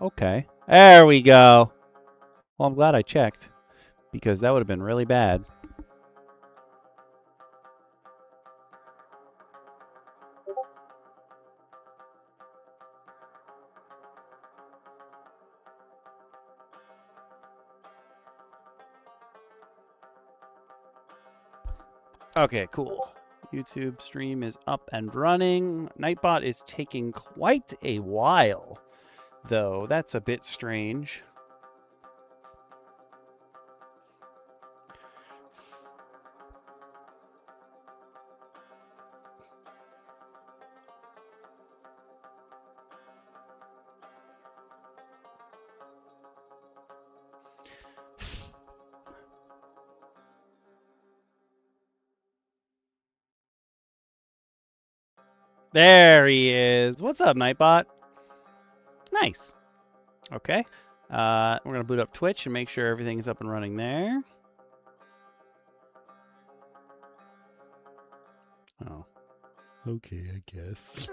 Okay. There we go. Well, I'm glad I checked, because that would have been really bad. Okay, cool. YouTube stream is up and running. Nightbot is taking quite a while, though. That's a bit strange. There he is. What's up, Nightbot? Nice. Okay. We're going to boot up Twitch and make sure everything's up and running there. Oh. Okay, I guess.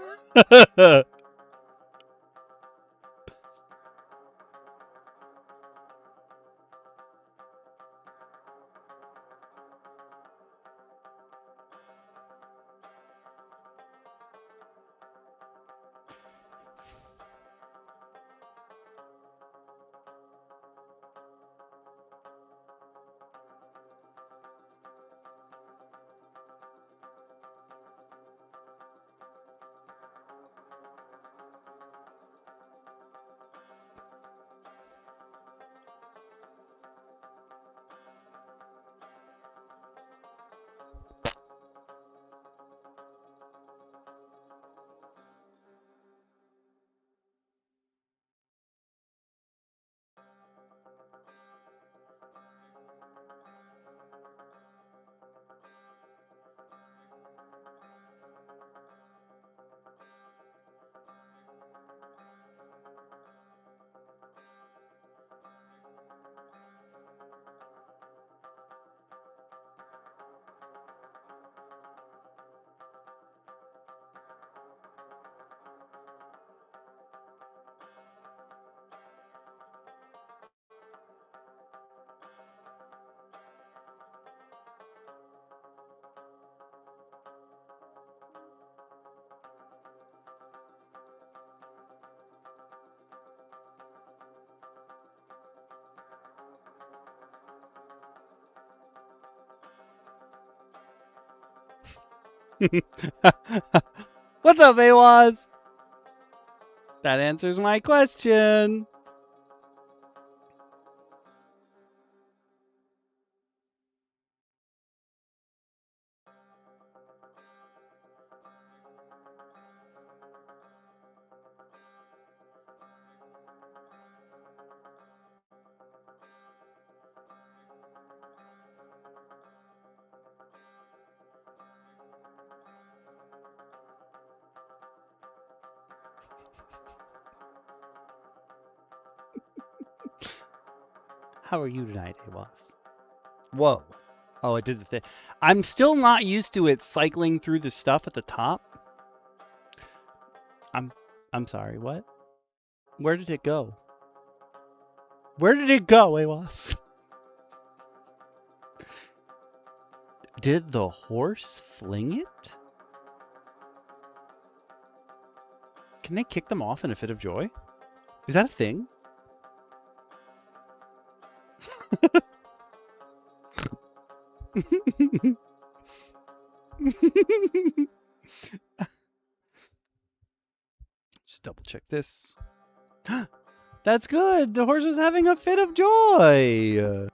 What's up, Awaz? That answers my question. How are you tonight, Awaz? Whoa. Oh, it did the thing. I'm still not used to it cycling through the stuff at the top. I'm sorry, what? Where did it go? Where did it go, Awaz? Did the horse fling it? Can they kick them off in a fit of joy? Is that a thing? Just double check this. That's good. The horse was having a fit of joy.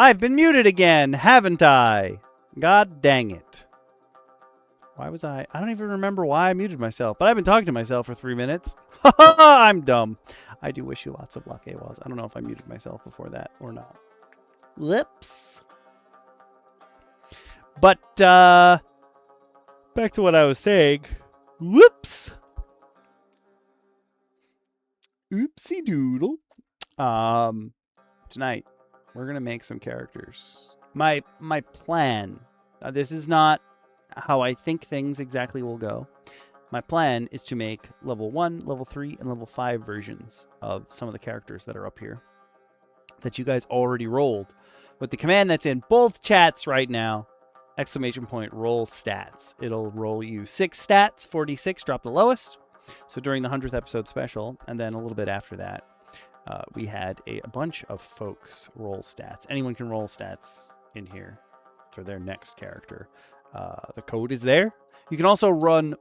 I've been muted again, haven't I? God dang it. Why was I don't even remember why I muted myself, but I've been talking to myself for 3 minutes. I'm dumb. I do wish you lots of luck, AWAS. I don't know if I muted myself before that or not. Whoops. But, back to what I was saying. Whoops. Oopsie doodle. Tonight, we're going to make some characters. My plan, this is not how I think things exactly will go. My plan is to make level 1, level 3, and level 5 versions of some of the characters that are up here that you guys already rolled with the command that's in both chats right now, ! Roll stats. It'll roll you 6 stats, 46, drop the lowest. So during the 100th episode special, and then a little bit after that, we had a bunch of folks roll stats. Anyone can roll stats in here for their next character. The code is there. You can also run.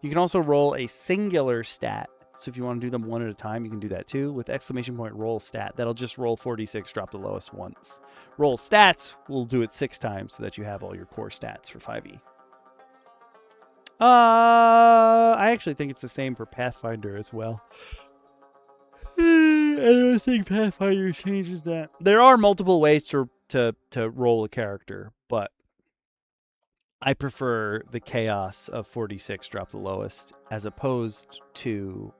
You can also roll a singular stat. So if you want to do them one at a time, you can do that too with ! Roll stat. That'll just roll 46, drop the lowest once. Roll stats, we'll do it 6 times so that you have all your core stats for 5e. I actually think it's the same for Pathfinder as well. I don't think Pathfinder changes that. There are multiple ways to roll a character, but I prefer the chaos of 46 drop the lowest as opposed to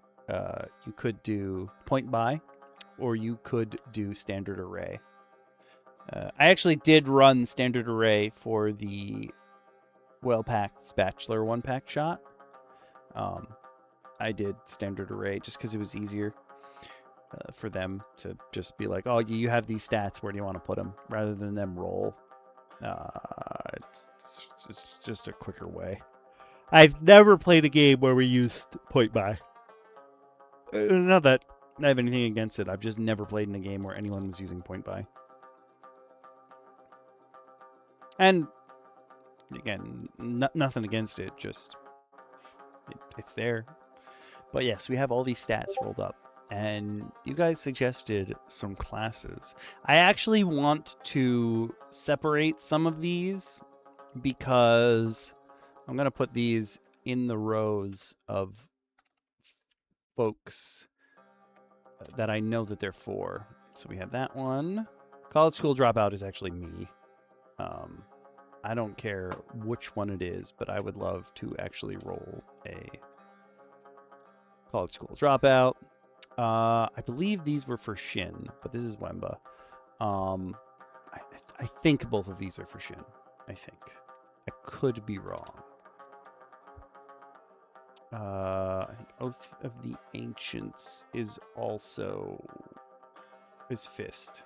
you could do point buy or you could do standard array. I actually did run standard array for the well-packed Spatula 1-pack shot. I did standard array just because it was easier for them to just be like, oh, you have these stats, where do you want to put them? Rather than them roll. It's just a quicker way. I've never played a game where we used point buy. Not that I have anything against it. I've just never played in a game where anyone was using point buy. And again, nothing against it. Just it's there. But yes, we have all these stats rolled up. And you guys suggested some classes. I actually want to separate some of these because I'm going to put these in the rows of folks that I know that they're for. So we have that one. College school dropout is actually me. I don't care which one it is, but I would love to actually roll a college school dropout. I believe these were for Shin, but this is Wemba. I think both of these are for Shin. I think. I could be wrong. I think Oath of the Ancients is also Fist.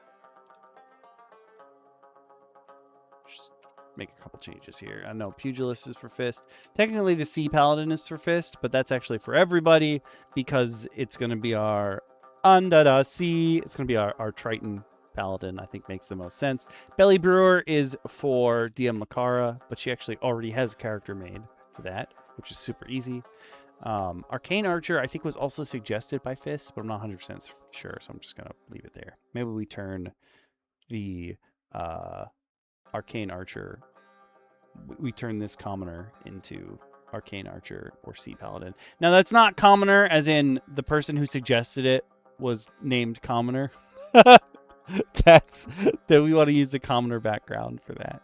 Just make a couple changes here. I know Pugilist is for Fist. Technically the Sea Paladin is for Fist, but that's actually for everybody because it's going to be our under the sea. It's going to be our Triton Paladin. I think makes the most sense. Belly Brewer is for DM Lacara, but she actually already has a character made for that, which is super easy. Arcane Archer I think was also suggested by Fist, but I'm not 100% sure, so I'm just going to leave it there. Maybe we turn the Arcane Archer, we turn this commoner into Arcane Archer or Sea Paladin. Now that's not commoner as in the person who suggested it was named commoner. That's that we want to use the commoner background for that.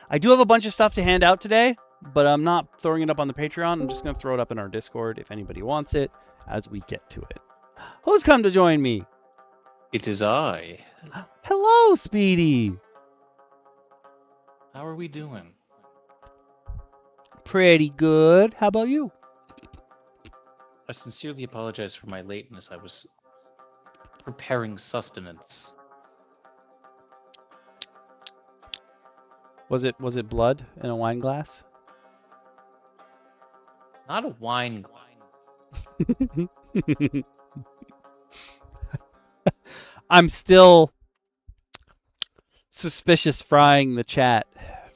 I do have a bunch of stuff to hand out today, but I'm not throwing it up on the Patreon. I'm just going to throw it up in our Discord if anybody wants it as we get to it. Who's come to join me? It is I. Hello, Speedy. How are we doing? Pretty good. How about you? I sincerely apologize for my lateness. I was preparing sustenance. Was it blood in a wine glass? Not a wine. I'm still suspicious frying the chat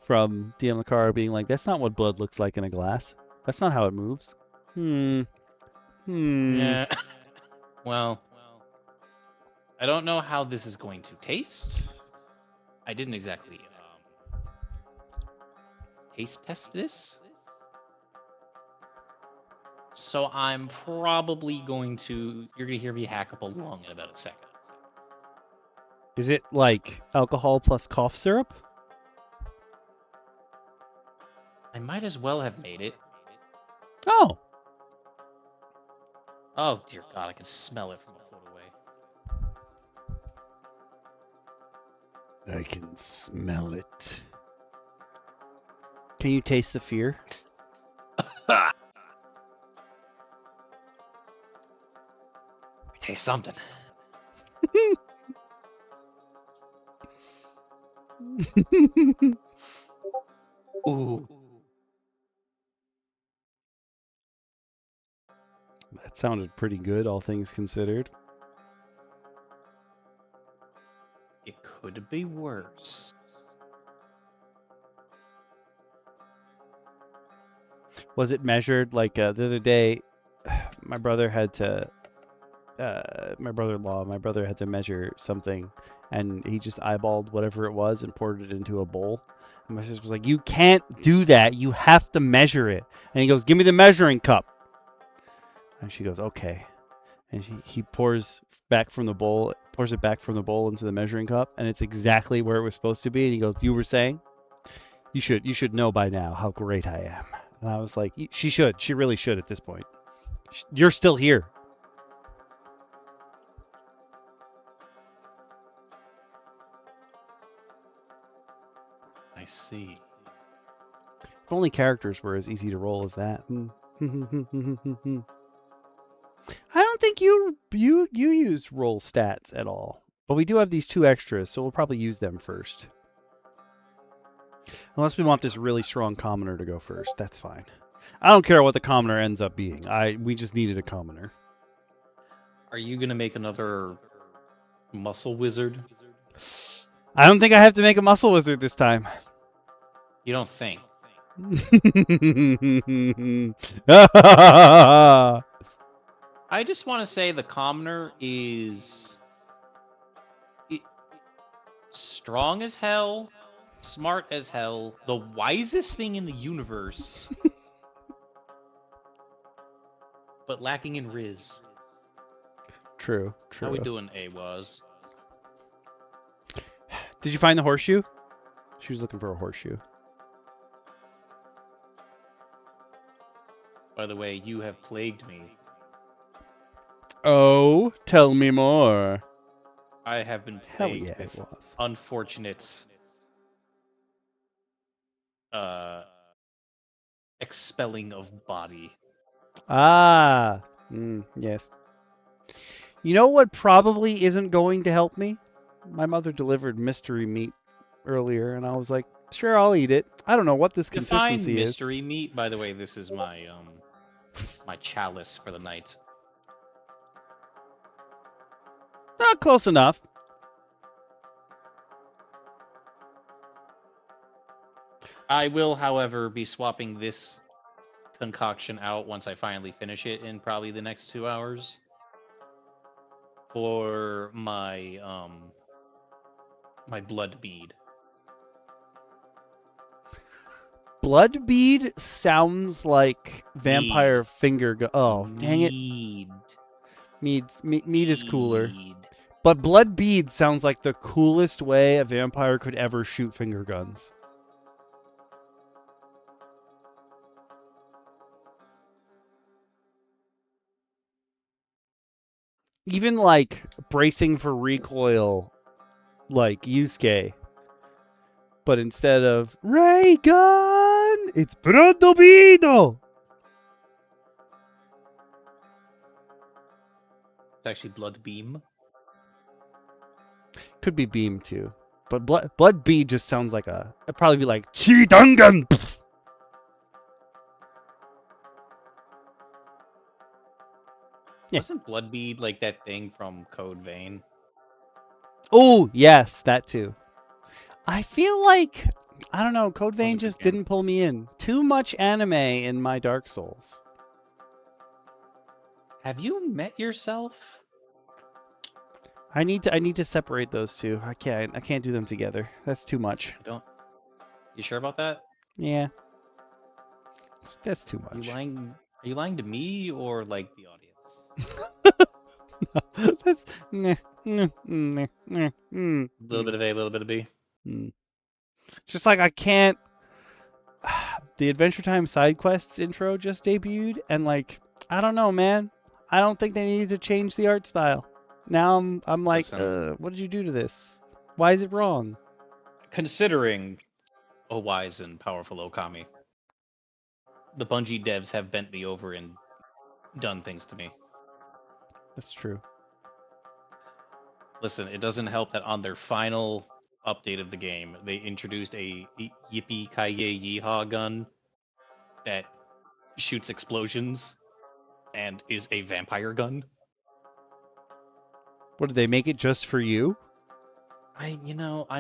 from DM Lacara being like, that's not what blood looks like in a glass. That's not how it moves. Yeah. Well, I don't know how this is going to taste. I didn't exactly taste test this. So I'm probably going to... You're going to hear me hack up a lung in about a second. Is it like alcohol plus cough syrup? I might as well have made it. Oh. Oh, dear God, I can smell it from a foot away. I can smell it. Can you taste the fear? I taste something. Ooh. That sounded pretty good, all things considered. It could be worse. Was it measured like the other day? My brother had to. My brother had to measure something, and he just eyeballed whatever it was and poured it into a bowl. And my sister was like, "You can't do that. You have to measure it." And he goes, "Give me the measuring cup." And she goes, "Okay." And he pours it back from the bowl into the measuring cup, and it's exactly where it was supposed to be. And he goes, "You were saying? You should know by now how great I am." And I was like, "She should. She really should at this point. You're still here." I see. If only characters were as easy to roll as that. I don't think you used roll stats at all, but we do have these 2 extras, so we'll probably use them first. Unless we want this really strong commoner to go first, that's fine. I don't care what the commoner ends up being. We just needed a commoner. Are you gonna make another muscle wizard? I don't think I have to make a muscle wizard this time. You don't think? I just want to say the commoner is strong as hell, smart as hell, the wisest thing in the universe, but lacking in Riz. True. How we doing, A-Waz? Did you find the horseshoe? She was looking for a horseshoe. By the way, you have plagued me. Oh, tell me more. I have been plagued Hell yeah, with it was. unfortunate expelling of body. Ah, yes. You know what probably isn't going to help me? My mother delivered mystery meat earlier, and I was like, sure, I'll eat it. I don't know what this Define consistency is. mystery meat. By the way, this is my my chalice for the night. Not close enough. I will, however, be swapping this concoction out once I finally finish it in probably the next 2 hours for my my blood bead. Blood bead sounds like vampire finger gun. Oh, dang it. Mead is cooler. But blood bead sounds like the coolest way a vampire could ever shoot finger guns. Even like bracing for recoil, like Yusuke. But instead of ray gun, it's pronto beado. It's actually blood beam. Could be beam too. But blood bead just sounds like it'd probably be like Chidungan. Yeah. Wasn't blood bead like that thing from Code Vein? Oh, yes, that too. I feel like, I don't know, Code Vein just game. didn't pull me in. Too much anime in my Dark Souls. Have you met yourself? I need to separate those two. I can't do them together. That's too much. You sure about that? Yeah. That's too Are you much. lying? Are you lying to me or like the audience? That's A little bit of A, a little bit of B. just like I can't. The Adventure Time side quests intro just debuted, and like I don't know, man. I don't think they needed to change the art style. Now I'm like, Listen. what did you do to this? Why is it wrong? Considering a wise and powerful Okami, the Bungie devs have bent me over and done things to me. That's true. Listen, it doesn't help that on their final update of the game, they introduced a Yippee Ki Yeehaw gun that shoots explosions and is a vampire gun. What did they make it just for you? I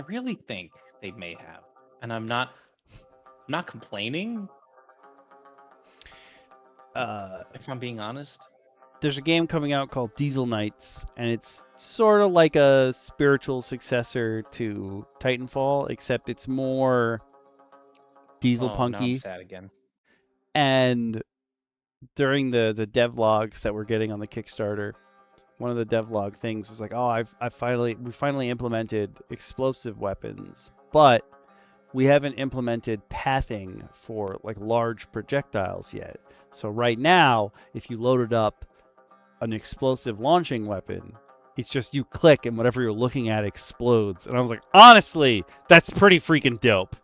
really think they may have, and I'm not complaining. If I'm being honest. There's a game coming out called Diesel Knights, and it's sort of like a spiritual successor to Titanfall, except it's more diesel Oh, now I'm punky. sad again. And during the devlogs that we're getting on the Kickstarter, one of the devlog things was like, oh, we finally implemented explosive weapons, but we haven't implemented pathing for like large projectiles yet. So right now, if you loaded up an explosive launching weapon, it's just you click and whatever you're looking at explodes. And I was like, honestly, that's pretty freaking dope.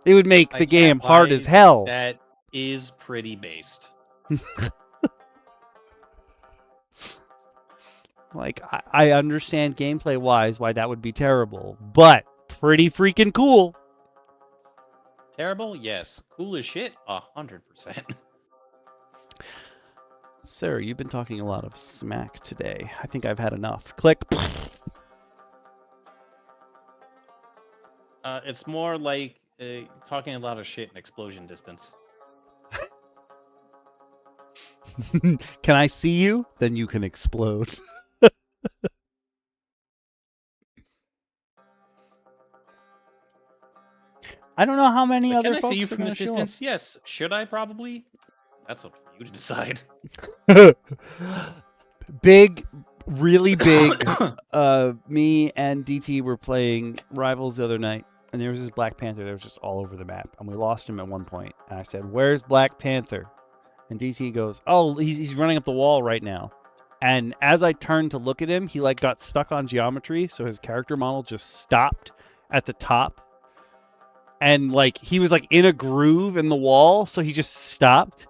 It would make the game hard as hell. That is pretty based. Like, I understand gameplay wise why that would be terrible, but pretty freaking cool. Terrible? Yes. Cool as shit? 100%. Sir, you've been talking a lot of smack today. I think I've had enough. Click. It's more like talking a lot of shit in explosion distance. Can I see you? Then you can explode. I don't know how many But other can I folks see you are from gonna this show distance? Yes. Should I probably? That's up for you to decide. up. Big, really big. Me and DT were playing Rivals the other night, and there was this Black Panther that was just all over the map, and we lost him at one point. And I said, "Where's Black Panther?" And DT goes, "Oh, he's running up the wall right now." And as I turned to look at him, he like got stuck on geometry, so his character model just stopped at the top. And like he was like in a groove in the wall, so he just stopped.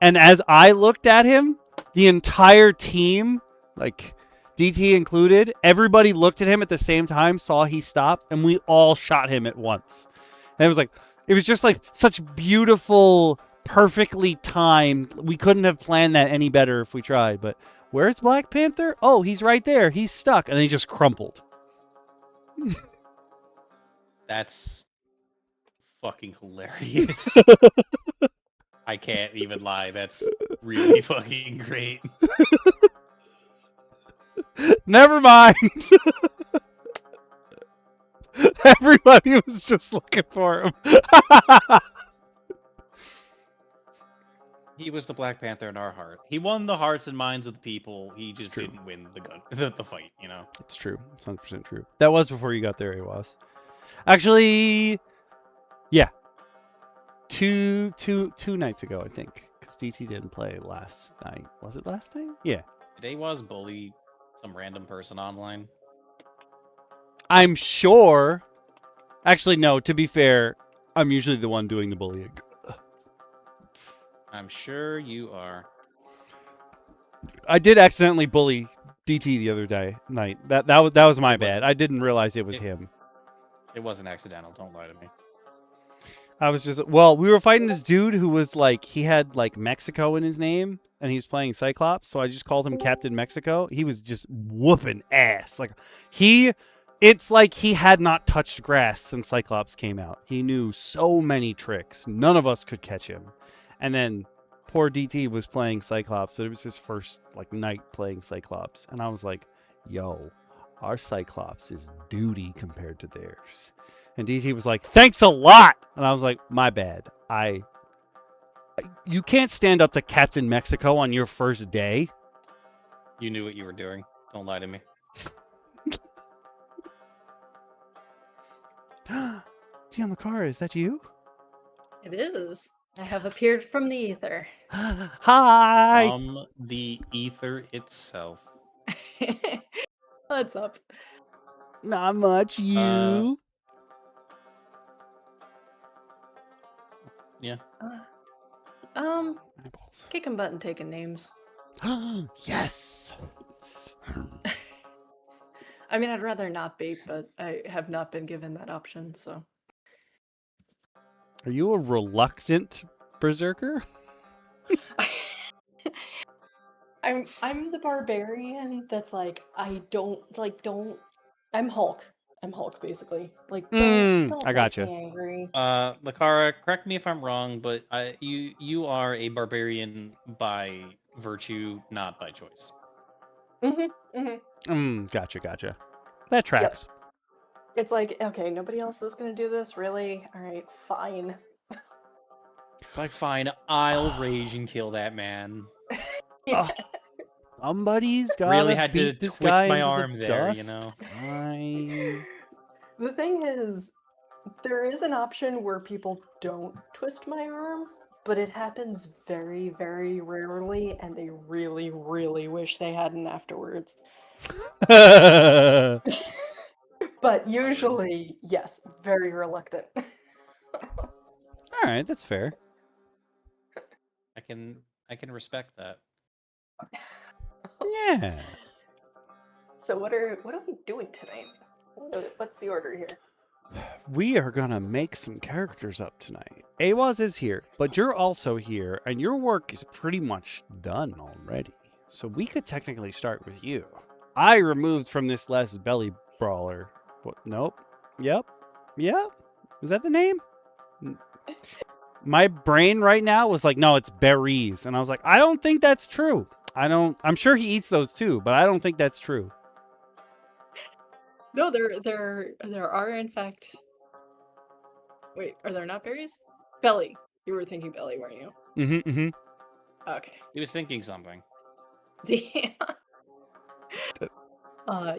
And as I looked at him, the entire team, like DT included, everybody looked at him at the same time, saw he stopped, and we all shot him at once. And it was just like such beautiful, perfectly timed. We couldn't have planned that any better if we tried. But where's Black Panther? Oh, he's right there. He's stuck. And then he just crumpled. That's fucking hilarious. I can't even lie. That's really fucking great. Never mind. Everybody was just looking for him. He was the Black Panther in our heart. He won the hearts and minds of the people. He just didn't win the fight, you know? It's true. It's 100% true. That was before you got there, it was. Actually, yeah. Two nights ago, I think. Because DT didn't play last night. Was it last night? Yeah. Today was bully some random person online. I'm sure. Actually, no, to be fair, I'm usually the one doing the bullying. I'm sure you are. I did accidentally bully DT the other night. That was my bad. I didn't realize it was him. It wasn't accidental. Don't lie to me. I was just, well, we were fighting this dude who was like, he had like Mexico in his name, and he was playing Cyclops, so I just called him Captain Mexico. He was just whooping ass. Like, it's like he had not touched grass since Cyclops came out. He knew so many tricks. None of us could catch him. And then poor DT was playing Cyclops, but it was his first like night playing Cyclops, and I was like, "Yo, our Cyclops is duty compared to theirs." And DT was like, "Thanks a lot," and I was like, "My bad. You can't stand up to Captain Mexico on your first day." You knew what you were doing. Don't lie to me. DM Lacara, is that you? It is. I have appeared from the ether. Hi. From the ether itself. What's up? Not much. You. Yeah. Eyeballs. Kicking butt and taking names. Yes. I mean, I'd rather not be, but I have not been given that option, so. Are you a reluctant berserker? I'm the barbarian that's like, I don't I'm Hulk. I'm Hulk basically. Like don't I make gotcha. me angry. Lacara, correct me if I'm wrong, but you are a barbarian by virtue, not by choice. Gotcha. That tracks. It's like, okay, nobody else is gonna do this, really? Alright, fine. It's like, fine, I'll rage and kill that man. Oh, somebody's gotta Really had to beat this twist guy my into arm the there, dust. you know. Fine. The thing is, there is an option where people don't twist my arm, but it happens very, very rarely, and they really, really wish they hadn't afterwards. But usually, yes, very reluctant. All right, that's fair. I can respect that. Yeah. So what are we doing tonight? What's the order here? We are gonna make some characters up tonight. Awaz is here, but you're also here, and your work is pretty much done already. So we could technically start with you. I removed from this list Belly Brawler. What? Nope. Yep. Is that the name? My brain right now was like, no, it's berries, and I was like, I don't think that's true. I'm sure he eats those too, but I don't think that's true. No, there are in fact. Wait, are there not berries? Belly. You were thinking belly, weren't you? Mm-hmm. Okay. He was thinking something. Yeah.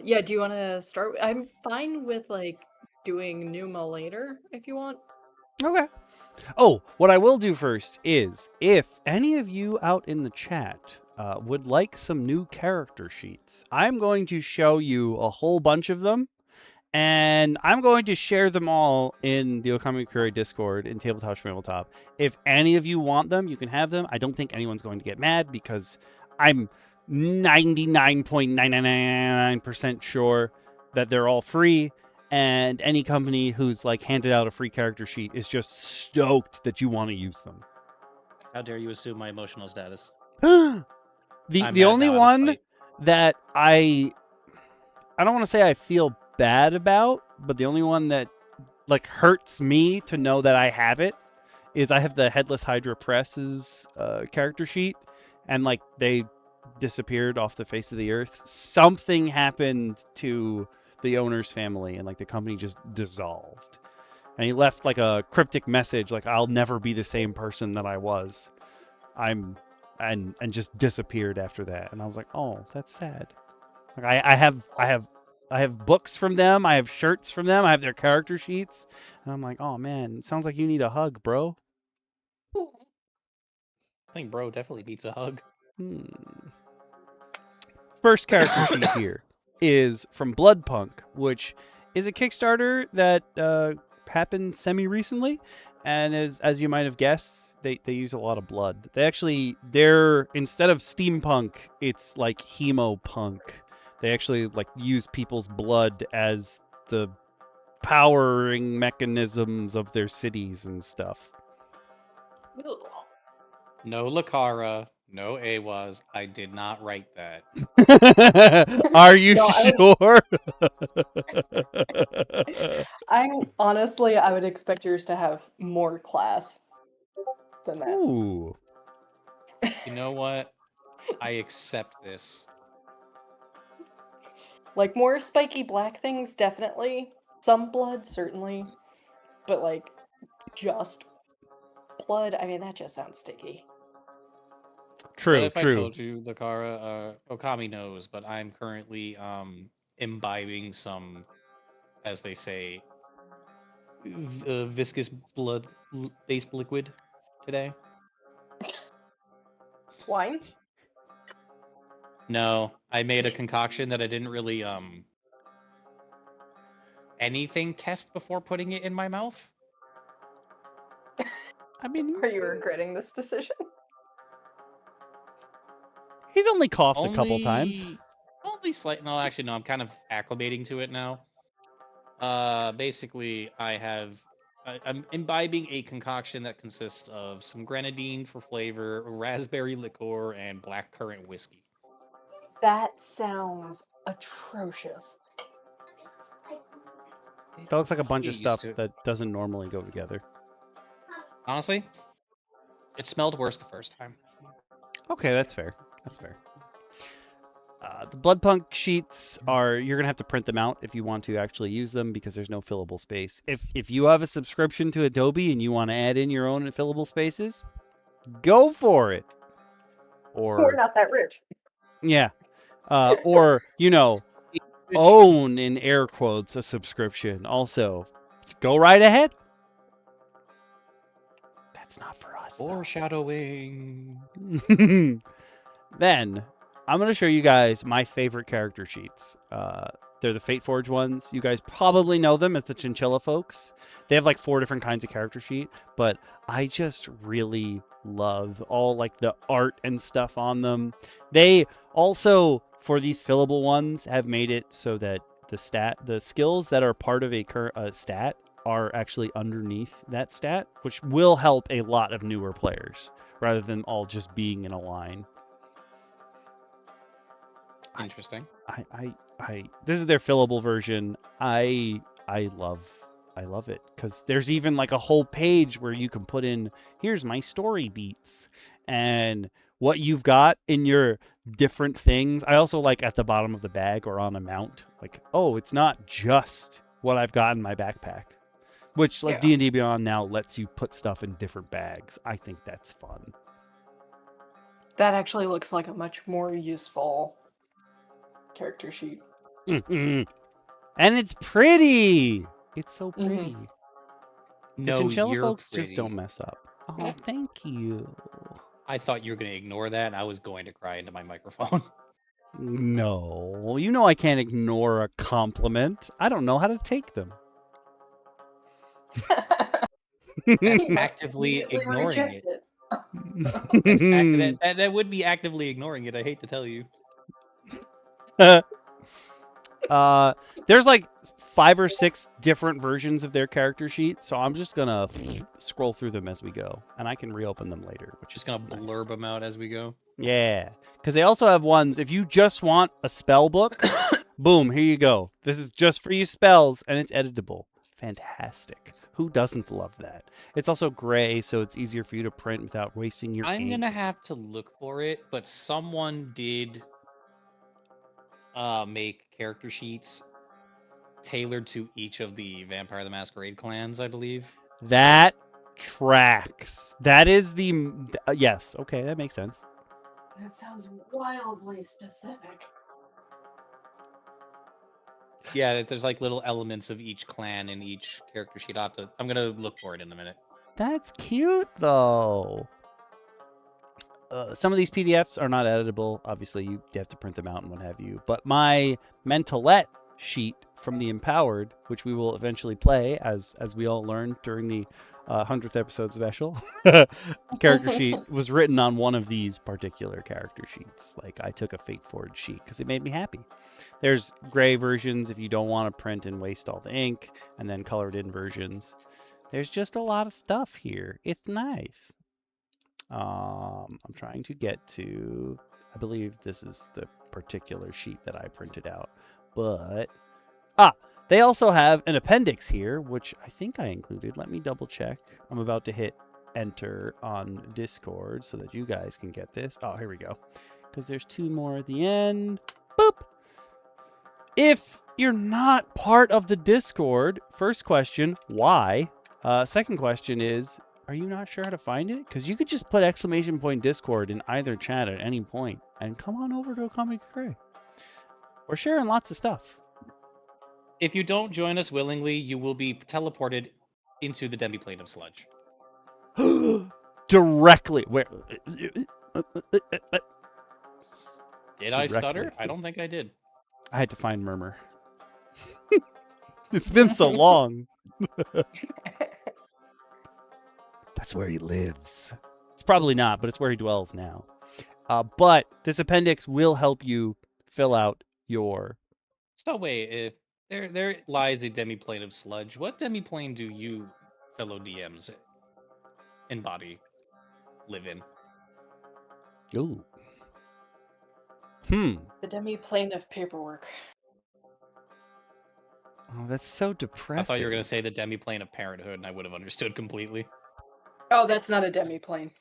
Yeah, do you want to start? I'm fine with like doing Numa later if you want. Okay. Oh, what I will do first is, if any of you out in the chat would like some new character sheets, I'm going to show you a whole bunch of them, and I'm going to share them all in the Okami Curry Discord in Tabletop Schmabletop. If any of you want them, you can have them. I don't think anyone's going to get mad because I'm 99.999% sure that they're all free. And any company who's like handed out a free character sheet is just stoked that you want to use them. How dare you assume my emotional status? the only one spite. that I don't want to say I feel bad about, but the only one that like hurts me to know that I have it is I have the Headless Hydra Press's character sheet, and like they disappeared off the face of the earth. Something happened to the owner's family, and like the company just dissolved. And he left like a cryptic message, like I'll never be the same person that I was. And just disappeared after that. And I was like, oh, that's sad. Like I have books from them. I have shirts from them. I have their character sheets. And I'm like, oh man, it sounds like you need a hug, bro. I think bro definitely needs a hug. First character sheet here is from Bloodpunk, which is a Kickstarter that happened semi-recently, and as you might have guessed, they use a lot of blood. They're instead of steampunk, it's like hemopunk. They actually like use people's blood as the powering mechanisms of their cities and stuff. No Lacara, no Awaz. I did not write that. Are you sure? I would expect yours to have more class than that. Ooh. You know what? I accept this. Like, more spiky black things, definitely. Some blood, certainly. But, like, just blood, I mean, that just sounds sticky. What True, if I true. told you, Lacara, Okami knows, but I'm currently imbibing some, as they say, viscous blood-based liquid today? Wine? No, I made a concoction that I didn't really anything test before putting it in my mouth. I mean, Are you regretting this decision? he's only coughed a couple times. Only slight. No, actually, no. I'm kind of acclimating to it now. Basically, I'm imbibing a concoction that consists of some grenadine for flavor, raspberry liqueur, and blackcurrant whiskey. That sounds atrocious. That looks like a bunch Get of used stuff to it. that doesn't normally go together. Honestly, it smelled worse the first time. Okay, that's fair. That's fair. The blood punk sheets you're gonna have to print them out if you want to actually use them because there's no fillable space. If you have a subscription to Adobe and you want to add in your own fillable spaces, go for it. We're Or not that rich. yeah, or own in air quotes a subscription. Also, go right ahead. That's not for us. Foreshadowing. Then I'm going to show you guys my favorite character sheets. They're the Fate Forge ones. You guys probably know them as the Chinchilla folks. They have like 4 different kinds of character sheet, but I just really love all like the art and stuff on them. They also, for these fillable ones, have made it so that the skills that are part of a stat are actually underneath that stat, which will help a lot of newer players rather than all just being in a line. Interesting. This is their fillable version. I love it because there's even like a whole page where you can put in, here's my story beats and what you've got in your different things. I also like at the bottom of the bag or on a mount, like, oh, it's not just what I've got in my backpack, which like Yeah. D&D Beyond now lets you put stuff in different bags. I think that's fun. That actually looks like a much more useful character sheet. And it's pretty. It's so pretty. The No, Chinchilla you're folks pretty. just don't mess up. Oh, thank you. I thought you were going to ignore that. I was going to cry into my microphone. No, you know I can't ignore a compliment. I don't know how to take them. That's He must actively immediately ignoring reject it. it. That would be actively ignoring it. I hate to tell you. There's like 5 or 6 different versions of their character sheet, so I'm just gonna scroll through them as we go, and I can reopen them later. Which Just is gonna nice. blurb them out as we go. Yeah, because they also have ones, if you just want a spell book, boom, here you go. This is just for you spells, and it's editable. Fantastic. Who doesn't love that? It's also gray, so it's easier for you to print without wasting your I'm ink. gonna have to look for it, but someone did make character sheets tailored to each of the Vampire the Masquerade clans, I believe. That tracks. That is the... yes, okay, that makes sense. That sounds wildly specific. Yeah, there's like little elements of each clan in each character sheet. I'm gonna look for it in a minute. That's cute, though. Some of these PDFs are not editable. Obviously, you have to print them out and what have you. But my Mentalette sheet from the Empowered, which we will eventually play as we all learned during the 100th episode special, character sheet was written on one of these particular character sheets. Like, I took a Fate Forge sheet because it made me happy. There's gray versions if you don't want to print and waste all the ink, and then colored in versions. There's just a lot of stuff here. It's nice. I'm trying to get to, I believe this is the particular sheet that I printed out, but, they also have an appendix here, which I think I included. Let me double check. I'm about to hit enter on Discord so that you guys can get this. Oh, here we go. Because there's 2 more at the end. Boop. If you're not part of the Discord, first question, why? Second question is, are you not sure how to find it? Because you could just put !Discord in either chat at any point and come on over to a Comic Cray. We're sharing lots of stuff. If you don't join us willingly, you will be teleported into the demiplane of sludge. Directly. Where? Did I stutter? Directly. I don't think I did. I had to find Murmur. It's been so long. That's where he lives. It's probably not, but it's where he dwells now. But this appendix will help you fill out your... So wait, there lies a demiplane of sludge. What demiplane do you, fellow DMs, live in? Ooh. The demi-plane of paperwork. Oh, that's so depressing. I thought you were going to say the demiplane of parenthood, and I would have understood completely. Oh, that's not a demi-plane.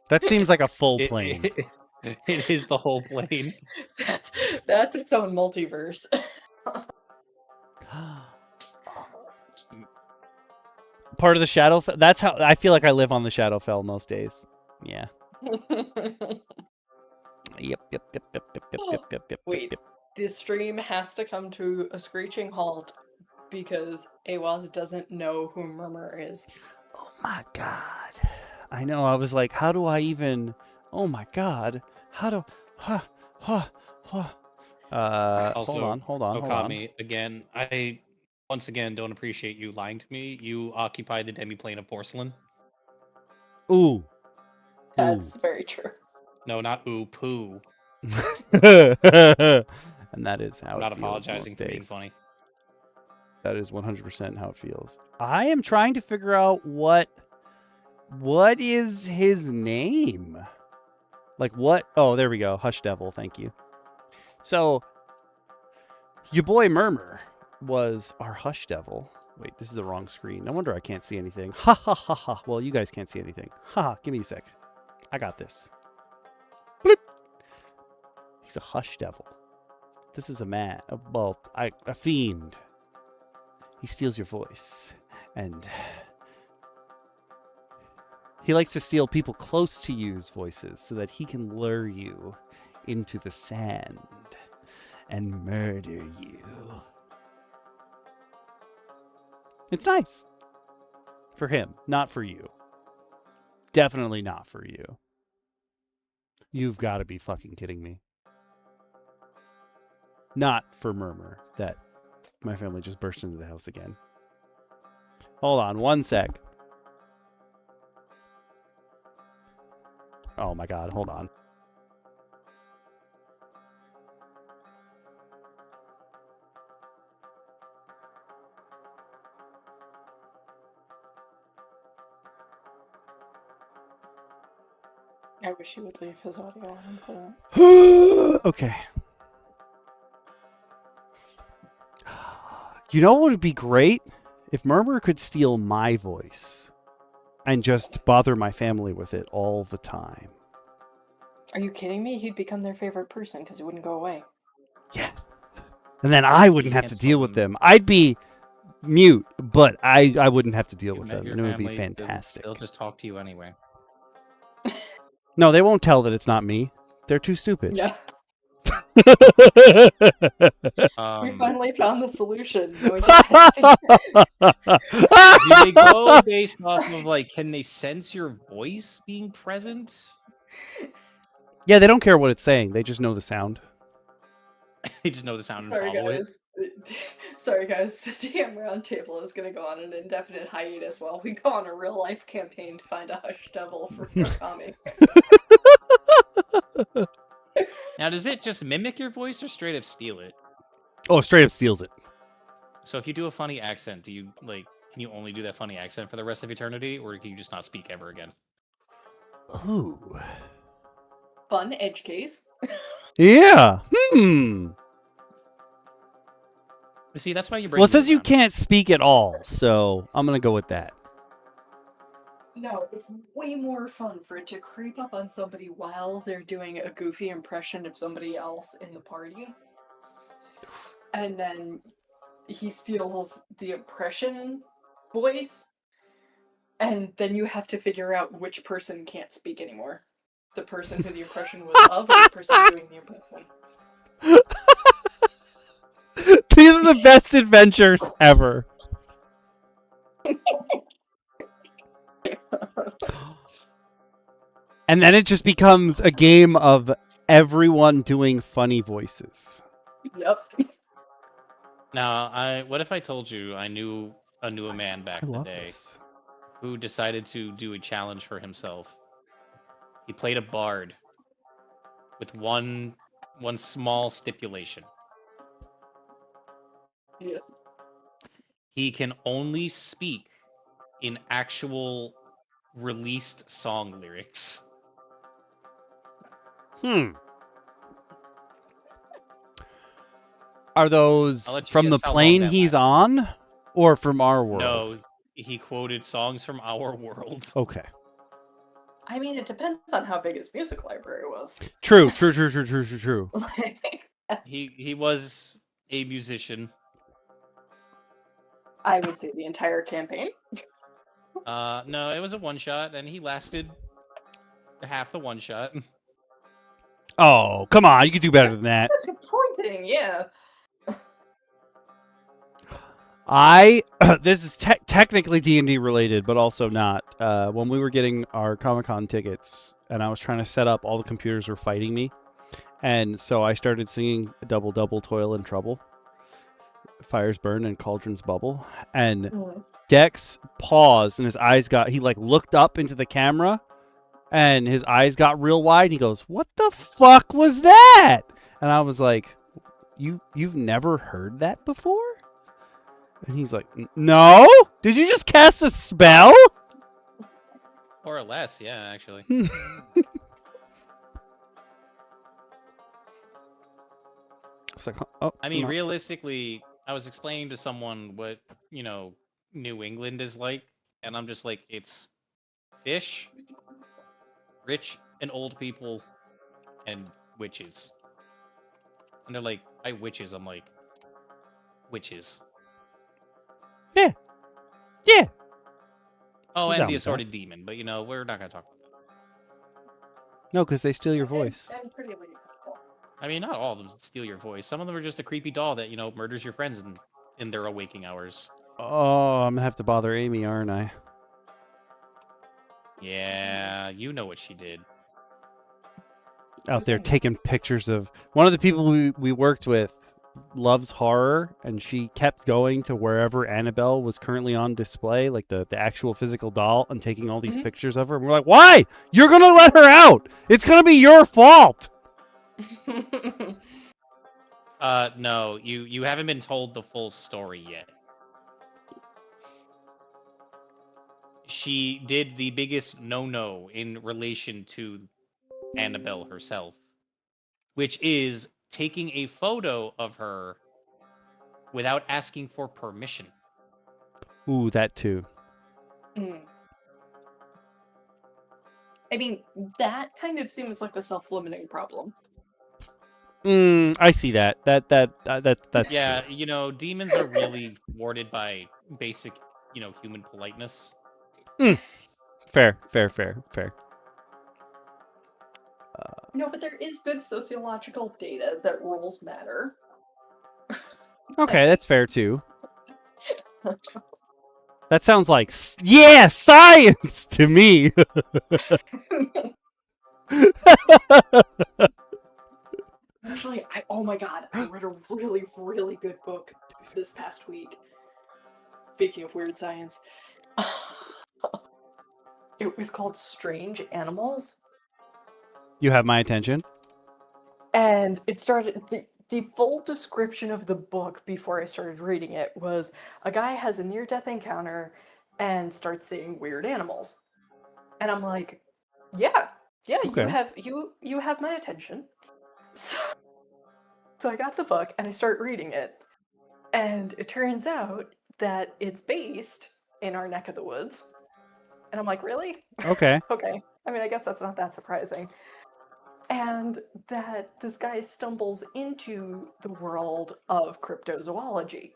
That seems like a full plane. It is the whole plane. That's its own multiverse. Part of the Shadowfell. That's how I feel like I live on the Shadowfell most days. Yeah. Yep. Wait, this stream has to come to a screeching halt because Awaz doesn't know who Murmur is. Oh my god. I know, I was like, how do I even... Oh my god. How do... Also, hold on. Okami, again, I once again don't appreciate you lying to me. You occupy the demiplane of porcelain. Ooh. That's very true. No, not ooh, poo. And that is how I'm not it feels apologizing most for being days. funny. That is 100% how it feels. I am trying to figure out what is his name? Like what? Oh, there we go. Hush Devil, thank you. So, your boy Murmur was our Hush Devil. Wait, this is the wrong screen. No wonder I can't see anything. Ha ha ha ha. Well, you guys can't see anything. Ha ha, give me a sec. I got this. Bloop. He's a Hush Devil. This is a man, a fiend. He steals your voice, and he likes to steal people close to you's voices so that he can lure you into the sand and murder you. It's nice. For him, not for you. Definitely not for you. You've got to be fucking kidding me. Not for Murmur that my family just burst into the house again. Hold on one sec. Oh my god, hold on. I wish he would leave his audio on for that. Okay. You know what would be great? If Murmur could steal my voice and just bother my family with it all the time. Are you kidding me? He'd become their favorite person because he wouldn't go away. Yes. And then I wouldn't have to deal with them. I'd be mute, but I wouldn't have to deal with them, and it would be fantastic. They'll just talk to you anyway. No, they won't tell that it's not me. They're too stupid. Yeah. We finally found the solution. No, we just had to Do they go based off of, like, can they sense your voice being present? Yeah, they don't care what it's saying. They just know the sound. They just know the sound and Sorry, follow guys. Sorry, guys. The DM Roundtable is going to go on an indefinite hiatus while we go on a real-life campaign to find a Hush Devil for Okami. Now, does it just mimic your voice or straight up steal it? Oh, straight up steals it. So if you do a funny accent, do you, like, can you only do that funny accent for the rest of eternity, or can you just not speak ever again? Ooh. Fun edge case. Yeah. See, that's why you bring. Well, it says you can't speak at all, so I'm gonna go with that. No, it's way more fun for it to creep up on somebody while they're doing a goofy impression of somebody else in the party. And then he steals the impression voice, and then you have to figure out which person can't speak anymore. The person who the impression was of, or the person doing the impression. These are the best adventures ever. And then it just becomes a game of everyone doing funny voices. Yep. Now, what if I told you I knew a man back I in the love day this. who decided to do a challenge for himself? He played a bard with one small stipulation. Yeah. He can only speak in actual released song lyrics. Are those I'll let you from the guess how long plane that he's lasted. on, or from our world? No, he quoted songs from our world. Okay. I mean, it depends on how big his music library was. True. Like, He was a musician. I would say the entire campaign. No, it was a one shot, and he lasted half the one shot. Oh, come on. You could do better than that. Disappointing, yeah. This is technically D&D related, but also not. When we were getting our Comic-Con tickets, and I was trying to set up, all the computers were fighting me. And so I started singing Double Double Toil and Trouble, Fires Burn and Cauldrons Bubble. And Dex paused and his eyes he looked up into the camera and his eyes got real wide. And he goes, "What the fuck was that?" And I was like, You've never heard that before? And he's like, "No? Did you just cast a spell?" More or less, yeah, actually. It's like, oh, I mean, realistically, I was explaining to someone what, New England is like, and I'm just like, it's fish, rich and old people, and witches. And they're like, witches. I'm like, witches. Yeah. Oh, I'm and down the with that. assorted demon, but we're not gonna talk about that. No, because they steal your voice. And pretty late. I mean, not all of them steal your voice. Some of them are just a creepy doll that, murders your friends in their waking hours. Oh, I'm gonna have to bother Amy, aren't I? Yeah, you know what she did. Out there taking pictures of one of the people we worked with loves horror, and she kept going to wherever Annabelle was currently on display, like the actual physical doll, and taking all these pictures of her. And we're like, why? You're gonna let her out. It's gonna be your fault. No, you haven't been told the full story yet. She did the biggest no-no in relation to Annabelle herself, which is taking a photo of her without asking for permission. Ooh, that too. I mean, that kind of seems like a self-limiting problem. I see that. That's yeah. true. Demons are really warded by basic, human politeness. Fair. No, but there is good sociological data that rules matter. Okay, that's fair too. That sounds like science to me. Actually, oh my god, I read a really, really good book this past week. Speaking of weird science. It was called Strange Animals. You have my attention. And it started, the full description of the book before I started reading it was a guy has a near-death encounter and starts seeing weird animals. And I'm like, yeah, okay. you have my attention. So I got the book and I start reading it. And it turns out that it's based in our neck of the woods. And I'm like, really? Okay. Okay. I mean, I guess that's not that surprising. And that this guy stumbles into the world of cryptozoology.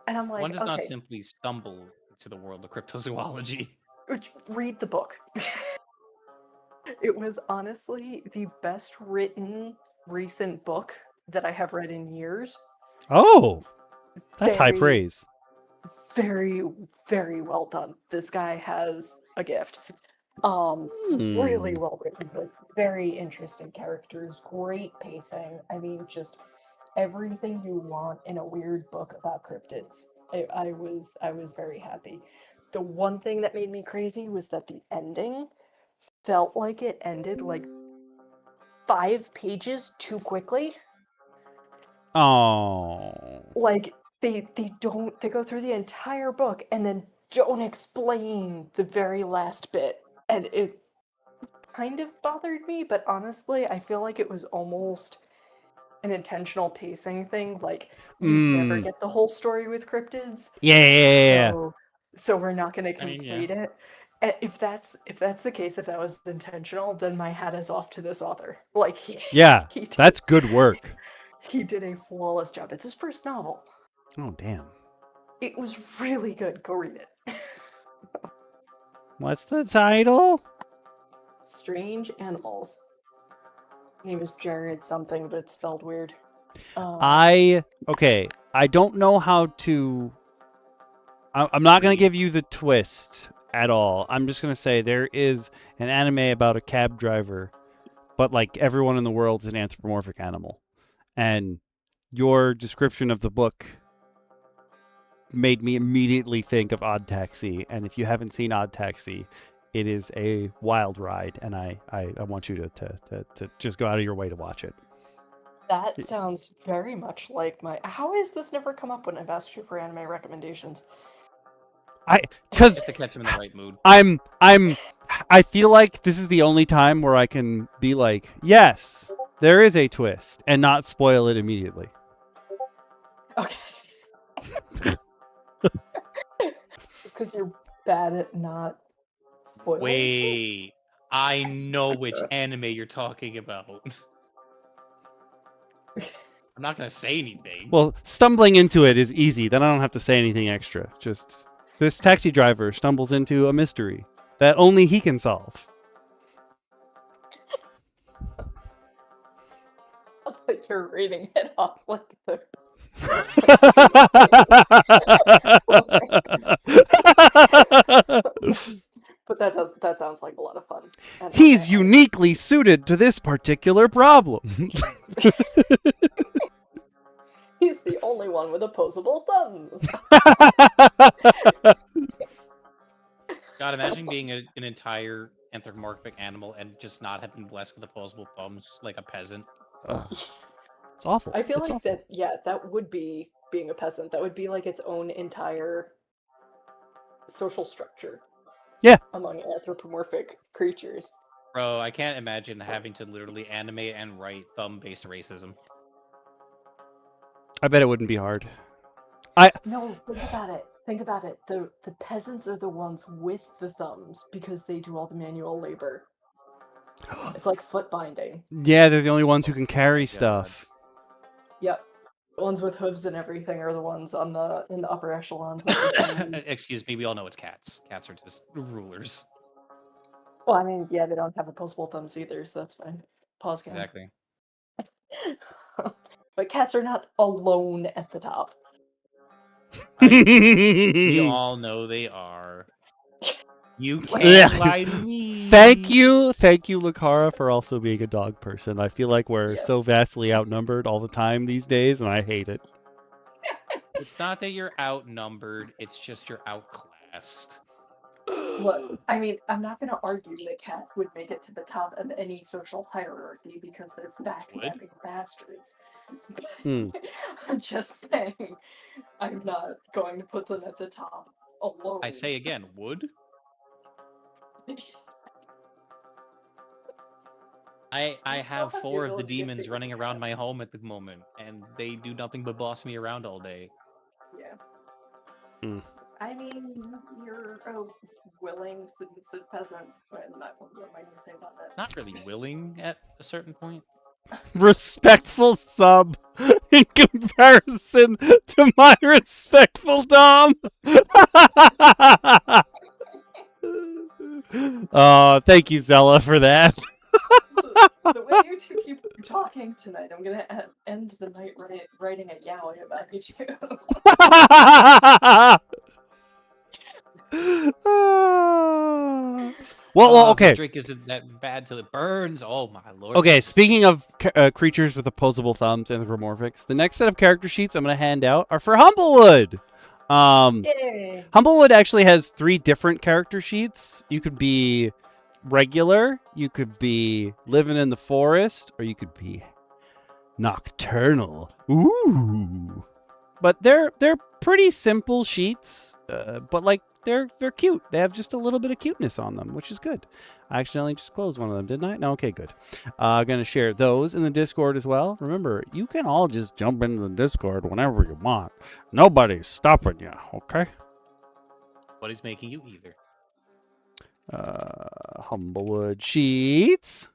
And I'm One like, does not okay, simply stumble into the world of cryptozoology. read the book. It was honestly the best written recent book that I have read in years. Oh, that's high Very, praise. very, very well done. This guy has a gift. Really well written, like very interesting characters, great pacing. I mean, just everything you want in a weird book about cryptids. I was very happy. The one thing that made me crazy was that the ending felt like it ended like 5 pages too quickly. Oh. Like they go through the entire book and then don't explain the very last bit, and it kind of bothered me, but honestly I feel like it was almost an intentional pacing thing. Like you never get the whole story with cryptids. Yeah. So we're not going to I mean, complete yeah. it. If that's the case, if that was intentional, then my hat is off to this author. Like Yeah, he did, that's good work. he did a flawless job. It's his first novel. Oh, damn. It was really good. Go read it. What's the title? Strange Animals. Name is Jared something, but it's spelled weird. Okay, I don't know how to... I'm not going to give you the twist at all. I'm just going to say there is an anime about a cab driver, but like everyone in the world is an anthropomorphic animal. And your description of the book made me immediately think of Odd Taxi. And if you haven't seen Odd Taxi, it is a wild ride, and I want you to just go out of your way to watch it. That sounds very much like my... How has this never come up when I've asked you for anime recommendations? Because To catch him in the right mood. I feel like this is the only time where I can be like, yes, there is a twist, and not spoil it immediately. Okay. It's because you're bad at not spoiling. Wait, I know which anime you're talking about. I'm not gonna say anything. Well, stumbling into it is easy. Then I don't have to say anything extra. Just this taxi driver stumbles into a mystery that only he can solve. Like you're reading it off like the... But that sounds like a lot of fun. And He's okay, uniquely suited to this particular problem. he's the only one with opposable thumbs. God, imagine being an entire anthropomorphic animal and just not having been blessed with opposable thumbs like a peasant. It's awful. I feel it's like awful. that, yeah, that would be being a peasant. That would be like its own entire social structure. Yeah. Among anthropomorphic creatures. Bro, I can't imagine having to literally animate and write thumb-based racism. I bet it wouldn't be hard. No, think about it. Think about it. The peasants are the ones with the thumbs because they do all the manual labor. It's like foot binding. Yeah, they're the only ones who can carry God. stuff. Yep. The ones with hooves and everything are the ones in the upper echelons. Excuse me, we all know it's cats. Cats are just rulers. Well, I mean, yeah, they don't have opposable thumbs either, so that's fine. Pause game. Exactly. But cats are not alone at the top. We all know they are. You can't lie to me. Thank you, Lacara, for also being a dog person. I feel like we're so vastly outnumbered all the time these days, and I hate it. It's not that you're outnumbered, it's just you're outclassed. Look, I mean, I'm not going to argue that cats would make it to the top of any social hierarchy because they're backstabbing bastards. I'm just saying, I'm not going to put them at the top alone. I say again, would? I have 4 of the demons running around my home at the moment, and they do nothing but boss me around all day. Yeah. I mean, you're a willing, submissive peasant, but what am I going to say about that? Not really willing at a certain point. Respectful sub in comparison to my respectful Dom. Thank you, Zella, for that. The way you two keep talking tonight, I'm going to end the night writing a yaoi about you two. Well, This okay. drink isn't that bad till it burns. Oh my lord. Okay, speaking of creatures with opposable thumbs, anthropomorphics, the next set of character sheets I'm going to hand out are for Humblewood. Yay! Humblewood actually has 3 different character sheets. You could be regular, you could be living in the forest, or you could be nocturnal. Ooh. But they're pretty simple sheets, but like they're cute. They have just a little bit of cuteness on them, which is good. I accidentally just closed one of them, didn't I? No, okay, good. I'm gonna share those in the Discord as well. Remember, you can all just jump into the Discord whenever you want. Nobody's stopping you, okay? Nobody's making you either. Humblewood sheets,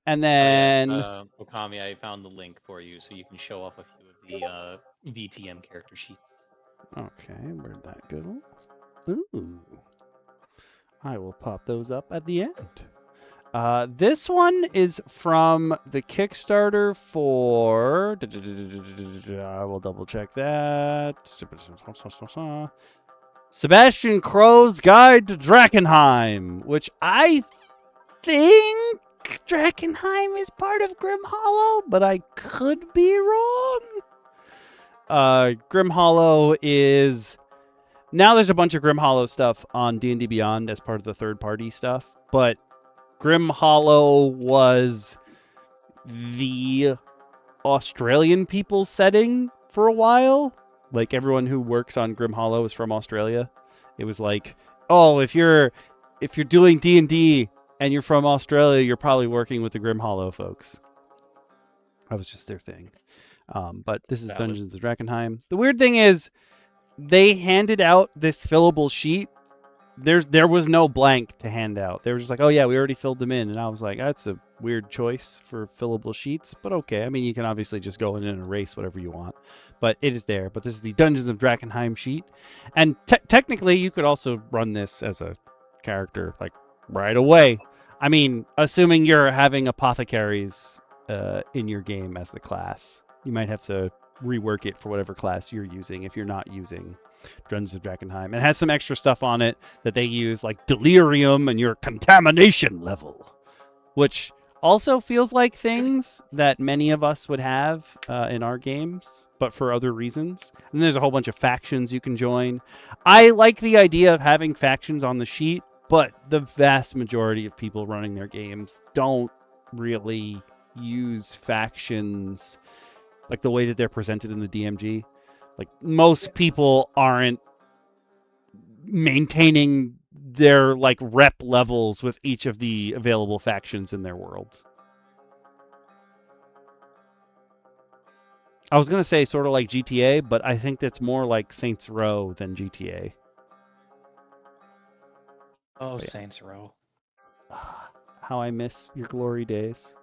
and then Okami, I found the link for you so you can show off a few of the VTM character sheets. Okay, where'd that go? Ooh. I will pop those up at the end. This one is from the Kickstarter for... I will double check that. Sebastian Crow's Guide to Drakenheim, which I think Drakenheim is part of Grim Hollow, but I could be wrong. Grim Hollow is... Now there's a bunch of Grim Hollow stuff on D&D Beyond as part of the third-party stuff, but Grim Hollow was the Australian people's setting for a while. Like, everyone who works on Grim Hollow is from Australia. It was like, oh, if you're doing D&D and you're from Australia, you're probably working with the Grim Hollow folks. That was just their thing. But this is Dungeons of Drakenheim. The weird thing is, they handed out this fillable sheet. There was no blank to hand out. They were just like, oh yeah, we already filled them in. And I was like, that's a weird choice for fillable sheets, but okay. I mean, you can obviously just go in and erase whatever you want, but it is there. But this is the Dungeons of Drakenheim sheet. And technically, you could also run this as a character, like, right away. I mean, assuming you're having apothecaries in your game as the class. You might have to rework it for whatever class you're using if you're not using Dungeons of Drakenheim. It has some extra stuff on it that they use, like delirium and your contamination level, which also feels like things that many of us would have in our games, but for other reasons. And there's a whole bunch of factions you can join. I like the idea of having factions on the sheet, but the vast majority of people running their games don't really use factions like the way that they're presented in the DMG. Like, most people aren't maintaining their like rep levels with each of the available factions in their worlds. I was going to say sort of like GTA, but I think that's more like Saints Row than GTA. Oh, yeah. Saints Row. How I miss your glory days.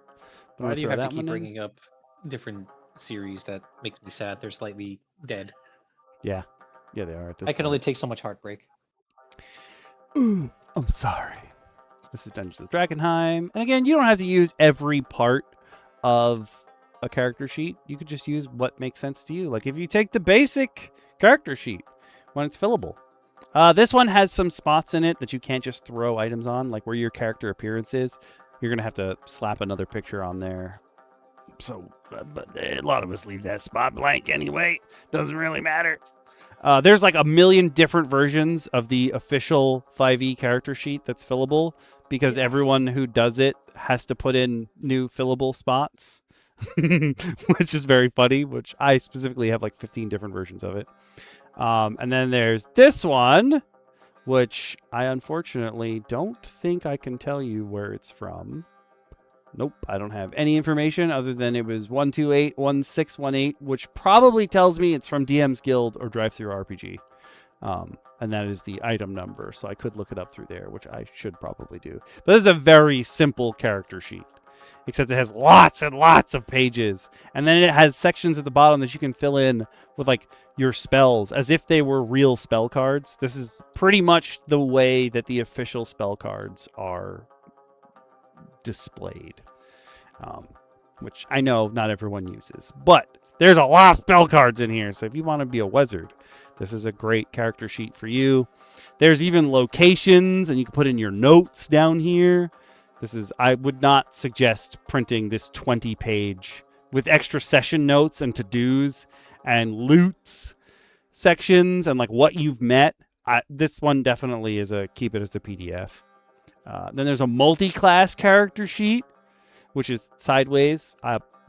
Why do you have to keep bringing up different series that makes me sad? They're slightly dead. Yeah, they are. I can only take so much heartbreak. Ooh, I'm sorry. This is Dungeons of Drakenheim, and again, you don't have to use every part of a character sheet. You could just use what makes sense to you. Like if you take the basic character sheet when it's fillable. This one has some spots in it that you can't just throw items on, like where your character appearance is. You're gonna have to slap another picture on there. So, but a lot of us leave that spot blank anyway. Doesn't really matter. There's like a million different versions of the official 5e character sheet that's fillable because everyone who does it has to put in new fillable spots, which is very funny, which I specifically have like 15 different versions of it. And then there's this one, which I unfortunately don't think I can tell you where it's from. Nope, I don't have any information other than it was 1281618, which probably tells me it's from DM's Guild or Drive-Thru RPG. And that is the item number. So I could look it up through there, which I should probably do. But this is a very simple character sheet, except it has lots and lots of pages. And then it has sections at the bottom that you can fill in with like your spells as if they were real spell cards. This is pretty much the way that the official spell cards are displayed, which I know not everyone uses, but there's a lot of spell cards in here. So if you want to be a wizard, this is a great character sheet for you. There's even locations, and you can put in your notes down here. I would not suggest printing this 20-page with extra session notes and to-dos and loots sections and like what you've met. This one definitely is keep it as the PDF. Then there's a multi-class character sheet, which is sideways.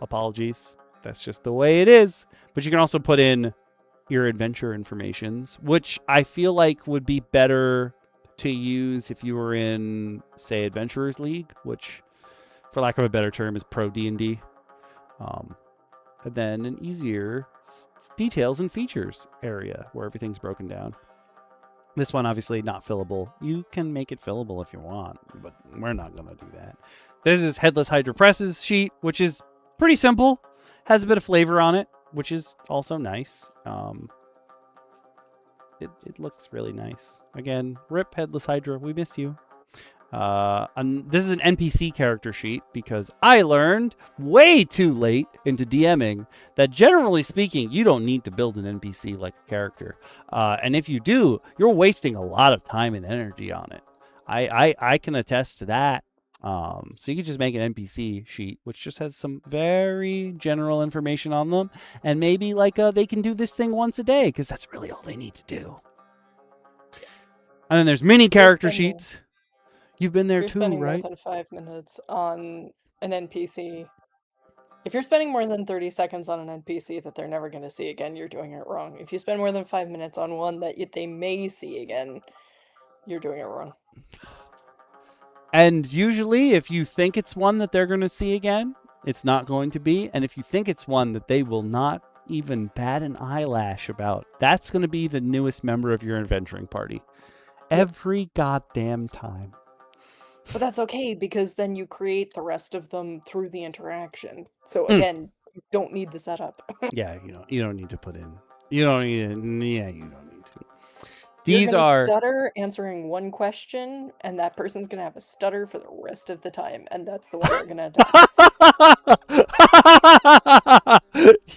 Apologies. That's just the way it is. But you can also put in your adventure informations, which I feel like would be better to use if you were in, say, Adventurers League, which, for lack of a better term, is pro D&D. And then an easier details and features area where everything's broken down. This one, obviously, not fillable. You can make it fillable if you want, but we're not going to do that. This is Headless Hydra Presses sheet, which is pretty simple. Has a bit of flavor on it, which is also nice. It looks really nice. Again, rip Headless Hydra, we miss you. And this is an NPC character sheet because I learned way too late into DMing that generally speaking, you don't need to build an NPC like a character. And if you do, you're wasting a lot of time and energy on it. I can attest to that. So you can just make an NPC sheet, which just has some very general information on them. And maybe like they can do this thing once a day because that's really all they need to do. And then there's mini character sheets. You've been there too, right? You're spending more than 5 minutes on an NPC. If you're spending more than 30 seconds on an NPC that they're never going to see again, you're doing it wrong. If you spend more than 5 minutes on one that they may see again, you're doing it wrong. And usually, if you think it's one that they're going to see again, it's not going to be. And if you think it's one that they will not even bat an eyelash about, that's going to be the newest member of your adventuring party. Every goddamn time. But that's okay, because then you create the rest of them through the interaction. So again, you don't need the setup. Yeah, you don't need to put in. You don't need to. Yeah, you don't need to. These are stutter answering one question, and that person's gonna have a stutter for the rest of the time, and that's the one you're gonna attack.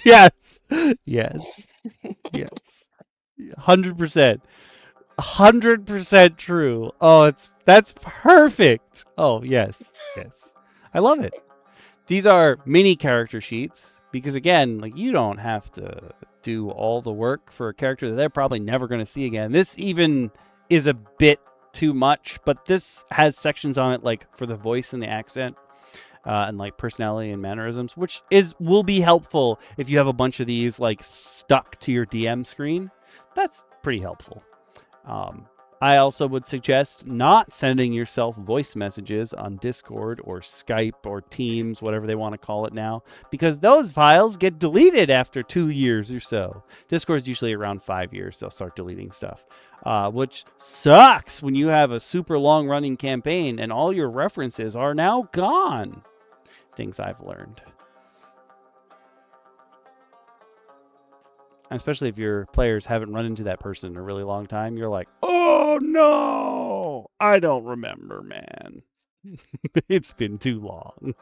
Yes. 100%. 100% true. Oh, that's perfect. Oh, yes. I love it. These are mini character sheets because again, like you don't have to do all the work for a character that they're probably never going to see again. This even is a bit too much, but this has sections on it like for the voice and the accent and like personality and mannerisms, which will be helpful if you have a bunch of these like stuck to your DM screen. That's pretty helpful. I also would suggest not sending yourself voice messages on Discord or Skype or Teams, whatever they want to call it now, because those files get deleted after 2 years or so. Discord's usually around 5 years, they'll start deleting stuff, which sucks when you have a super long running campaign and all your references are now gone. Things I've learned. Especially if your players haven't run into that person in a really long time, you're like, oh no, I don't remember, man. It's been too long.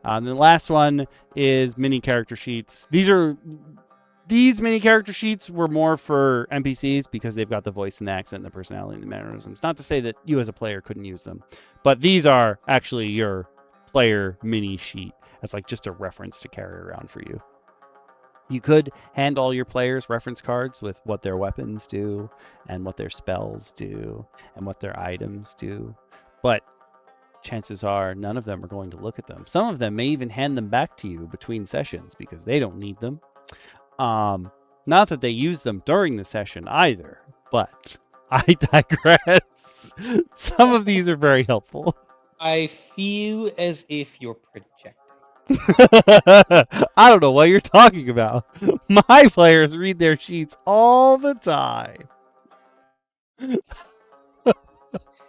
And the last one is mini character sheets. These mini character sheets were more for NPCs because they've got the voice and the accent and the personality and the mannerisms. Not to say that you as a player couldn't use them, but these are actually your player mini sheet. That's like just a reference to carry around for you. You could hand all your players reference cards with what their weapons do and what their spells do and what their items do, but chances are none of them are going to look at them. Some of them may even hand them back to you between sessions because they don't need them. Not that they use them during the session either, but I digress. Some of these are very helpful. I feel as if you're projecting. I don't know what you're talking about. My players read their sheets all the time.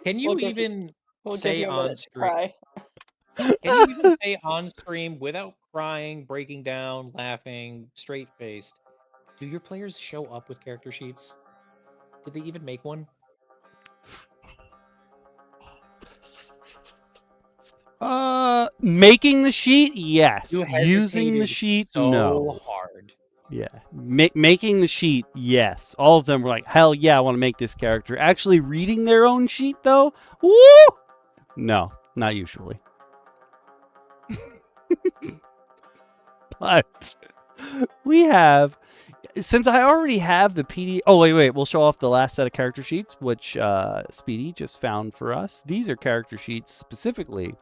Can you We'll give you- even We'll give say you a on minute to screen? cry. Can you even say on stream without crying, breaking down, laughing, straight faced? Do your players show up with character sheets? Did they even make one? Making the sheet, yes. You Using the hesitated sheet, so no. hard. Yeah, making the sheet, yes. All of them were like, hell yeah, I want to make this character. Actually reading their own sheet, though, woo! No, not usually. But we have, since I already have the PD. Oh wait, we'll show off the last set of character sheets, which Speedy just found for us. These are character sheets specifically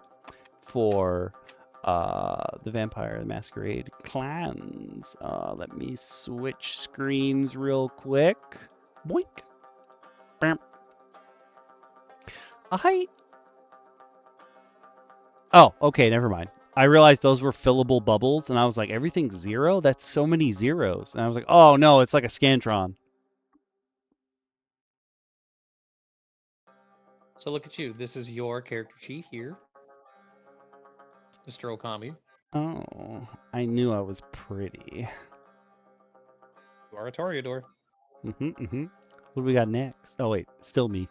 for the Vampire the Masquerade clans. Let me switch screens real quick. Boink. Bam. Oh, okay, never mind. I realized those were fillable bubbles, and I was like, everything's zero? That's so many zeros. And I was like, oh no, it's like a Scantron. So look at you. This is your character sheet here, Mr. Okami. Oh, I knew I was pretty. You are a Toreador. What do we got next? Oh wait, still me.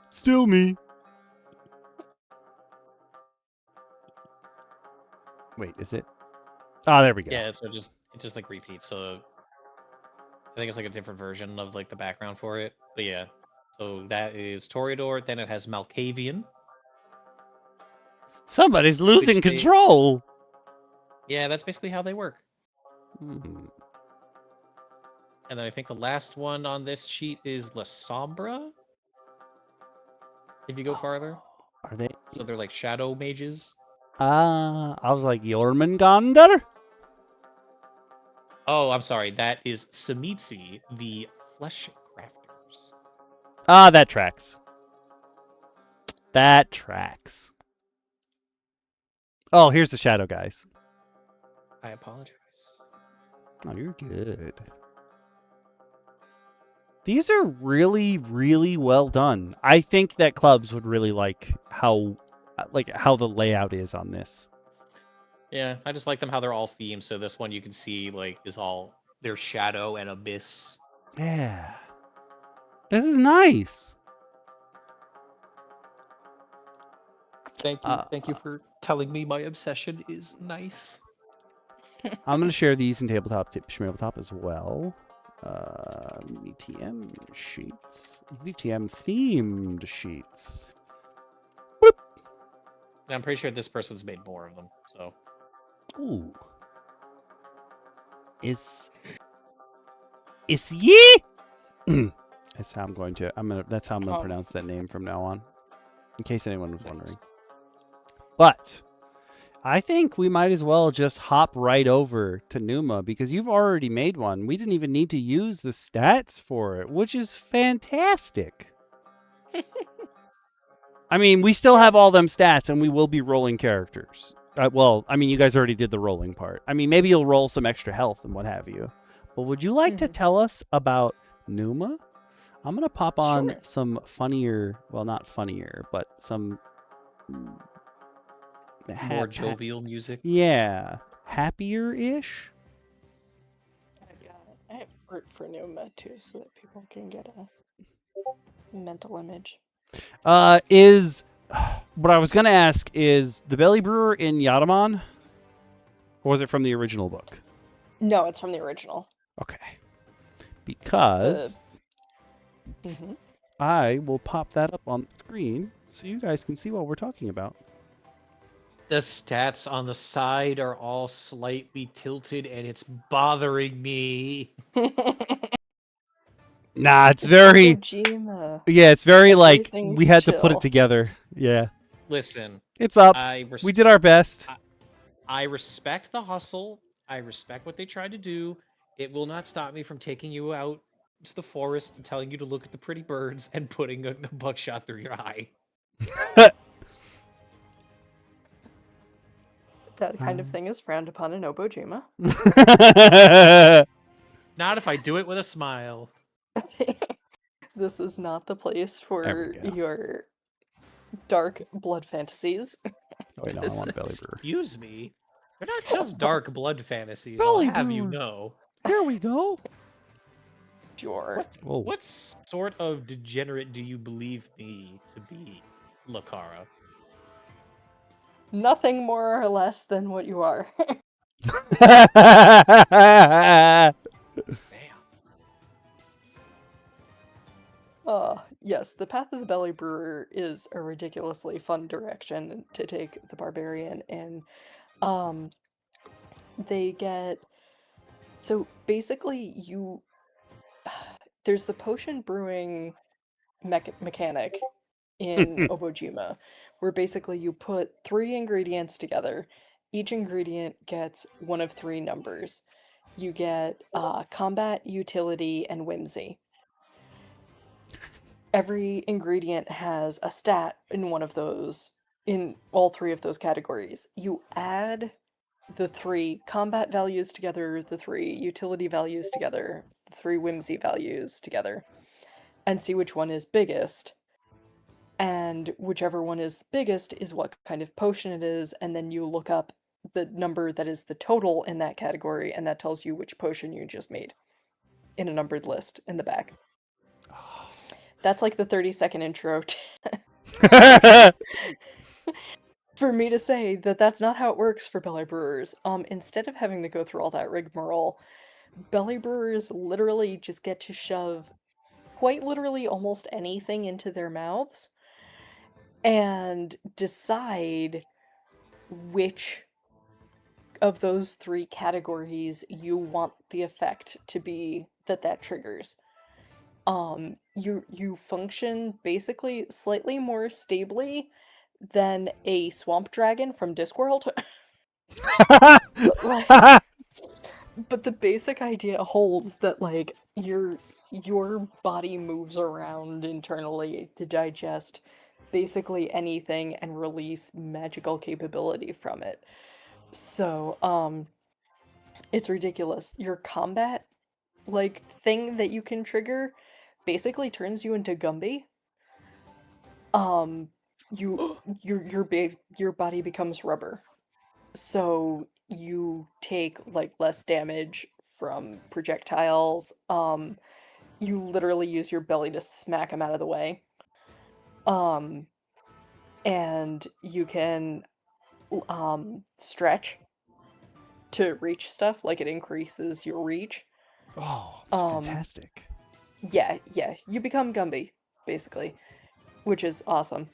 Still me. Wait, is it? Oh, there we go. Yeah, so it just like repeats. So I think it's like a different version of like the background for it. But yeah. So that is Toreador, then it has Malkavian. Somebody's losing control. Yeah, that's basically how they work. Hmm. And then I think the last one on this sheet is La Sombra. If you go farther. Are they? So they're like shadow mages. I was like, Jormungandr? Oh, I'm sorry. That is Samitsi, the Flesh Crafters. Ah, that tracks. That tracks. Oh, here's the shadow guys. I apologize. Oh, you're good. These are really, really well done. I think that clubs would really like how the layout is on this. Yeah, I just like them how they're all themed. So this one you can see like is all their shadow and abyss. Yeah. This is nice. Thank you. Thank you for telling me my obsession is nice. I'm going to share these in tabletop as well. VTM sheets. VTM themed sheets. Whoop. I'm pretty sure this person's made more of them. So. Ooh. Is ye? That's how I'm going to. That's how I'm going to pronounce that name from now on, in case anyone was wondering. But I think we might as well just hop right over to Numa because you've already made one. We didn't even need to use the stats for it, which is fantastic. I mean, we still have all them stats, and we will be rolling characters. Well, I mean, you guys already did the rolling part. I mean, maybe you'll roll some extra health and what have you. But would you like to tell us about Numa? I'm going to pop on some funnier, well, not funnier, but some more jovial music. Yeah. Happier-ish? I have root for Numa too, so that people can get a mental image. What I was going to ask is the Belly Brewer in Yadaman? Or was it from the original book? No, it's from the original. Okay. Because I will pop that up on the screen so you guys can see what we're talking about. The stats on the side are all slightly tilted and it's bothering me. Nah, it's very... Kojima. Yeah, it's very like, we had to put it together. Yeah. Listen. It's up. We did our best. I respect the hustle. I respect what they tried to do. It will not stop me from taking you out to the forest and telling you to look at the pretty birds and putting a buckshot through your eye. That kind of thing is frowned upon in Obojima. Not if I do it with a smile. This is not the place There for we go. your dark blood fantasies. Wait, no, I want Belly Brewer. Excuse me. They're not just dark blood fantasies, Belly I'll have you Brewer. know. Here we go. Sure. What sort of degenerate do you believe me to be, Lacara? Nothing more or less than what you are. Damn. Yes, the Path of the Belly Brewer is a ridiculously fun direction to take the Barbarian in. They get... So basically, there's the potion brewing mechanic in Obojima, where basically you put 3 ingredients together. Each ingredient gets one of 3 numbers. You get combat, utility, and whimsy. Every ingredient has a stat in one of those, in all 3 of those categories. You add the 3 combat values together, the 3 utility values together, the 3 whimsy values together, and see which one is biggest. And whichever one is biggest is what kind of potion it is, and then you look up the number that is the total in that category, and that tells you which potion you just made in a numbered list in the back. That's like the 30-second intro to for me to say that that's not how it works for Belly Brewers. Instead of having to go through all that rigmarole, Belly Brewers literally just get to shove quite literally almost anything into their mouths and decide which of those 3 categories you want the effect to be that triggers. You function basically slightly more stably than a swamp dragon from Discworld. But the basic idea holds that, like, your body moves around internally to digest basically anything and release magical capability from it. So, it's ridiculous. Your combat, like, thing that you can trigger basically turns you into Gumby. Your body becomes rubber. So you take, like, less damage from projectiles. You literally use your belly to smack them out of the way. And you can stretch to reach stuff, like it increases your reach. Oh, that's fantastic. Yeah, you become Gumby, basically, which is awesome.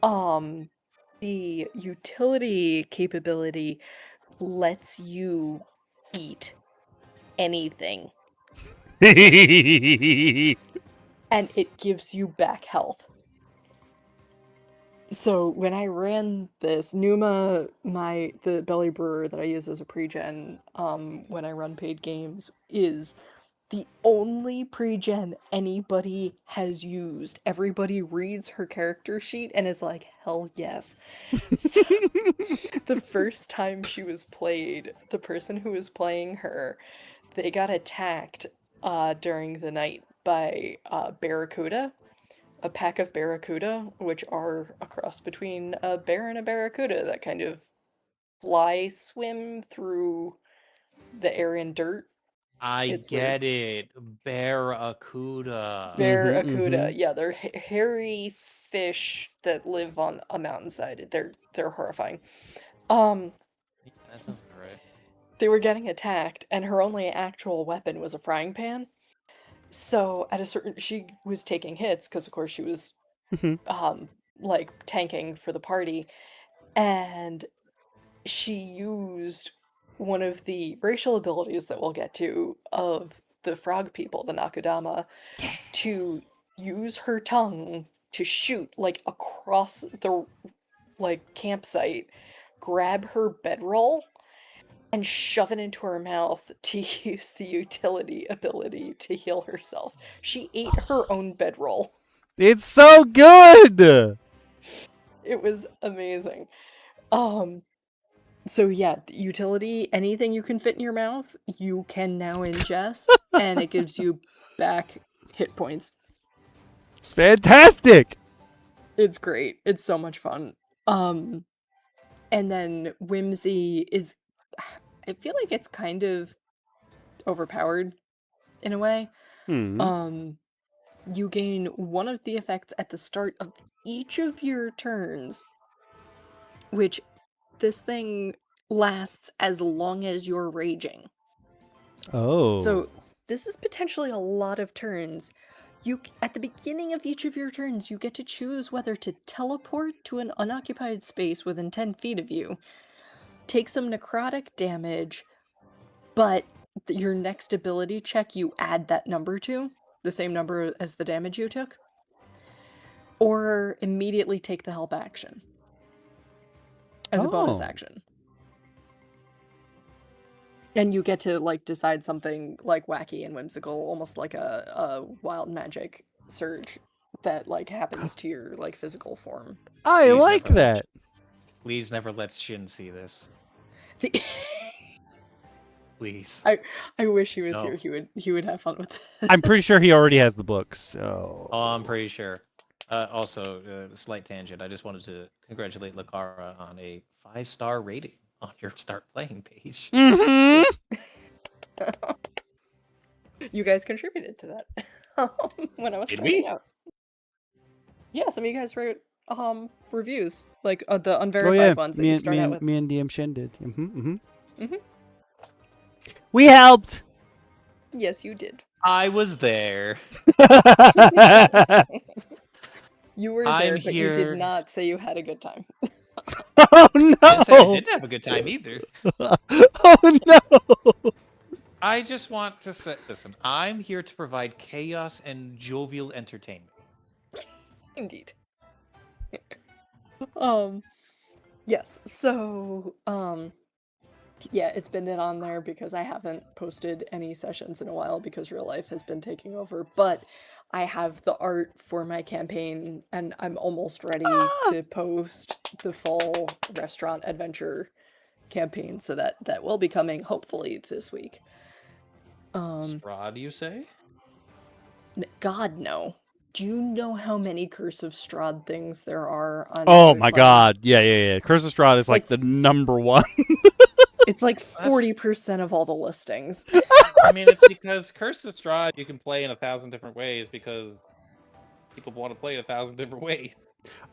The utility capability lets you eat anything, and it gives you back health. So when I ran this, Numa, the Belly Brewer that I use as a pregen when I run paid games, is the only pregen anybody has used. Everybody reads her character sheet and is like, hell yes. So, the first time she was played, the person who was playing her, they got attacked during the night by barracuda, a pack of barracuda, which are a cross between a bear and a barracuda that kind of swim through the air and dirt. I get it. Barracuda. Barracuda. Yeah, they're hairy fish that live on a mountainside. They're horrifying. Yeah, that sounds about right. They were getting attacked, and her only actual weapon was a frying pan. So she was taking hits because, of course, she was like tanking for the party, and she used one of the racial abilities that we'll get to of the frog people, the Nakudama, to use her tongue to shoot, like, across the, like, campsite, grab her bedroll, and shove it into her mouth to use the utility ability to heal herself. She ate her own bedroll. It's so good! It was amazing. So yeah, utility, anything you can fit in your mouth, you can now ingest, and it gives you back hit points. It's fantastic. It's great. It's so much fun. And then Whimsy is, I feel like it's kind of overpowered in a way. You gain one of the effects at the start of each of your turns, which this thing lasts as long as you're raging. Oh. So this is potentially a lot of turns. At the beginning of each of your turns, you get to choose whether to teleport to an unoccupied space within 10 feet of you, take some necrotic damage, but your next ability check you add that number to, the same number as the damage you took, or immediately take the help action as a bonus action. And you get to like decide something like wacky and whimsical, almost like a wild magic surge that like happens to your like physical form. I Please like never that. Please never let Shin see this. Please. I wish he was No. here. He would have fun with it. I'm pretty sure he already has the books. So. Oh, I'm pretty sure. Also, slight tangent. I just wanted to congratulate Lacara on a 5-star rating on your start playing page. Mm-hmm. You guys contributed to that when I was starting out. Yeah, some of you guys wrote reviews, like the unverified ones that you start out with. Me and DM Shin did. We helped. Yes, you did. I was there. You were there, but you did not say you had a good time. Oh no! I didn't say I didn't have a good time either. Oh no! I just want to say, listen, I'm here to provide chaos and jovial entertainment. Indeed. Yes, so, yeah, it's been on there because I haven't posted any sessions in a while because real life has been taking over, but I have the art for my campaign and I'm almost ready to post the full restaurant adventure campaign, so that will be coming hopefully this week. Strahd, you say? God, no. Do you know how many Curse of Strahd things there are on Oh my god. Yeah. Curse of Strahd is like the number one. It's like 40% of all the listings. I mean, it's because Curse of Strahd you can play in 1,000 different ways because people want to play 1,000 different ways.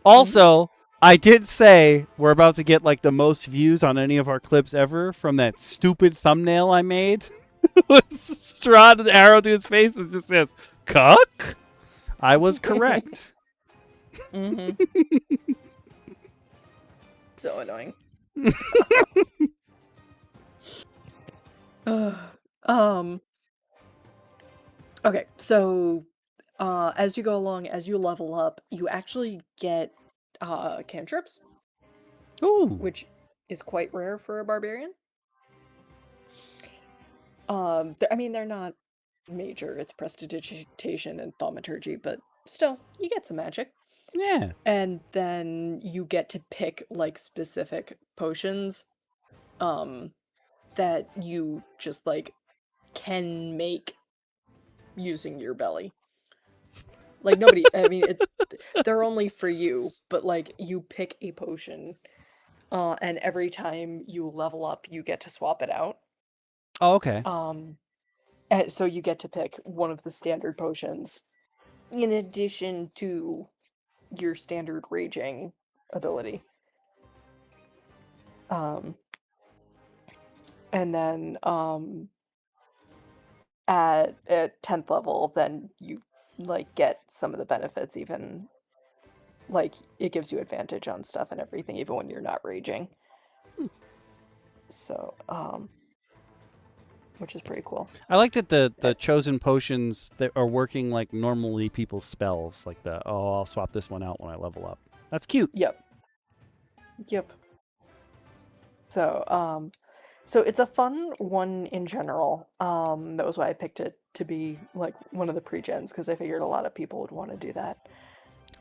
Also, I did say we're about to get like the most views on any of our clips ever from that stupid thumbnail I made with Strahd and Aero to his face. It just says, "Cuck." I was correct. So annoying. Okay, so as you go along, as you level up, you actually get cantrips. Ooh. Which is quite rare for a barbarian. I mean, they're not major. It's prestidigitation and thaumaturgy, but still, you get some magic. Yeah. And then you get to pick like specific potions that you just like can make using your belly. Like nobody, I mean, they're only for you, but like you pick a potion and every time you level up, you get to swap it out. Oh, okay. So you get to pick one of the standard potions in addition to your standard raging ability. And then at 10th level, then you like get some of the benefits, even like it gives you advantage on stuff and everything, even when you're not raging. So, which is pretty cool. I like that the chosen potions that are working like normally people's spells, like I'll swap this one out when I level up. That's cute. Yep. So, so it's a fun one in general. That was why I picked it to be like one of the pregens, because I figured a lot of people would want to do that.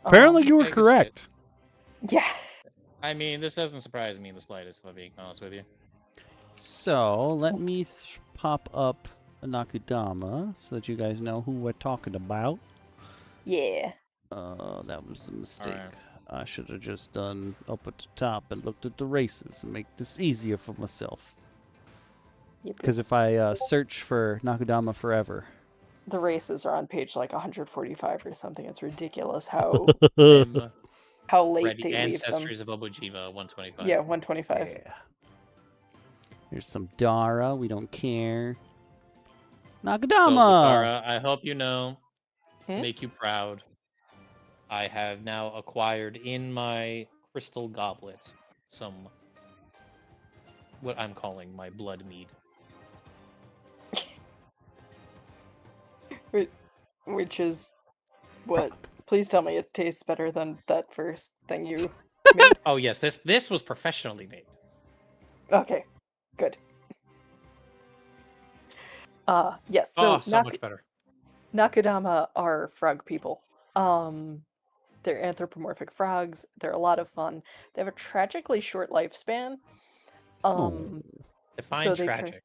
Apparently you were correct. Yeah. I mean, this doesn't surprise me in the slightest, if I'm being honest with you. So let me pop up a Nakudama so that you guys know who we're talking about. Yeah. That was a mistake. Alright. I should have just done up at the top and looked at the races and make this easier for myself. Yep. Because if I search for Nakudama forever, The races are on page like 145 or something. It's ridiculous how I'm late ready. they leave them. Ancestries of Obojima, 125. Yeah, 125. yeah. Here's some Dara. We don't care. So, Nakudama. Lacara, I hope you know, Hmm? make you proud. I have now acquired in my crystal goblet some what I'm calling my blood mead. Which is what? Fuck. Please tell me it tastes better than that first thing you made. Oh yes, this was professionally made. Okay, good. Yes. So, So much better. Nakudama are frog people. They're anthropomorphic frogs. They're a lot of fun. They have a tragically short lifespan. Define so they tragic.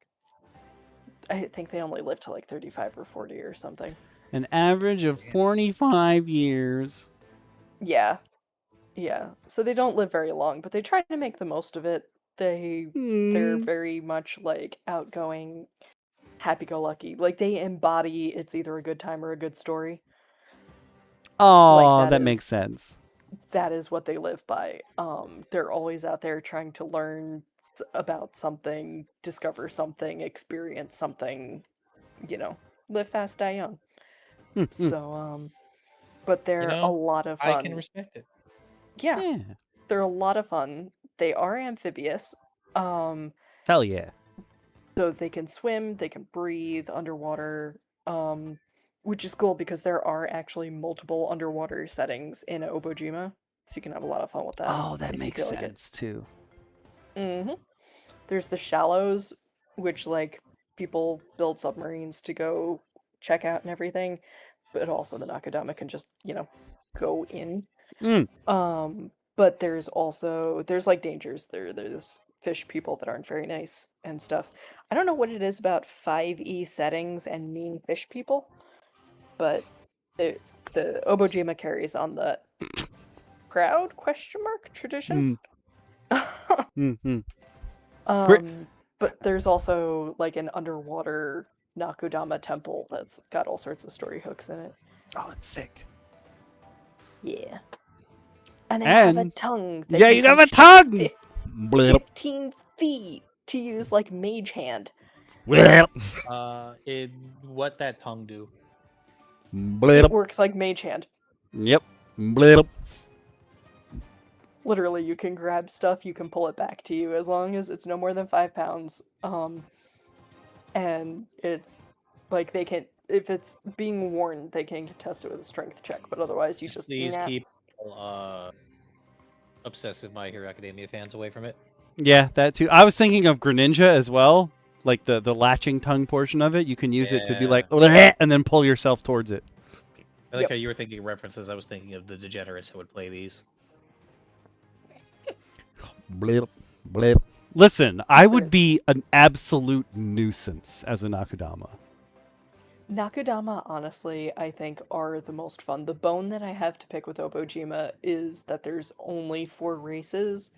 I think they only live to like 35 or 40 or something. An average of 45 years. Yeah. Yeah. So they don't live very long, but they try to make the most of it. They're very much like outgoing, happy-go-lucky. Like they embody it's either a good time or a good story. Oh, that that is- makes sense. That is what they live by. They're always out there trying to learn about something, discover something, experience something, live fast, die young. So, but they're a lot of fun. I can respect it. Yeah, they're a lot of fun. They are amphibious. Hell yeah. So they can swim, they can breathe underwater, which is cool because there are actually multiple underwater settings in Obojima, so you can have a lot of fun with that. Oh, that makes sense too. There's the shallows, which like people build submarines to go check out and everything, but also the Nakudama can just go in. But there's like dangers. There's fish people that aren't very nice and stuff. I don't know what it is about 5e settings and mean fish people, but the Obojima carries on the proud ? Tradition. But there's also like an underwater Nakudama temple that's got all sorts of story hooks in it. Oh, it's sick. Yeah. And they have a And- tongue. Yeah, you can have a stretch tongue! 15 feet to use like mage hand. Blip. What that tongue do? Blip. It works like mage hand. Yep. Blip. Literally, you can grab stuff, you can pull it back to you as long as it's no more than 5 pounds. And it's like they can, if it's being worn, they can contest it with a strength check, but otherwise you just Please keep obsessive My Hero Academia fans away from it. Yeah, that too. I was thinking of Greninja as well. Like the latching tongue portion of it. You can use it to be like, and then pull yourself towards it. I like how you were thinking of references. I was thinking of the degenerates who would play these. Blip. Blip. Listen, I would be an absolute nuisance as a Nakudama. Nakudama, honestly, I think are the most fun. The bone that I have to pick with Obojima is that there's only 4 races.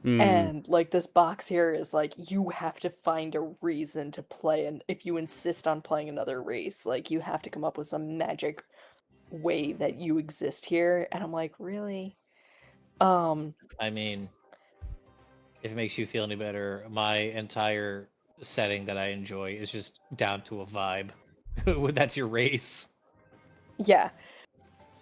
And like this box here is like you have to find a reason to play, and if you insist on playing another race, like you have to come up with some magic way that you exist here. And I'm like, really? I mean, if it makes you feel any better, my entire setting that I enjoy is just down to a vibe. That's your race. Yeah.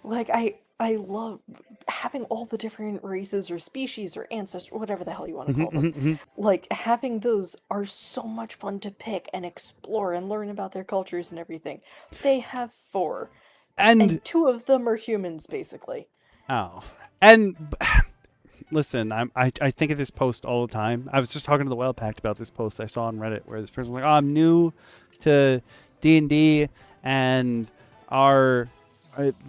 Like I love having all the different races or species or ancestors, whatever the hell you want to call them. Like having those are so much fun to pick and explore and learn about their cultures and everything. They have 4. And 2 of them are humans, basically. Oh. And listen, I think of this post all the time. I was just talking to the Wild Pact about this post I saw on Reddit where this person was like, "Oh, I'm new to D&D and our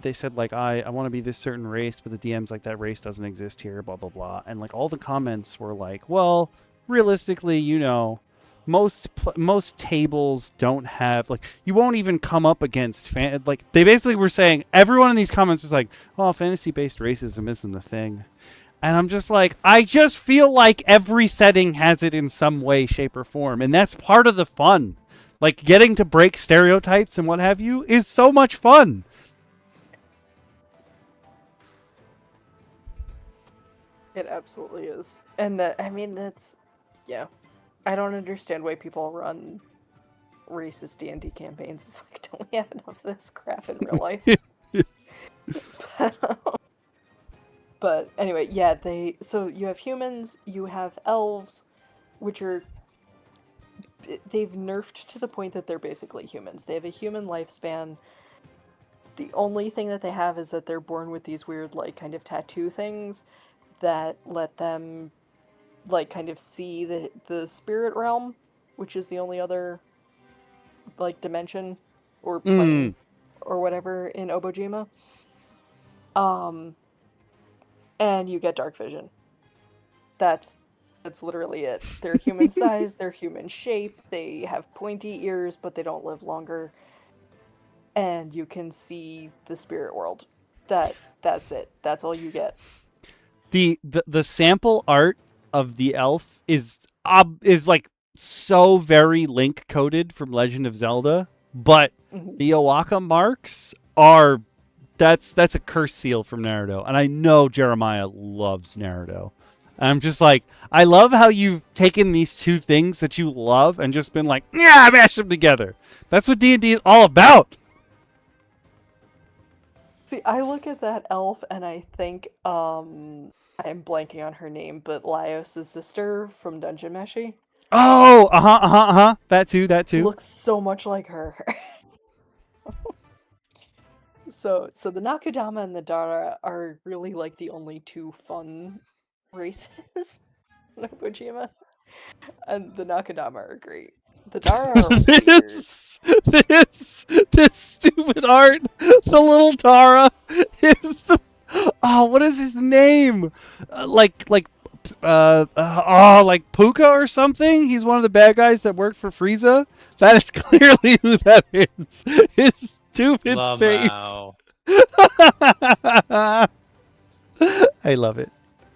they said like I want to be this certain race, but the DM's like that race doesn't exist here, blah blah blah, and like all the comments were like, well, realistically, you know, most tables don't have like you won't even come up against like they basically were saying everyone in these comments was like, oh, fantasy based racism isn't the thing. And I'm just like, I just feel like every setting has it in some way, shape, or form. And that's part of the fun. Like, getting to break stereotypes and what have you is so much fun. It absolutely is. And I mean, that's, yeah. I don't understand why people run racist D&D campaigns. It's like, don't we have enough of this crap in real life? But anyway, yeah, so you have humans, you have elves, which are, they've nerfed to the point that they're basically humans. They have a human lifespan. The only thing that they have is that they're born with these weird, like, kind of tattoo things that let them, like, kind of see the spirit realm, which is the only other, like, dimension or plane or whatever in Obojima. And you get dark vision. That's literally it. They're human size, they're human shape, they have pointy ears, but they don't live longer. And you can see the spirit world. That's it. That's all you get. The sample art of the elf is like so very Link coded from Legend of Zelda, but the Owaka marks are that's a curse seal from Naruto, and I know Jeremiah loves Naruto. I'm just like, I love how you've taken these two things that you love and just been like, yeah, mash them together. That's what D&D is all about. See, I look at that elf and I think, I'm blanking on her name, but Laios' sister from Dungeon Meshi. Oh, that too. Looks so much like her. So the Nakudama and the Dara are really like the only two fun races in Obojima. And the Nakudama are great. The Dara are weird. This stupid art, the little Tara is the what is his name? Like Puka or something. He's one of the bad guys that worked for Frieza. That is clearly who that is. His stupid face. I love it.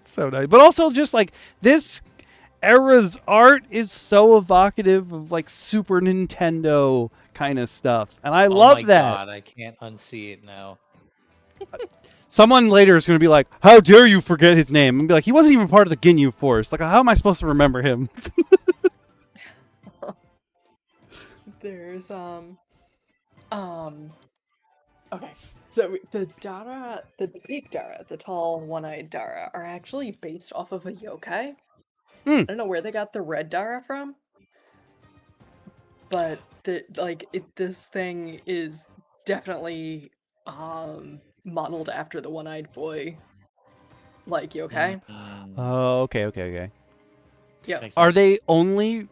So nice, but also just like this era's art is so evocative of like Super Nintendo kind of stuff, and I love that. Oh my god, I can't unsee it now. Someone later is going to be like, how dare you forget his name? And be like, he wasn't even part of the Ginyu Force. Like, how am I supposed to remember him? There's, okay. So the Dara, the big Dara, the tall, one-eyed Dara, are actually based off of a yokai. I don't know where they got the red Dara from, but this thing is definitely modeled after the one-eyed boy, like yokai. Oh, okay. Yeah. Are they only?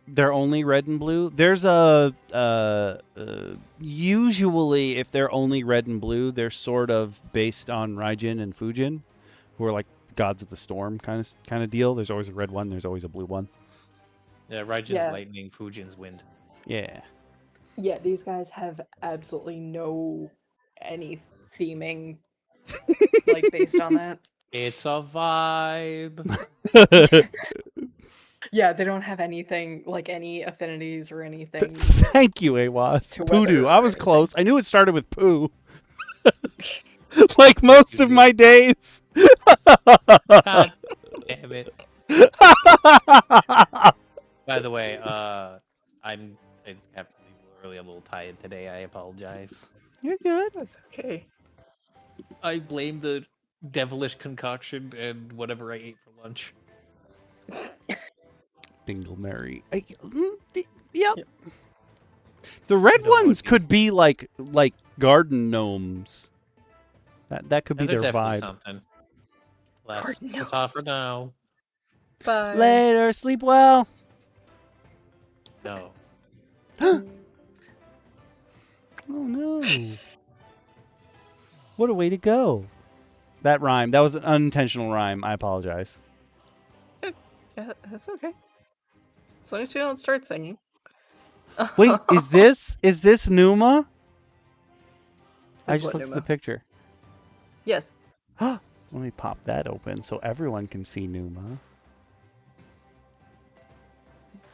They're only red and blue. There's usually if they're only red and blue, they're sort of based on Raijin and Fujin, who are like gods of the storm kind of deal. There's always a red one. There's always a blue one. Yeah, Raijin's lightning, Fujin's wind. Yeah. Yeah, these guys have absolutely no any theming like based on that. It's a vibe. Yeah, they don't have anything like any affinities or anything. Thank you, Awas. Poodoo. I was close. I knew it started with poo. Like most of my days. God damn it. By the way, I have to leave early. I'm a little tired today. I apologize. You're good. That's okay. I blame the devilish concoction and whatever I ate for lunch. Dingleberry. Yep. The red ones could be like garden gnomes. That could be their vibe. Something. That's all for now. Bye. Later. Sleep well. No. Oh no. What a way to go. That rhyme. That was an unintentional rhyme. I apologize. Yeah, that's okay. As long as you don't start singing. Wait, is this Numa? I Is just what, looked at the Numa? picture. Yes. Let me pop that open so everyone can see Numa.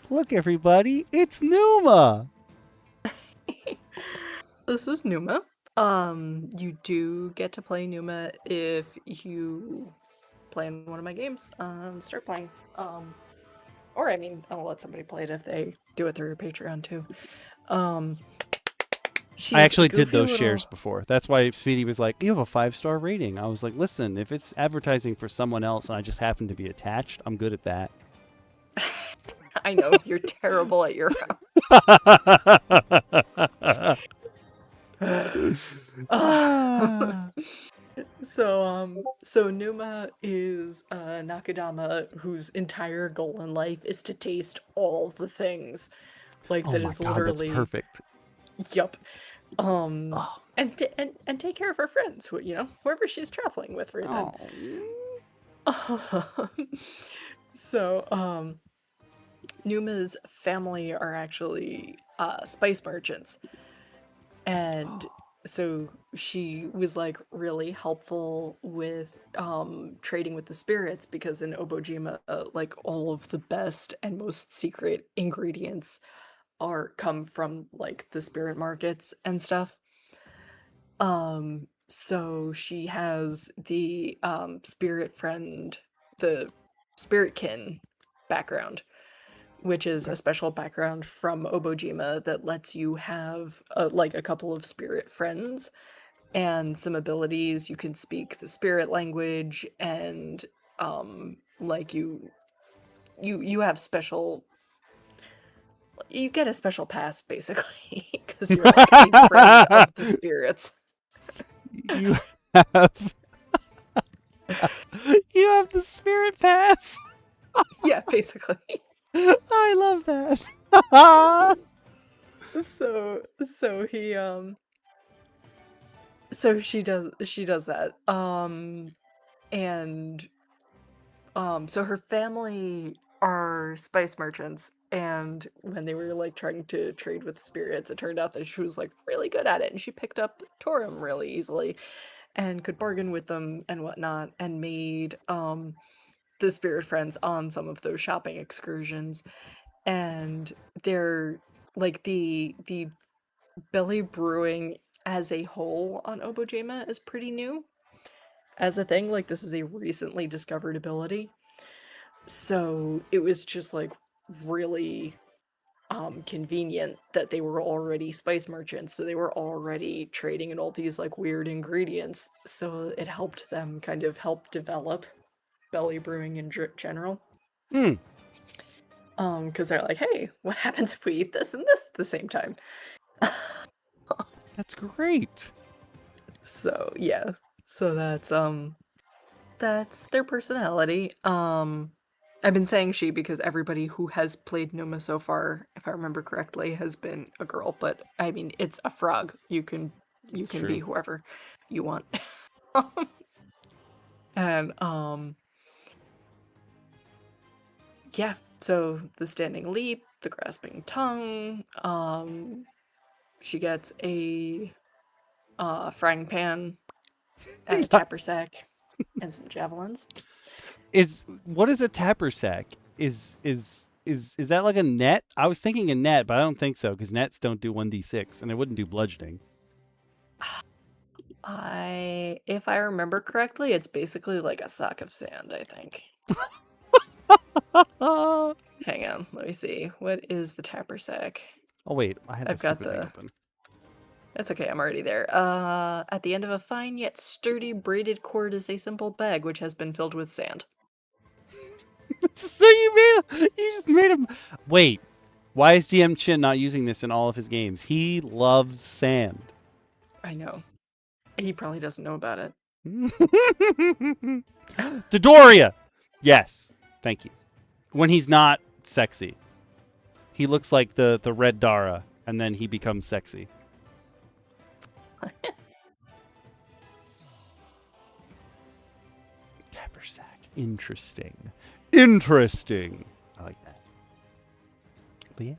Look, everybody, it's Numa. This is Numa. You do get to play Numa if you play in one of my games. Start playing. Or I mean, I'll let somebody play it if they do it through your Patreon too. She's I actually a did goofy those little... shares before. That's why Speedy was like, "You have a 5-star rating." I was like, "Listen, if it's advertising for someone else and I just happen to be attached, I'm good at that." I know, you're terrible at your So Numa is Nakudama, whose entire goal in life is to taste all the things. Like, Oh that my is god, that's literally... perfect. Yup. Oh. And take care of her friends, whoever she's traveling with right then. So, Numa's family are actually spice merchants. And so she was like really helpful with trading with the spirits, because in Obojima, like all of the best and most secret ingredients come from like the spirit markets and stuff. So she has the spirit friend, the spirit kin background, which is a special background from Obojima that lets you have like a couple of spirit friends and some abilities. You can speak the spirit language, and like you have special... You get a special pass basically because you're like a friend of the spirits. You have you have the spirit pass. Yeah, basically. I love that. So he so she does that. And so her family are spice merchants, and when they were like trying to trade with spirits, it turned out that she was like really good at it, and she picked up Torum really easily and could bargain with them and whatnot, and made the spirit friends on some of those shopping excursions. And they're like the belly brewing as a whole on Obojima is pretty new as a thing. Like, this is a recently discovered ability. So it was just like really convenient that they were already spice merchants, so they were already trading in all these like weird ingredients, so it helped them kind of help develop belly brewing in general. Because they're like, hey, what happens if we eat this and this at the same time? That's great. So yeah, so that's their personality. I've been saying she because everybody who has played Numa so far, if I remember correctly, has been a girl, but I mean, it's a frog. You can be whoever you want. And yeah, so the standing leap, the grasping tongue, she gets a frying pan and a tapper sack and some javelins. What is a tapper sack? Is that like a net? I was thinking a net, but I don't think so, because nets don't do 1d6 and they wouldn't do bludgeoning. If I remember correctly, it's basically like a sack of sand, I think. Hang on, let me see. What is the tapper sack? Oh wait, I had I've the got stupid thing open. That's okay, I'm already there. At the end of a fine yet sturdy braided cord is a simple bag which has been filled with sand. So you just made him. Wait, why is DM Chin not using this in all of his games? He loves sand. I know. He probably doesn't know about it. Dodoria! Yes, thank you. When he's not sexy. He looks like the red Dara, and then he becomes sexy. Haversack. Interesting. Interesting. I like that. But yeah.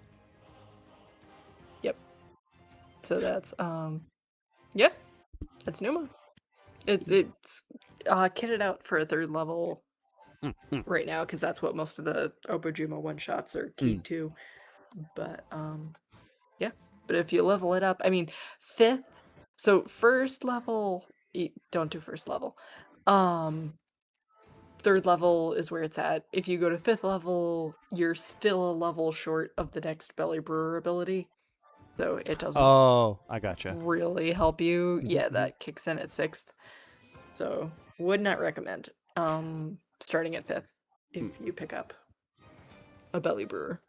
So that's yeah, that's Numa. It's kitted out for a 3rd level right now because that's what most of the Obojima one shots are keyed to. But yeah. But if you level it up, I mean, 5th. So 1st level, don't do 1st level. 3rd level is where it's at. If you go to 5th level, you're still a level short of the next Belly Brewer ability. So it doesn't I gotcha. really help you. Yeah, mhm. that kicks in at 6th. So would not recommend starting at 5th if you pick up a Belly Brewer.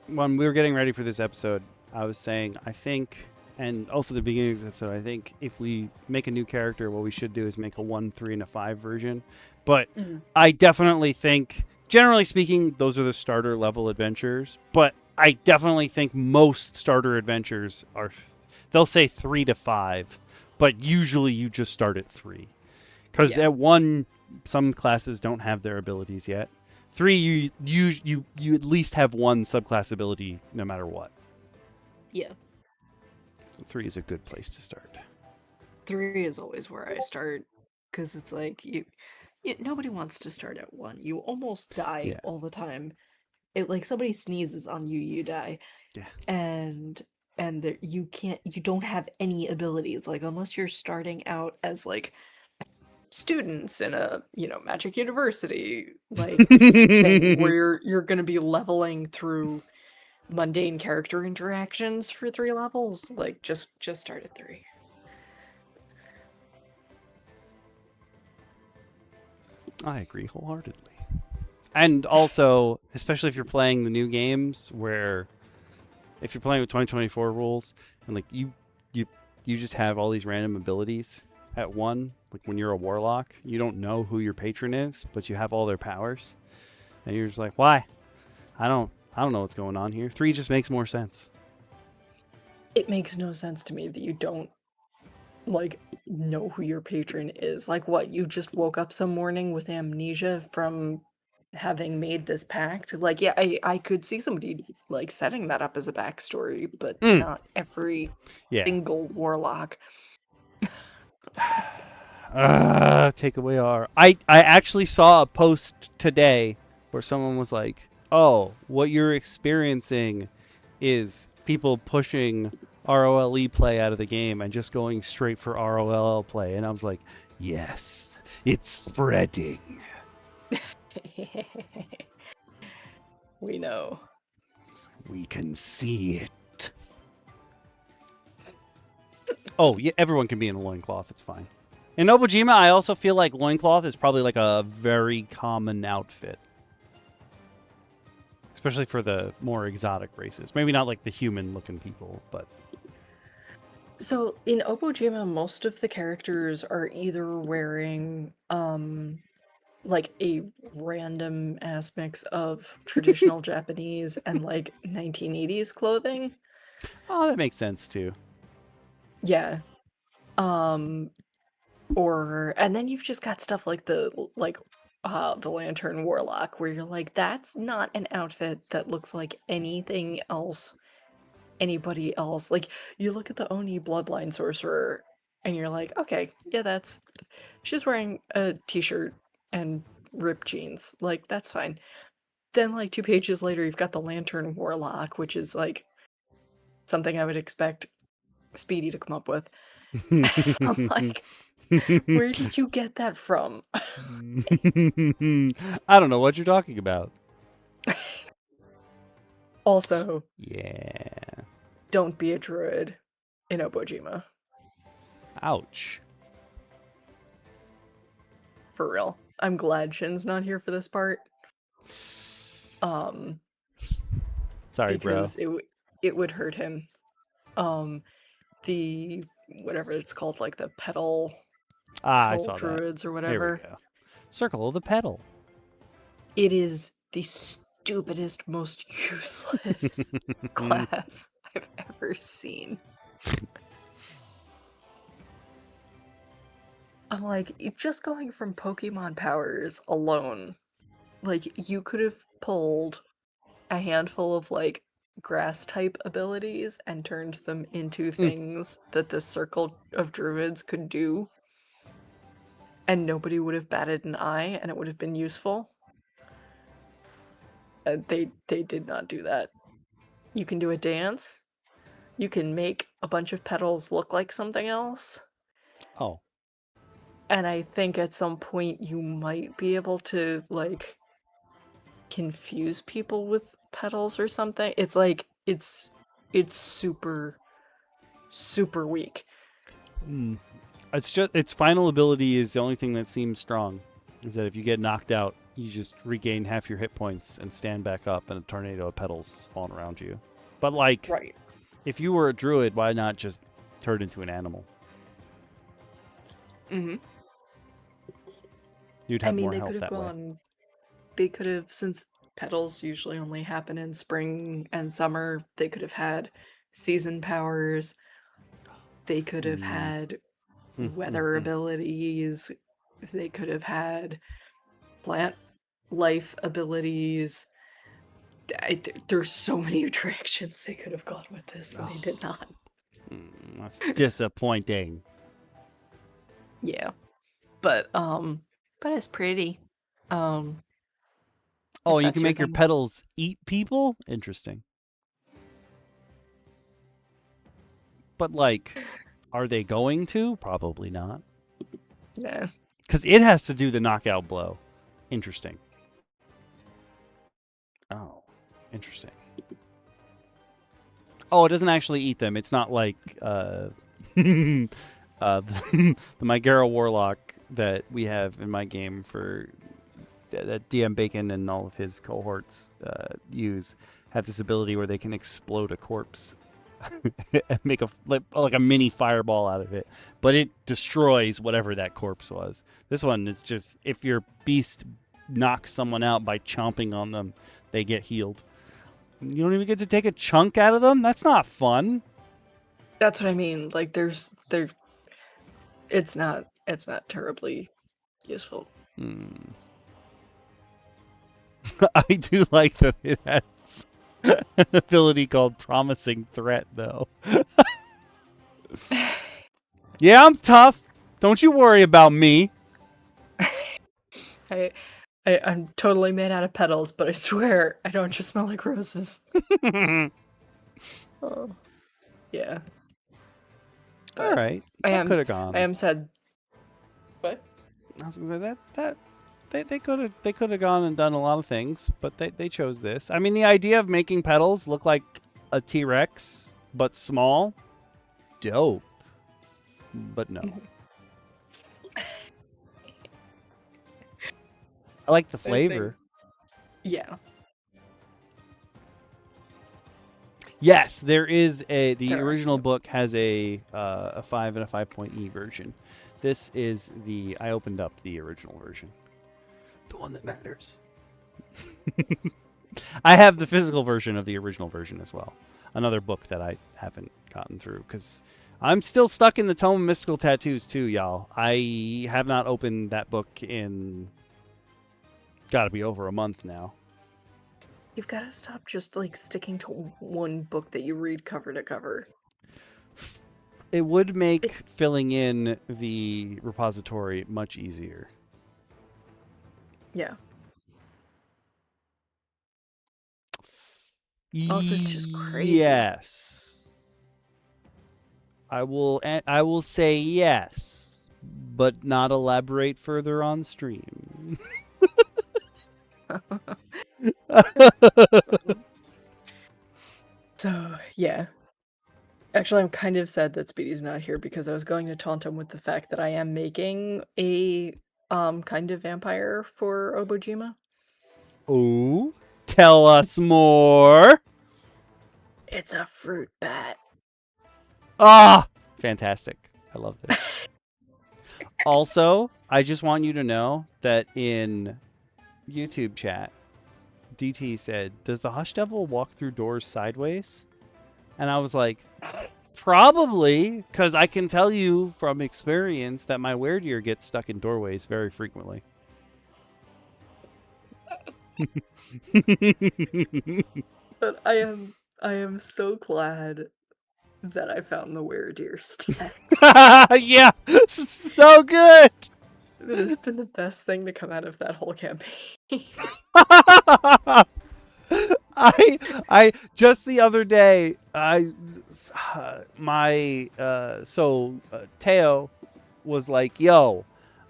When we were getting ready for this episode, I was saying, I think, and also the beginning of this episode, I think if we make a new character, what we should do is make a 1, 3, and a 5 version. But I definitely think, generally speaking, those are the starter level adventures. But I definitely think most starter adventures are, they'll say 3 to 5, but usually you just start at 3. Because at 1, some classes don't have their abilities yet. 3, you at least have 1 subclass ability no matter what. Yeah. 3 is a good place to start. 3 is always where I start because it's like nobody wants to start at 1. You almost die all the time. It like somebody sneezes on you, you die. Yeah. And you don't have any abilities, like unless you're starting out as like students in a Magic University like thing where you're going to be leveling through mundane character interactions for 3 levels. Like just start at 3. I agree wholeheartedly. And also, especially if you're playing the new games, where if you're playing with 2024 rules and like you just have all these random abilities at 1, like when you're a warlock, you don't know who your patron is, but you have all their powers, and you're just like, why? I don't know what's going on here. 3 just makes more sense. It makes no sense to me that you don't like know who your patron is. Like what, you just woke up some morning with amnesia from having made this pact? Like, yeah, I could see somebody like setting that up as a backstory, but not every single warlock. Take away our... I actually saw a post today where someone was like, oh, what you're experiencing is people pushing ROLE play out of the game and just going straight for ROLL play. And I was like, yes, it's spreading. We know. We can see it. Oh, yeah, everyone can be in a loincloth. It's fine. In Obojima, I also feel like loincloth is probably like a very common outfit. Especially for the more exotic races. Maybe not like the human-looking people, but... So, in Obojima, most of the characters are either wearing, like, a random-ass mix of traditional Japanese and, like, 1980s clothing. Oh, that makes sense, too. Yeah. And then you've just got stuff like the Lantern Warlock, where you're like, that's not an outfit that looks like anything else, anybody else. Like, you look at the Oni Bloodline Sorcerer, and you're like, okay, yeah, she's wearing a t-shirt and ripped jeans. Like, that's fine. Then, like, 2 pages later, you've got the Lantern Warlock, which is, like, something I would expect Speedy to come up with. I'm like, where did you get that from? I don't know what you're talking about. Also, yeah, don't be a druid in Obojima. Ouch. For real. I'm glad Shin's not here for this part. Sorry, because bro. it would hurt him. The whatever it's called, like the petal I saw druids that. or whatever. There we go. Circle of the Petal. It is the stupidest, most useless class I've ever seen. I'm like, just going from Pokemon powers alone, like, you could have pulled a handful of, like, grass type abilities and turned them into things that the circle of druids could do, and nobody would have batted an eye, and it would have been useful. They did not do that. You can do a dance. You can make a bunch of petals look like something else. Oh. And I think at some point you might be able to, like, confuse people with petals or something. It's like, it's super, super weak. It's just its final ability is the only thing that seems strong. Is that if you get knocked out, you just regain half your hit points and stand back up, and a tornado of petals falling around you. But like, Right. if you were a druid, why not just turn into an animal? Mm-hmm. You'd I have mean, more they health could have that way. gone. They could have, since petals usually only happen in spring and summer, they could have had season powers. They could have had weather abilities. They could have had plant life abilities. There's so many directions they could have gone with this, and they did not. That's disappointing. Yeah, but it's pretty. Oh, If you that's can your make your thing. petals eat people? Interesting. But like, are they going to? Probably not. Yeah. Because it has to do the knockout blow. Interesting. Oh, interesting. Oh, it doesn't actually eat them. It's not like the Mygara Warlock that we have in my game for that DM Bacon and all of his cohorts use. Have this ability where they can explode a corpse and make like a mini fireball out of it, but it destroys whatever that corpse was. This one is just, if your beast knocks someone out by chomping on them, they get healed. You don't even get to take a chunk out of them? That's not fun. That's what I mean. Like, it's not terribly useful. I do like that it has an ability called Promising Threat, though. Yeah, I'm tough. Don't you worry about me. I'm totally made out of petals, but I swear I don't just smell like roses. Oh, yeah. All right, that could have gone. I am sad. What? I was gonna say they could have gone and done a lot of things, but they chose this. I mean, the idea of making petals look like a T-Rex but small, dope. But no. I like the flavor. Yeah. Yes, there is the Terra, original yep. book has a 5 and a 5.E version. This is I opened up the original version. The one that matters. I have the physical version of the original version as well. Another book that I haven't gotten through because I'm still stuck in the Tome of Mystical Tattoos too, y'all. I have not opened that book in gotta be over a month now. You've got to stop just like sticking to one book that you read cover to cover. It would make filling in the repository much easier. Yeah. Also, it's just crazy. Yes. I will say yes, but not elaborate further on stream. So, yeah. Actually, I'm kind of sad that Speedy's not here because I was going to taunt him with the fact that I am making a kind of vampire for Obojima. Oh, tell us more. It's a fruit bat. Ah, fantastic. I love this. Also, I just want you to know that in YouTube chat, DT said, "Does the Hush Devil walk through doors sideways?" And I was like, Probably, because I can tell you from experience that my weredeer gets stuck in doorways very frequently. But I am so glad that I found the Were-Deer stacks. Yeah, so good. That has been the best thing to come out of that whole campaign. I just the other day Teo was like, "Yo,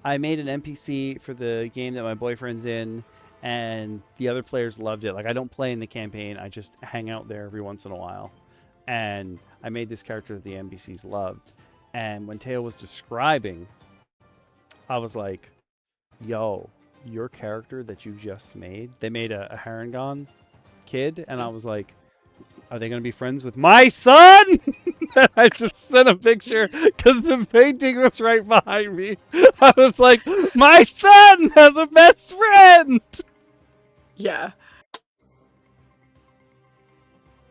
I made an NPC for the game that my boyfriend's in, and the other players loved it. Like, I don't play in the campaign, I just hang out there every once in a while. And I made this character that the NPCs loved. And when Teo was describing, I was like, yo, your character that you just made, they made a Harangon kid, and I was like, are they going to be friends with my son?" And I just sent a picture because the painting was right behind me. I was like, my son has a best friend. Yeah.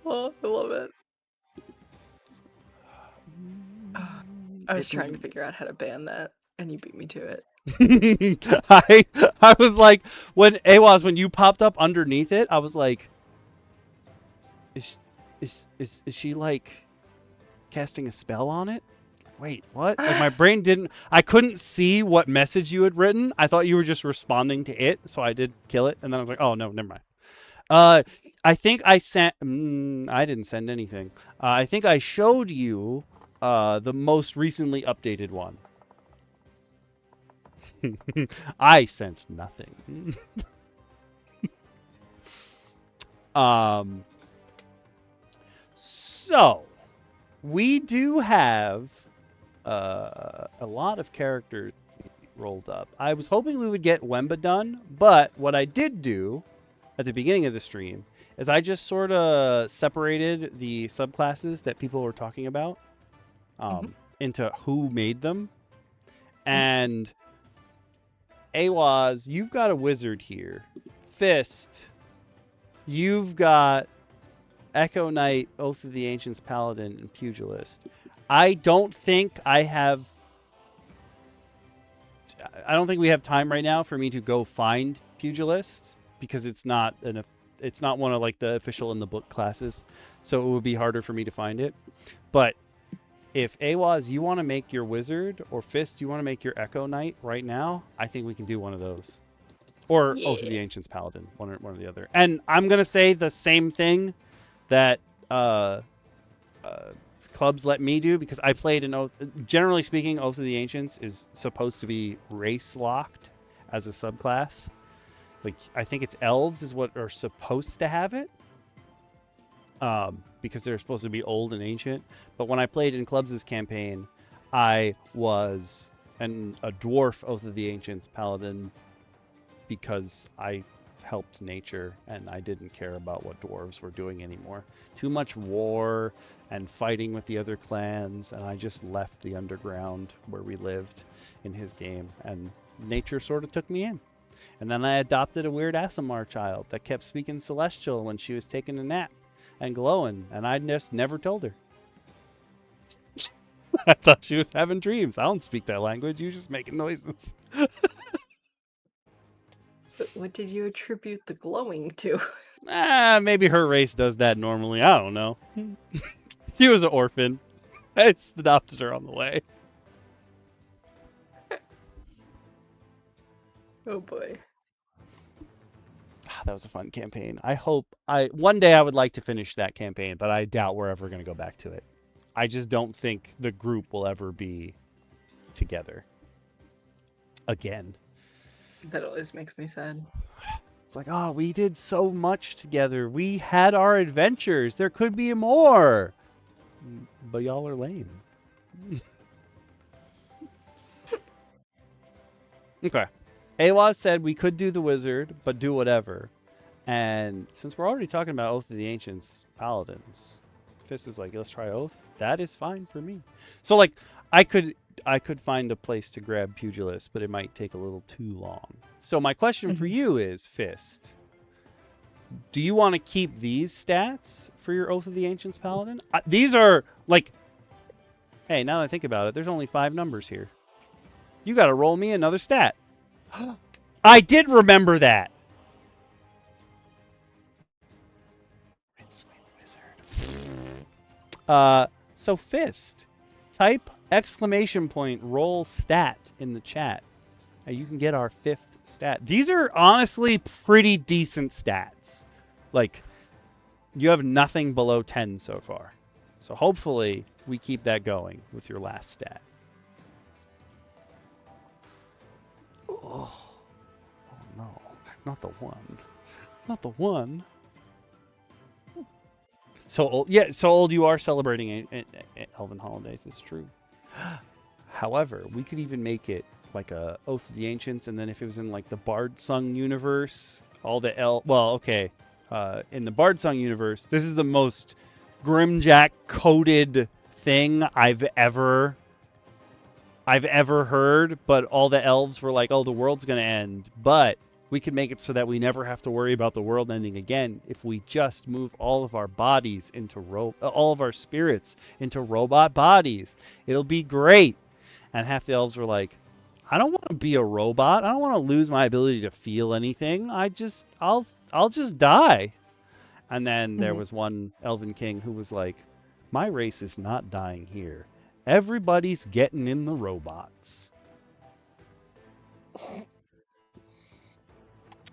Oh, I love it. I was trying to figure out how to ban that, and you beat me to it. I was like, when you popped up underneath it, I was like, is she like casting a spell on it? Wait, what? Like, my brain I couldn't see what message you had written. I thought you were just responding to it, so I did kill it, and then I was like, oh no, never mind. I think I sent. I didn't send anything. I think I showed you the most recently updated one. I sent nothing. So we do have a lot of characters rolled up. I was hoping we would get Wemba done, but what I did do at the beginning of the stream is I just sort of separated the subclasses that people were talking about into who made them. And Awaz, you've got a wizard here. Fist, you've got Echo Knight, Oath of the Ancients, Paladin, and Pugilist. I don't think we have time right now for me to go find Pugilist, because it's not one of like the official in the book classes, so it would be harder for me to find it. But if Awaz, you want to make your wizard, or Fist, you want to make your Echo Knight right now, I think we can do one of those. Or Oath of the Ancients Paladin, one or the other. And I'm going to say the same thing that clubs let me do, because I played an Oath. Generally speaking, Oath of the Ancients is supposed to be race locked as a subclass. Like, I think it's elves is what are supposed to have it. Because they're supposed to be old and ancient. But when I played in Clubs' campaign, I was a dwarf Oath of the Ancients Paladin, because I helped nature and I didn't care about what dwarves were doing anymore. Too much war and fighting with the other clans, and I just left the underground where we lived in his game, and nature sort of took me in. And then I adopted a weird Aasimar child that kept speaking Celestial when she was taking a nap and glowing, and I just never told her. I thought she was having dreams. I don't speak that language. You're just making noises. But what did you attribute the glowing to? Maybe her race does that normally. I don't know. She was an orphan. I just adopted her on the way. Oh boy. That was a fun campaign. I hope one day I would like to finish that campaign, but I doubt we're ever going to go back to it. I just don't think the group will ever be together again. That always makes me sad. It's like, oh, we did so much together. We had our adventures. There could be more. But y'all are lame. Okay. Awaz said we could do the wizard, but do whatever. And since we're already talking about Oath of the Ancients Paladins, Fist is like, let's try Oath. That is fine for me. So like, I could find a place to grab Pugilist, but it might take a little too long. So my question for you is, Fist, do you want to keep these stats for your Oath of the Ancients Paladin? These are like Hey, now that I think about it, there's only 5 numbers here. You got to roll me another stat. I did remember that. So Fist, type exclamation point roll stat in the chat. And you can get our 5th stat. These are honestly pretty decent stats. Like, you have nothing below 10 so far. So hopefully we keep that going with your last stat. Oh no, not the 1. Not the 1. So old, yeah, so old you are celebrating Elven holidays, it's true. However, we could even make it like a Oath of the Ancients, and then if it was in like the Bard Sung universe, all the in the Bard Sung universe, this is the most Grimjack coded thing I've ever heard, but all the elves were like, oh, the world's gonna end, but we could make it so that we never have to worry about the world ending again if we just move all of our bodies into all of our spirits into robot bodies. It'll be great. And half the elves were like, I don't want to be a robot. I don't want to lose my ability to feel anything. I'll just die. And then there was one elven king who was like, my race is not dying here. Everybody's getting in the robots.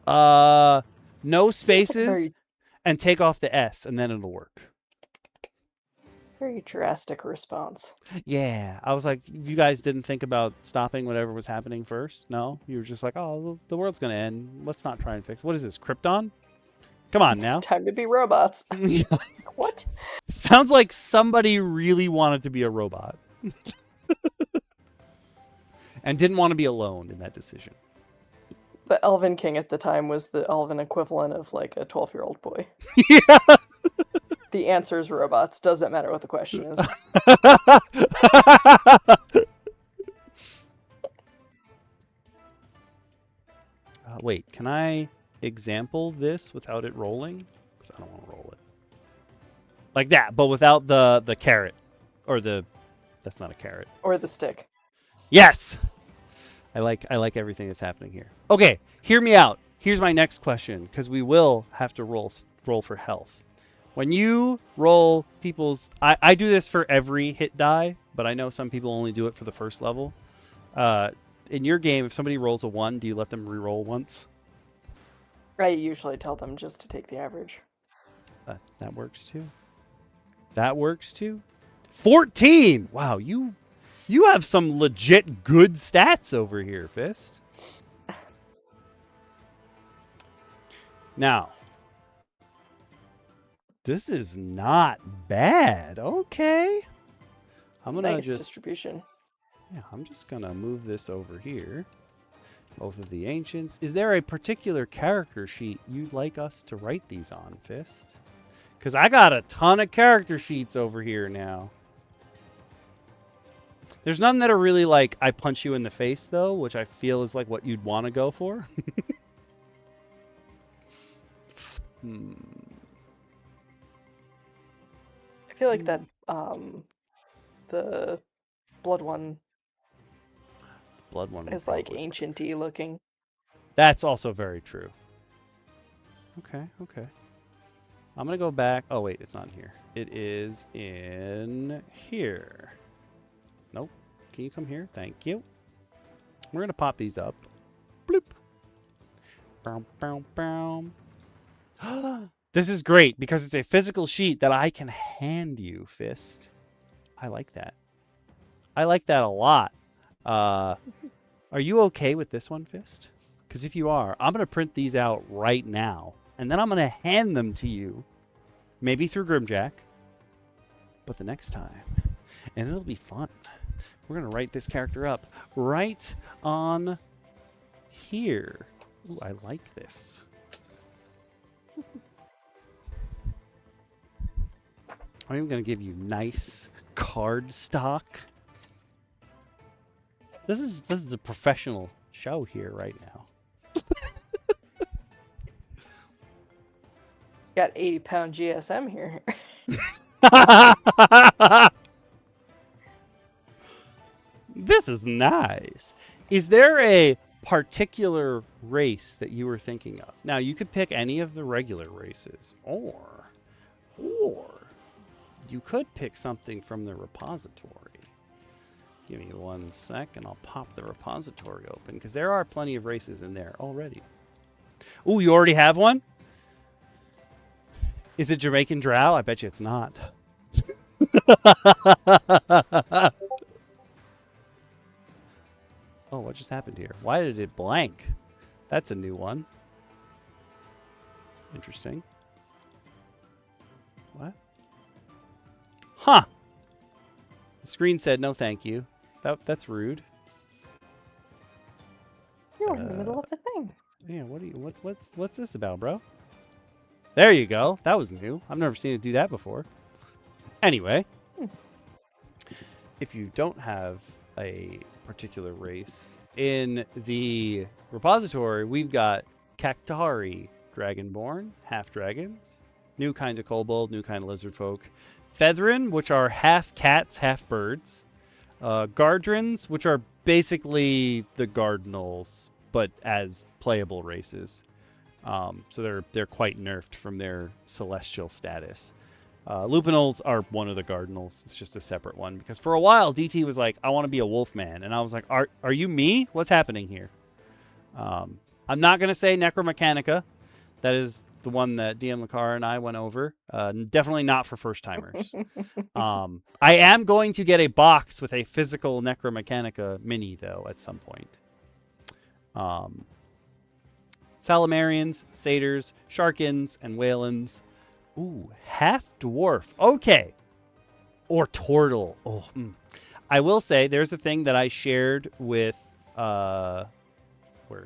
No spaces and take off the S and then it'll work. Very drastic response. Yeah, I was like, you guys didn't think about stopping whatever was happening first? No? You were just like, oh, the world's gonna end. Let's not try and fix it. What is this, Krypton? Come on now. Time to be robots. What? Sounds like somebody really wanted to be a robot. And didn't want to be alone in that decision. The Elven King at the time was the Elven equivalent of like a 12-year-old boy. Yeah. The answer is robots. Doesn't matter what the question is. Wait, can I example this without it rolling? Because I don't want to roll it. Like that, but without the carrot. Or that's not a carrot. Or the stick. Yes! I like everything that's happening here. Okay, hear me out. Here's my next question, because we will have to roll for health. When you roll people's... I do this for every hit die, but I know some people only do it for the first level. In your game, if somebody rolls a 1, do you let them re-roll once? I usually tell them just to take the average. That works too. That works too. 14! Wow, you have some legit good stats over here, Fist. Now... This is not bad. Okay. I'm gonna nice distribution. Yeah, I'm just gonna move this over here. Both of the Ancients. Is there a particular character sheet you'd like us to write these on, Fist? Because I got a ton of character sheets over here now. There's none that are really like, I punch you in the face, though, which I feel is like what you'd want to go for. I feel like that the blood one is like ancient-y looking. That's also very true. Okay. I'm gonna go back. Oh wait, it's not here. It is in here. Nope. Can you come here? Thank you. We're gonna pop these up. Bloop. Bow, bow, bow. This is great because it's a physical sheet that I can hand you, Fist. I like that. I like that a lot. Are you okay with this one, Fist? Because if you are, I'm going to print these out right now. And then I'm going to hand them to you. Maybe through Grimjack. But the next time. And it'll be fun. We're going to write this character up right on here. Ooh, I like this. I'm even going to give you nice card stock. This is a professional show here right now. Got 80-pound GSM here. This is nice. Is there a particular race that you were thinking of? Now, you could pick any of the regular races, or you could pick something from the repository. Give me 1 sec, and I'll pop the repository open, because there are plenty of races in there already. Ooh, you already have one? Is it Jamaican Drow? I bet you it's not. Oh, what just happened here? Why did it blank? That's a new one. Interesting. What? Huh. The screen said no thank you. That's rude. You're in the middle of a thing. Yeah, what's this about, bro? There you go. That was new. I've never seen it do that before. Anyway, if you don't have a particular race in the repository, we've got Cactari, Dragonborn, half dragons, new kind of kobold, new kind of lizard folk, Featherin, which are half cats, half birds, Gardrins, which are basically the Gardinals, but as playable races. So they're quite nerfed from their celestial status. Lupinals are one of the Gardinals. It's just a separate one, because for a while DT was like, I want to be a wolfman, and I was like, are you me? What's happening here? I'm not gonna say Necromechanica. That is the one that DM Lacara and I went over. Definitely not for first timers. I am going to get a box with a physical Necromechanica mini though at some point. Salamarians, Satyrs, Sharkins, and Whalens. Ooh, half dwarf. Okay. Or Tortle. Oh, I will say there's a thing that I shared with where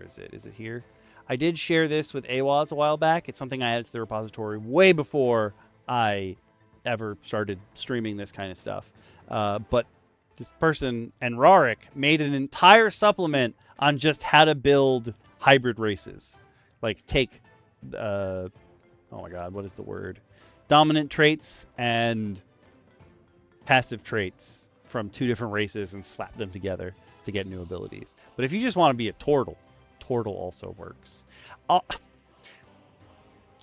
is it? Is it here? I did share this with Awaz a while back. It's something I added to the repository way before I ever started streaming this kind of stuff. But this person, and Rarik, made an entire supplement on just how to build hybrid races. Like take oh my god, what is the word? Dominant traits and passive traits from 2 different races and slap them together to get new abilities. But if you just want to be a Tortle, Tortle also works.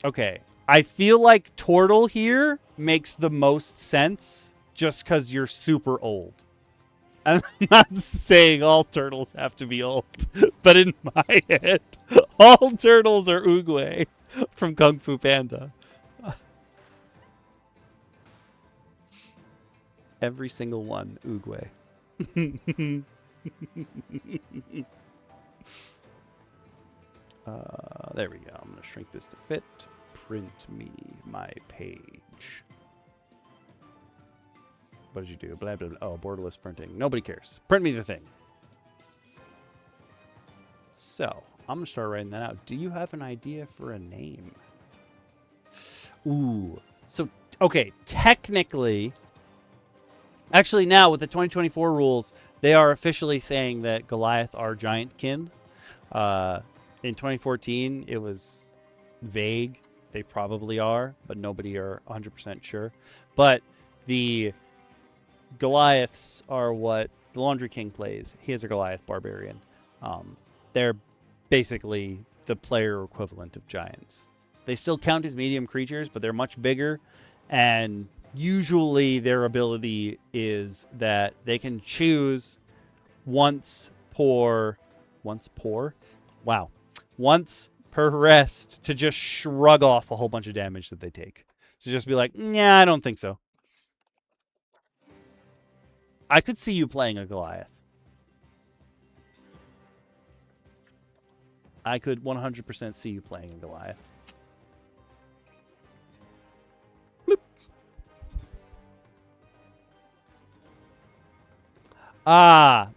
Okay, I feel like Tortle here makes the most sense just because you're super old. I'm not saying all turtles have to be old, but in my head, all turtles are Oogway from Kung Fu Panda. Every single one, Oogway. There we go. I'm going to shrink this to fit. Print me my page. What did you do? Blah, blah, blah. Oh, borderless printing. Nobody cares. Print me the thing. So, I'm going to start writing that out. Do you have an idea for a name? Ooh. So, okay. Technically, actually now with the 2024 rules, they are officially saying that Goliath are giantkin. In 2014, it was vague. They probably are, but nobody are 100% sure. But the Goliaths are what the Laundry King plays. He is a Goliath barbarian. They're basically the player equivalent of giants. They still count as medium creatures, but they're much bigger, and usually their ability is that they can choose once per rest to just shrug off a whole bunch of damage that they take. To just be like, yeah, I don't think so. I could see you playing a Goliath. I could 100% see you playing a Goliath. Bloop.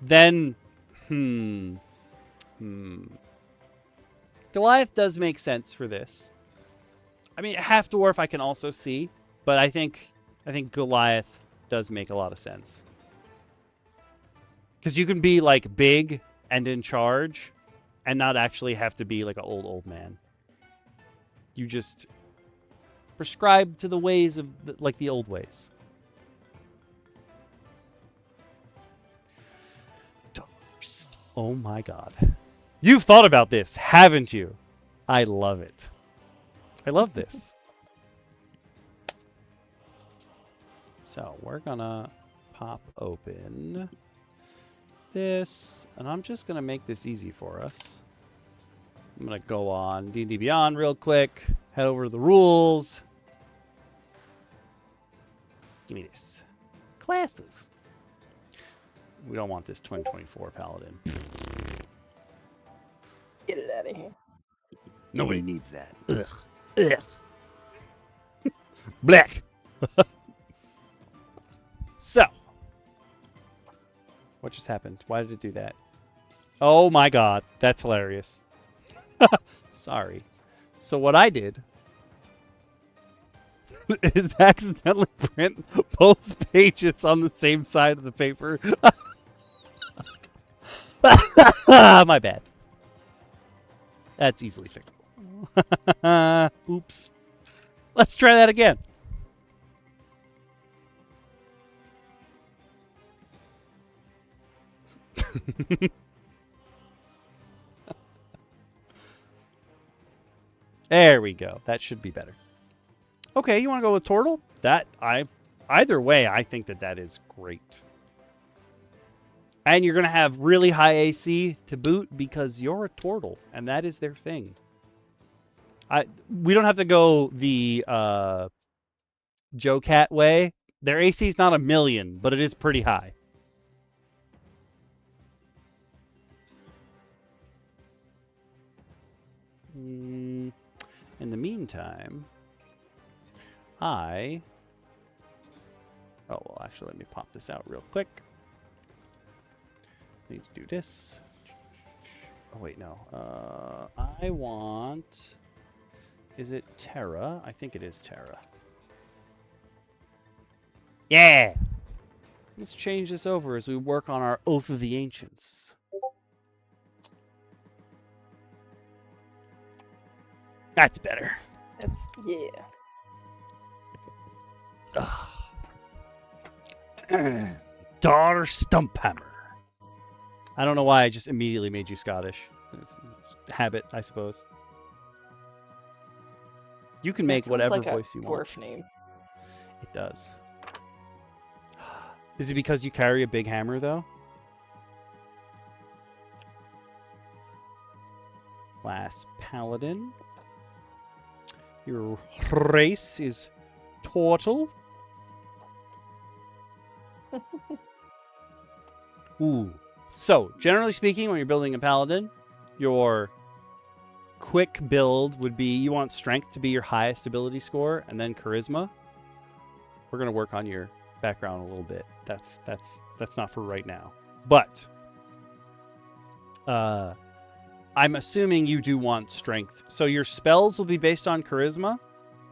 Then, Goliath does make sense for this. I mean, half dwarf I can also see, but I think Goliath does make a lot of sense. Because you can be like big and in charge, and not actually have to be like an old man. You just prescribe to the ways of like the old ways. Oh my god. You've thought about this, haven't you? I love it. I love this. So we're gonna pop open this, and I'm just gonna make this easy for us. I'm gonna go on D&D Beyond real quick, head over to the rules. Give me this. Classes. We don't want this Twin 24 Paladin. Get it out of here. Nobody needs that. Ugh. Ugh. Black. So. What just happened? Why did it do that? Oh my god. That's hilarious. Sorry. So what I did is accidentally print both pages on the same side of the paper. My bad. That's easily fixable. Oops. Let's try that again. There we go. That should be better. Okay, you want to go with Tortle? Either way, I think that is great. And you're going to have really high AC to boot because you're a Tortle, and that is their thing. We don't have to go the Joe Cat way. Their AC is not 1,000,000, but it is pretty high. In the meantime, oh, well, actually, let me pop this out real quick. Need to do this. Oh, wait, no. I want... Is it Terra? I think it is Terra. Yeah! Let's change this over as we work on our Oath of the Ancients. That's better. That's, yeah. Daughter Stumphammer. I don't know why I just immediately made you Scottish. It's habit, I suppose. You can make whatever like voice you want. Dwarf name. It does. Is it because you carry a big hammer, though? Class Paladin. Your race is Tortle. Ooh. So, generally speaking, when you're building a Paladin, your quick build would be you want Strength to be your highest ability score, and then Charisma. We're going to work on your background a little bit. That's not for right now. But I'm assuming you do want Strength. So your spells will be based on Charisma,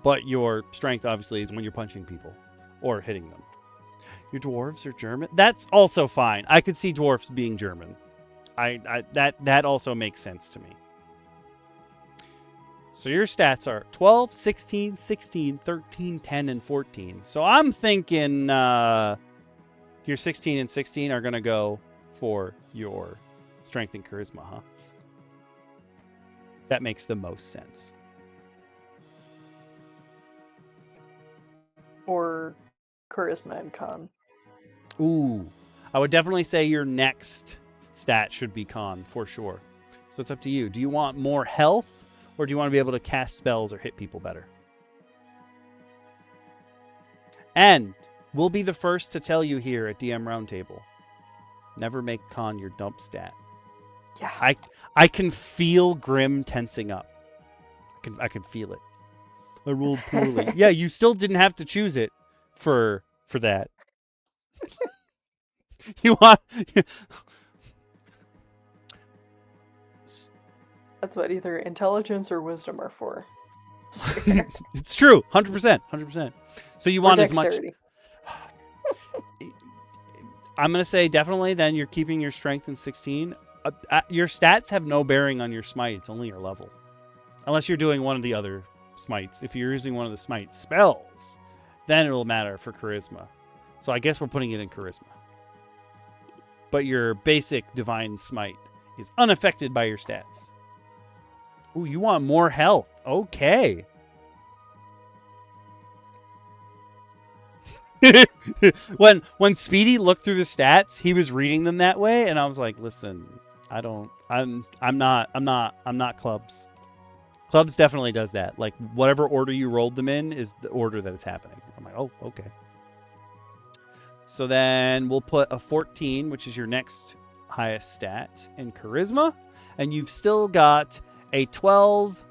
but your Strength obviously is when you're punching people or hitting them. Your dwarves are German. That's also fine. I could see dwarves being German. That also makes sense to me. So your stats are 12, 16, 16, 13, 10, and 14. So I'm thinking your 16 and 16 are going to go for your Strength and Charisma, huh? That makes the most sense. Or Charisma and Con. Ooh. I would definitely say your next stat should be Con, for sure. So it's up to you. Do you want more health, or do you want to be able to cast spells or hit people better? And we'll be the first to tell you here at DM Roundtable. Never make Con your dump stat. Yeah. I can feel Grim tensing up. I can feel it. I rolled poorly. Yeah, you still didn't have to choose it for that. You want... That's what either intelligence or wisdom are for. It's true. 100%. 100%. So you want as much... I'm going to say definitely then you're keeping your strength in 16. Your stats have no bearing on your smite. It's only your level. Unless you're doing one of the other smites. If you're using one of the smite spells, then it'll matter for charisma. So I guess we're putting it in charisma. But your basic divine smite is unaffected by your stats. Ooh, you want more health. Okay. when Speedy looked through the stats, he was reading them that way, and I was like, listen, I'm not Clubs. Clubs definitely does that. Like, whatever order you rolled them in is the order that it's happening. I'm like, oh, okay. So then we'll put a 14, which is your next highest stat, in Charisma. And you've still got a 12,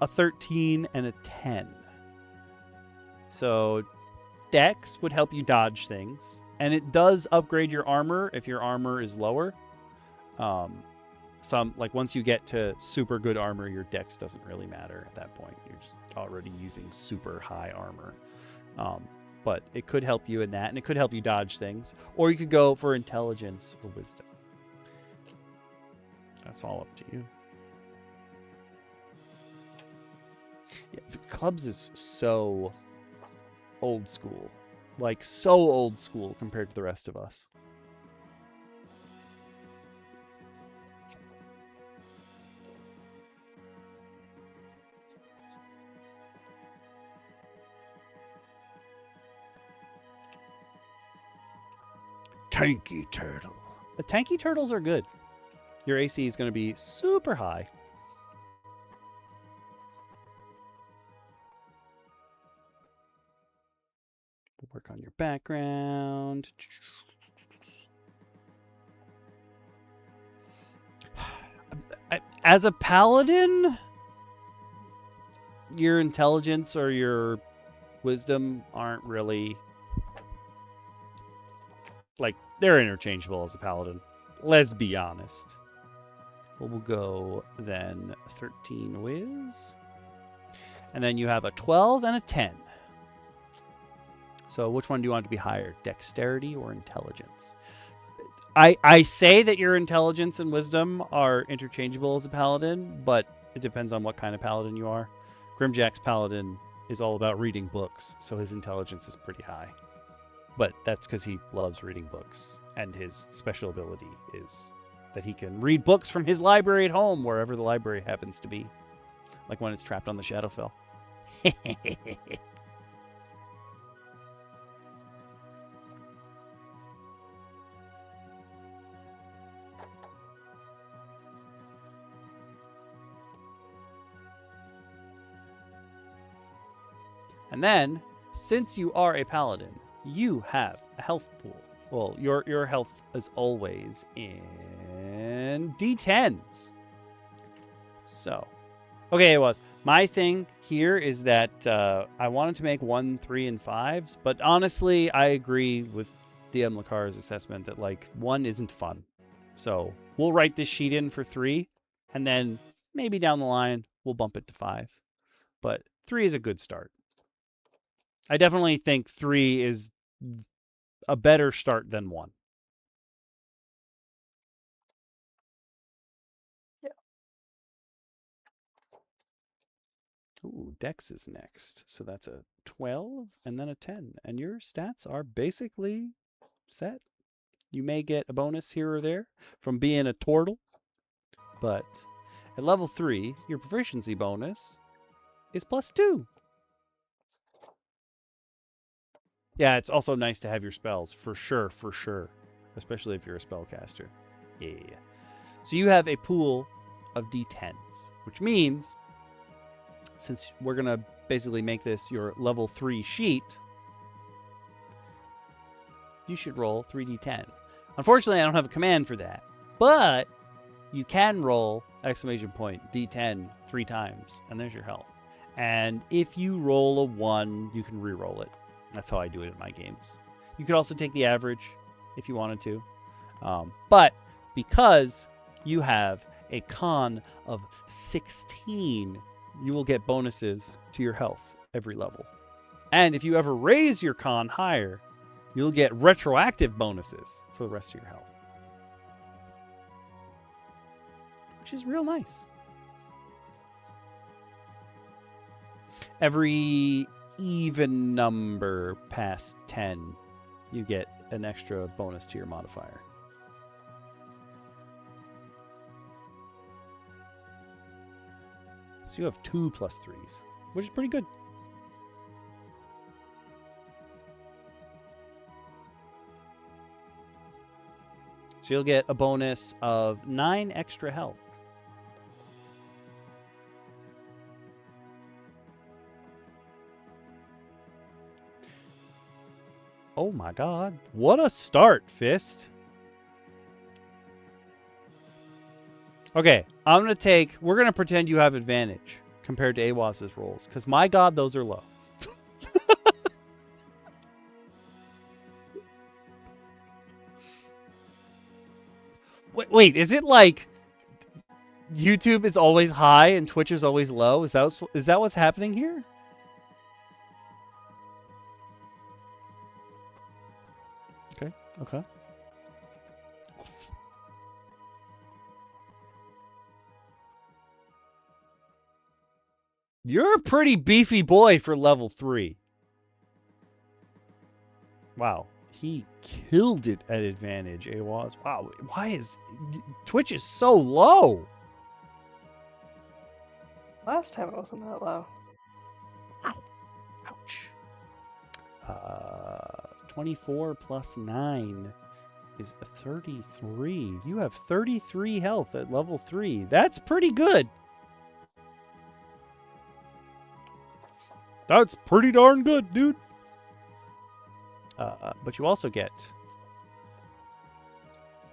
a 13, and a 10. So Dex would help you dodge things. And it does upgrade your armor if your armor is lower. Like once you get to super good armor, your Dex doesn't really matter at that point. You're just already using super high armor. But it could help you in that, and it could help you dodge things. Or you could go for intelligence or wisdom. That's all up to you. Yeah, Clubs is so old school. Like, so old school compared to the rest of us. Tanky turtle. The tanky turtles are good. Your AC is going to be super high. Work on your background. As a paladin, your intelligence or your wisdom aren't really, like, they're interchangeable as a paladin. Let's be honest. But we'll go then 13 whiz. And then you have a 12 and a 10. So which one do you want to be higher, dexterity or intelligence? I say that your intelligence and wisdom are interchangeable as a paladin, but it depends on what kind of paladin you are. Grimjack's paladin is all about reading books, so his intelligence is pretty high. But that's because he loves reading books, and his special ability is that he can read books from his library at home, wherever the library happens to be. Like when it's trapped on the Shadowfell. And then, since you are a paladin, you have a health pool. Well, your health is always in D10s. So, okay, it was. My thing here is that I wanted to make 1, 3, and 5s, but honestly, I agree with DM Lacara's assessment that, like, 1 isn't fun. So, we'll write this sheet in for 3, and then maybe down the line, we'll bump it to 5. But 3 is a good start. I definitely think 3 is a better start than 1. Yeah. Ooh, Dex is next. So that's a 12 and then a 10. And your stats are basically set. You may get a bonus here or there from being a Tortle. But at level 3, your proficiency bonus is +2. Yeah, it's also nice to have your spells, for sure, especially if you're a spellcaster. Yeah. So you have a pool of D10s, which means, since we're going to basically make this your level 3 sheet, you should roll 3d10. Unfortunately, I don't have a command for that, but you can roll D10 3 times, and there's your health. And if you roll a 1, you can re-roll it. That's how I do it in my games. You could also take the average if you wanted to. But because you have a con of 16, you will get bonuses to your health every level. And if you ever raise your con higher, you'll get retroactive bonuses for the rest of your health. Which is real nice. Every even number past 10, you get an extra bonus to your modifier. So you have 2 +3s, which is pretty good. So you'll get a bonus of 9 extra health. Oh my god. What a start, Fist. Okay, we're going to pretend you have advantage compared to Awaz's rolls, because my god, those are low. Wait, is it like YouTube is always high and Twitch is always low? Is that what's happening here? Okay. You're a pretty beefy boy for level 3. Wow. He killed it at advantage, Awaz. Wow. Why is Twitch is so low? Last time it wasn't that low. Ouch. 24 plus 9 is 33. You have 33 health at level 3. That's pretty good. That's pretty darn good, dude. But you also get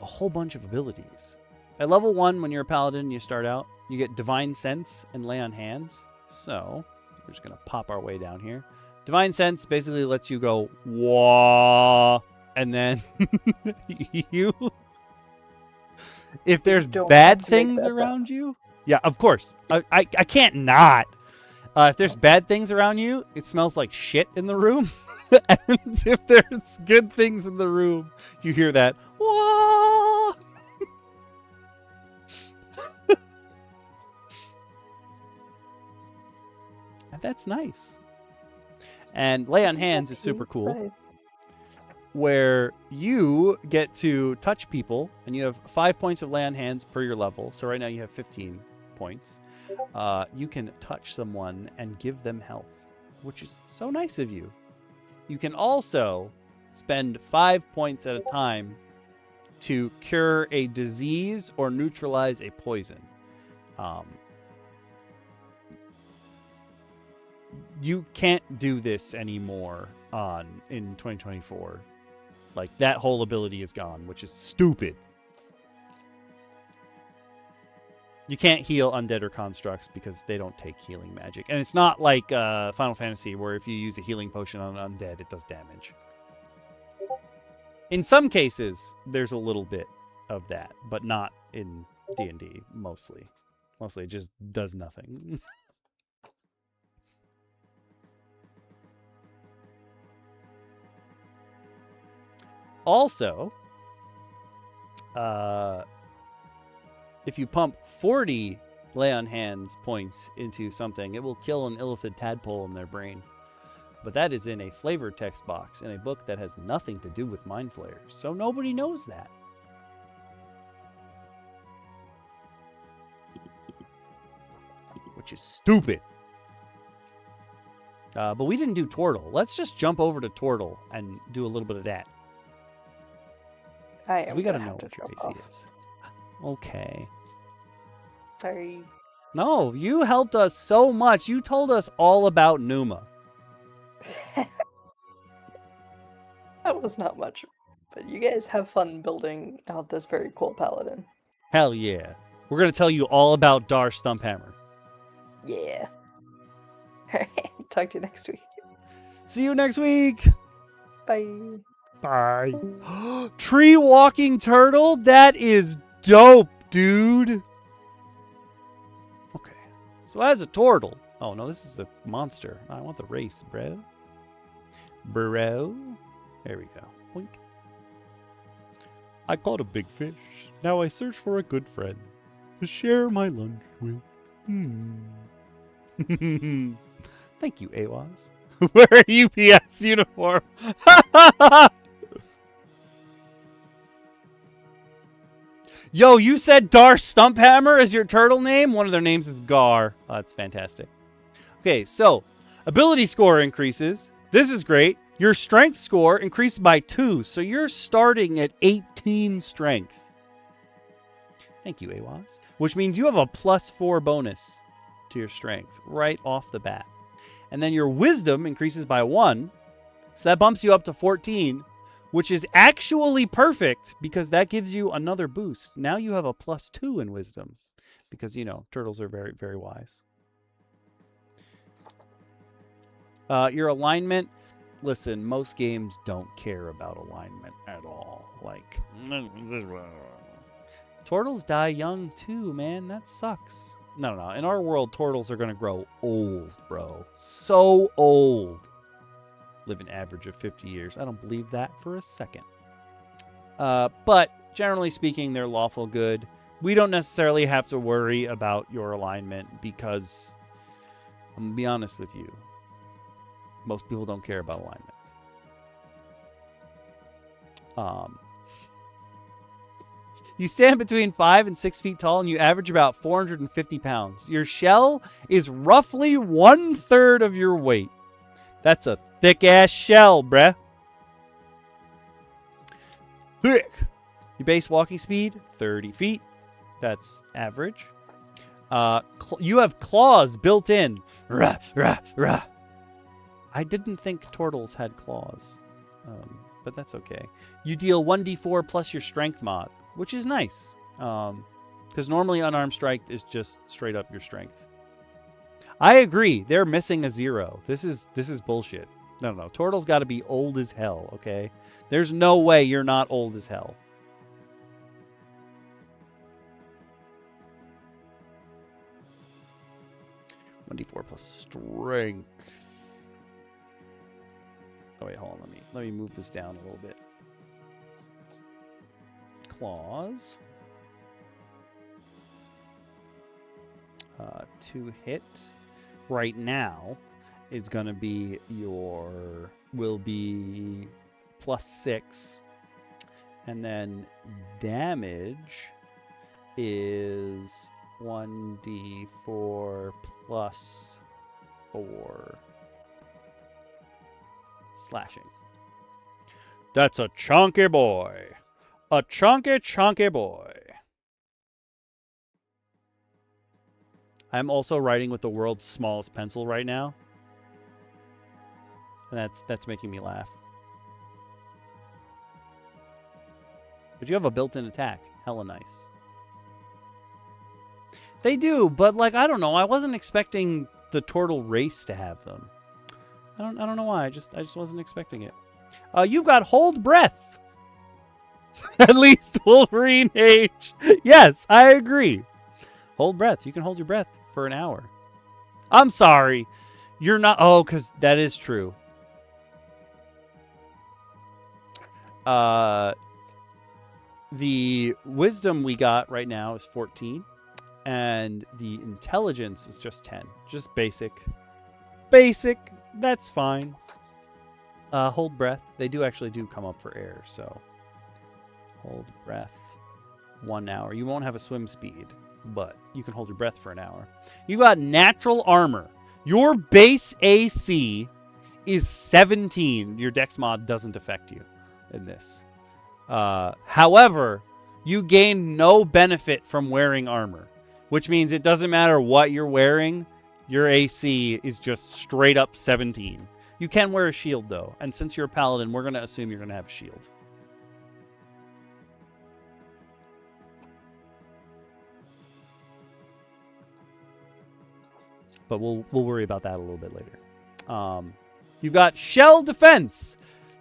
a whole bunch of abilities. At level 1, when you're a paladin, you start out, you get Divine Sense and Lay on Hands. So, we're just going to pop our way down here. Divine Sense basically lets you go, wah, and then if there's bad things around you, yeah, of course, I can't not. If there's bad things around you, it smells like shit in the room. And if there's good things in the room, you hear that, wah. And that's nice. And Lay on Hands is super cool, right, where you get to touch people, and you have 5 points of Lay on Hands per your level. So right now you have 15 points. You can touch someone and give them health, which is so nice of you. You can also spend 5 points at a time to cure a disease or neutralize a poison. You can't do this anymore in 2024. Like, that whole ability is gone, which is stupid. You can't heal undead or constructs because they don't take healing magic. And it's not like Final Fantasy, where if you use a healing potion on an undead, it does damage. In some cases, there's a little bit of that, but not in D&D, mostly. Mostly it just does nothing. Also, if you pump 40 Lay on Hands points into something, it will kill an illithid tadpole in their brain. But that is in a flavor text box in a book that has nothing to do with Mind Flayers, so nobody knows that. Which is stupid. But we didn't do Tortle. Let's just jump over to Tortle and do a little bit of that. We gotta know what your AC is. Okay. Sorry. No, you helped us so much. You told us all about Numa. That was not much, but you guys have fun building out this very cool paladin. Hell yeah. We're going to tell you all about Dar Stumphammer. Yeah. Alright, talk to you next week. See you next week. Bye. Bye. Tree walking turtle? That is dope, dude. Okay. So as a turtle. Oh no, this is a monster. I want the race, bro. Bro. There we go. Blink. I caught a big fish. Now I search for a good friend to share my lunch with. Thank you, Awaz. Wear a UPS uniform. Yo, you said Dar Stumphammer as your turtle name? One of their names is Gar. Oh, that's fantastic. Okay, so ability score increases. This is great. Your strength score increases by 2, so you're starting at 18 strength. Thank you, Awas. Which means you have a +4 bonus to your strength right off the bat. And then your wisdom increases by 1, so that bumps you up to 14, which is actually perfect because that gives you another boost. Now you have a +2 in wisdom because, you know, turtles are very, very wise. Your alignment, listen, most games don't care about alignment at all. Like, turtles die young too, man. That sucks. No. In our world, turtles are going to grow old, bro. So old. Live an average of 50 years. I don't believe that for a second. But generally speaking, they're lawful good. We don't necessarily have to worry about your alignment because, I'm going to be honest with you, most people don't care about alignment. You stand between 5 and 6 feet tall, and you average about 450 pounds. Your shell is roughly 1/3 of your weight. That's a thick-ass shell, bruh. Thick. Your base walking speed, 30 feet. That's average. You have claws built in. Rah, rah, rah. I didn't think turtles had claws, but that's okay. You deal 1d4 plus your strength mod, which is nice, because normally unarmed strike is just straight up your strength. I agree. They're missing a 0. This is bullshit. No. Turtle's got to be old as hell, okay? There's no way you're not old as hell. (1d4 plus strength). Oh wait, hold on. Let me move this down a little bit. Claws. To hit right now is gonna be will be +6, and then damage is 1d4 plus 4 slashing. That's a chunky boy. A chunky boy. I'm also writing with the world's smallest pencil right now. And that's making me laugh. But you have a built-in attack. Hella nice. They do, but like I don't know. I wasn't expecting the turtle race to have them. I don't know why. I just wasn't expecting it. You've got hold breath. At least Wolverine age. Yes, I agree. Hold breath. You can hold your breath for an hour. I'm sorry. You're not. Oh, because that is true. The wisdom we got right now is 14. And the intelligence is just 10. Just basic. Basic. That's fine. Hold breath. They actually do come up for air, so. Hold breath. 1 hour. You won't have a swim speed, but you can hold your breath for an hour. You got natural armor. Your base AC is 17. Your dex mod doesn't affect you in this. However, you gain no benefit from wearing armor, which means it doesn't matter what you're wearing. Your AC is just straight up 17. You can wear a shield, though. And since you're a paladin, we're going to assume you're going to have a shield. But we'll worry about that a little bit later. You've got shell defense.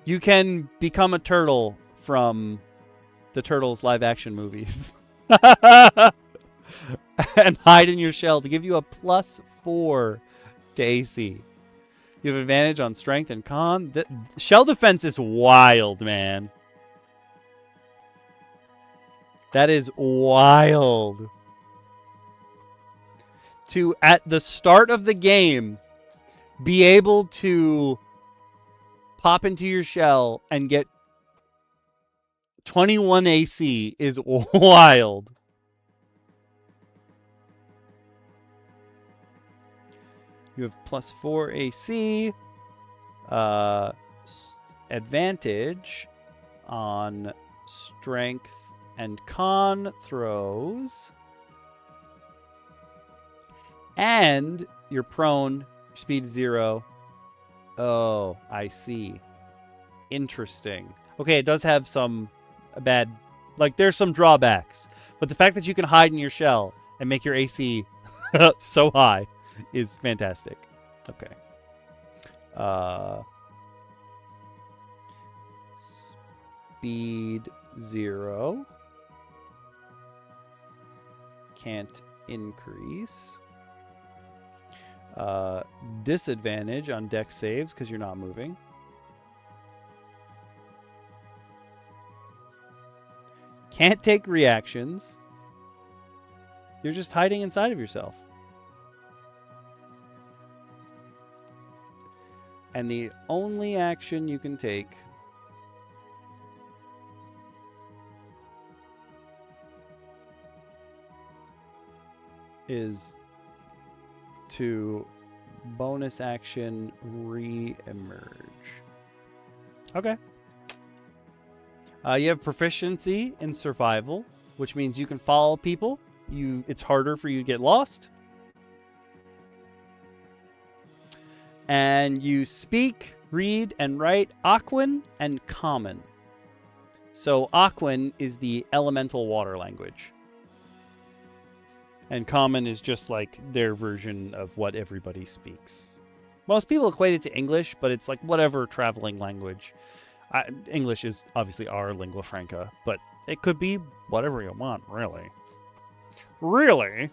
You can become a turtle from the Turtles live action movies. And hide in your shell to give you a +4 to AC. You have advantage on strength and con. Shell defense is wild, man. That is wild. To, at the start of the game, be able to pop into your shell and get 21 AC is wild. You have +4 AC. Advantage on strength and con throws. And you're prone, speed 0. Oh, I see. Interesting. Okay, it does have some bad, like there's some drawbacks. But the fact that you can hide in your shell and make your AC so high is fantastic. Okay. Speed 0. Can't increase. Disadvantage on dex saves because you're not moving. Can't take reactions. You're just hiding inside of yourself. And the only action you can take is to bonus action re-emerge. Okay. You have proficiency in survival, which means you can follow people. It's harder for you to get lost. And you speak, read, and write Aquan and Common. So Aquan is the elemental water language. And Common is just like their version of what everybody speaks. Most people equate it to English, but it's like whatever traveling language. English is obviously our lingua franca, but it could be whatever you want, really. Really?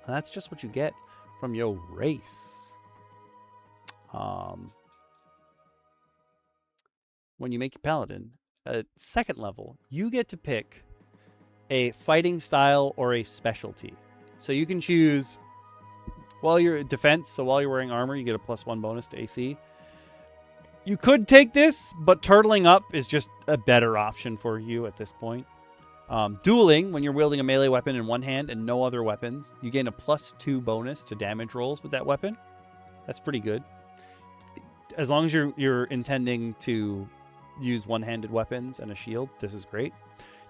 That's just what you get from your race. When you make your Paladin, at 2nd level, you get to pick a fighting style or a specialty. So you can choose, while you're defense, so while you're wearing armor, you get a +1 bonus to AC. You could take this, but turtling up is just a better option for you at this point. Dueling, when you're wielding a melee weapon in one hand and no other weapons, you gain a +2 bonus to damage rolls with that weapon. That's pretty good. As long as you're intending to use one-handed weapons and a shield, this is great.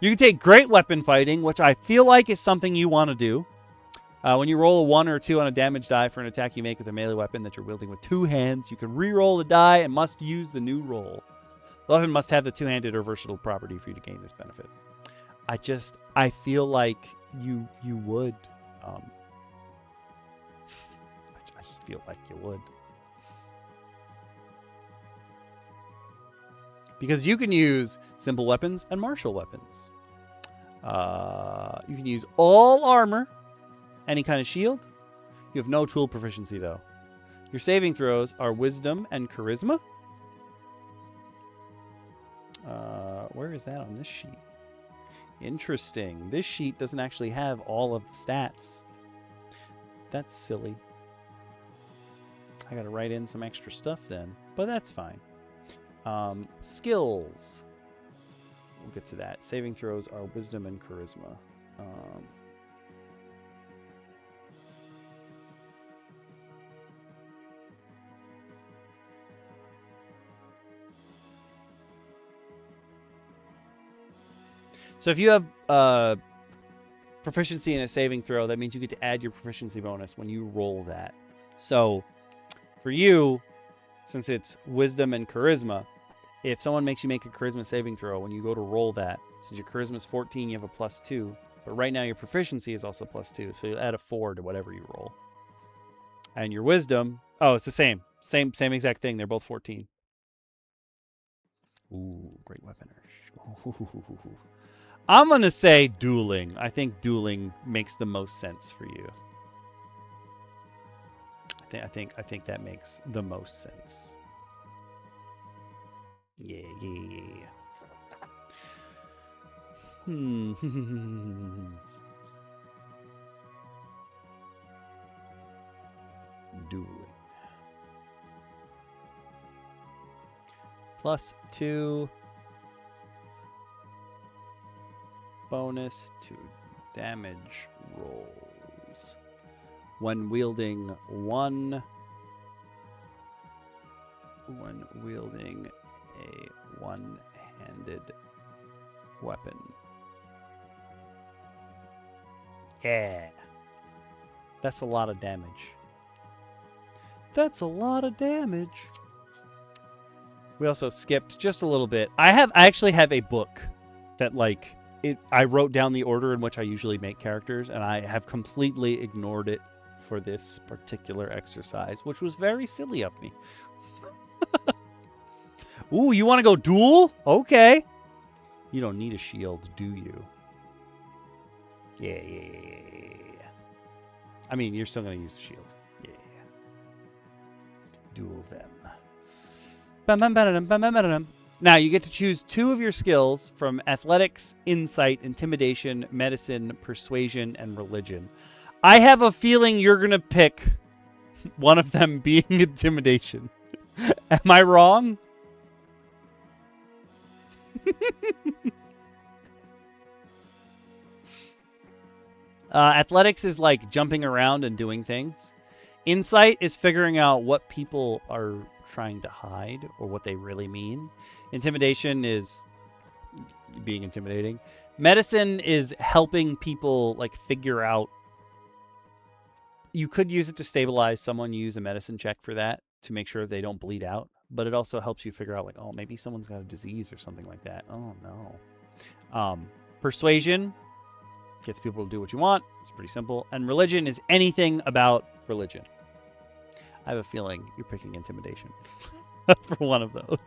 You can take great weapon fighting, which I feel like is something you want to do. When you roll a 1 or 2 on a damage die for an attack you make with a melee weapon that you're wielding with 2 hands, you can re-roll the die and must use the new roll. The weapon must have the 2-handed or versatile property for you to gain this benefit. I feel like you would. I just feel like you would. Because you can use simple weapons and martial weapons. You can use all armor, any kind of shield. You have no tool proficiency, though. Your saving throws are wisdom and charisma. Where is that on this sheet? Interesting. This sheet doesn't actually have all of the stats. That's silly. I gotta write in some extra stuff then, but that's fine. Skills. We'll get to that. Saving throws are wisdom and charisma. So if you have proficiency in a saving throw, that means you get to add your proficiency bonus when you roll that. So for you, since it's wisdom and charisma, if someone makes you make a charisma saving throw, when you go to roll that, since your charisma is 14, you have a +2. But right now your proficiency is also +2, so you add a 4 to whatever you roll. And your wisdom, oh, it's the same. Same exact thing. They're both 14. Ooh, great weaponers. Ooh. I'm going to say dueling. I think dueling makes the most sense for you. I think that makes the most sense. Yeah. Dueling. +2. bonus to damage rolls when wielding a one-handed weapon. Yeah. That's a lot of damage. That's a lot of damage. We also skipped just a little bit. I actually have a book that I wrote down the order in which I usually make characters, and I have completely ignored it for this particular exercise, which was very silly of me. Ooh, you want to go duel? Okay. You don't need a shield, do you? Yeah. I mean, you're still going to use the shield. Yeah. Duel them. Now you get to choose 2 of your skills from athletics, insight, intimidation, medicine, persuasion, and religion. I have a feeling you're going to pick one of them being intimidation. Am I wrong? Athletics is like jumping around and doing things. Insight is figuring out what people are trying to hide or what they really mean. Intimidation is being intimidating. Medicine is helping people figure out. You could use it to stabilize someone. Use a medicine check for that to make sure they don't bleed out. But it also helps you figure out oh, maybe someone's got a disease or something like that. Oh no. Persuasion gets people to do what you want. It's pretty simple. And religion is anything about religion. I have a feeling you're picking intimidation for one of those.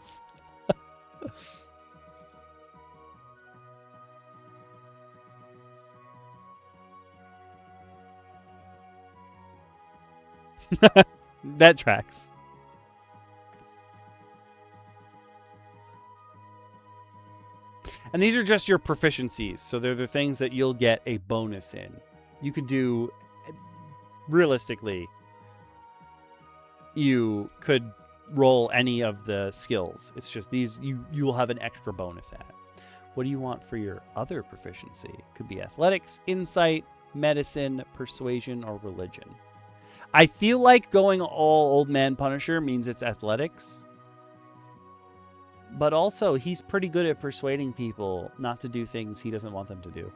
That tracks. And these are just your proficiencies, so they're the things that you'll get a bonus in. You could do, realistically, you could roll any of the skills. It's just these you'll have an extra bonus at. What do you want for your other proficiency? It could be athletics, insight, medicine, persuasion, or religion. I feel like going all Old Man Punisher means it's athletics. But also, he's pretty good at persuading people not to do things he doesn't want them to do.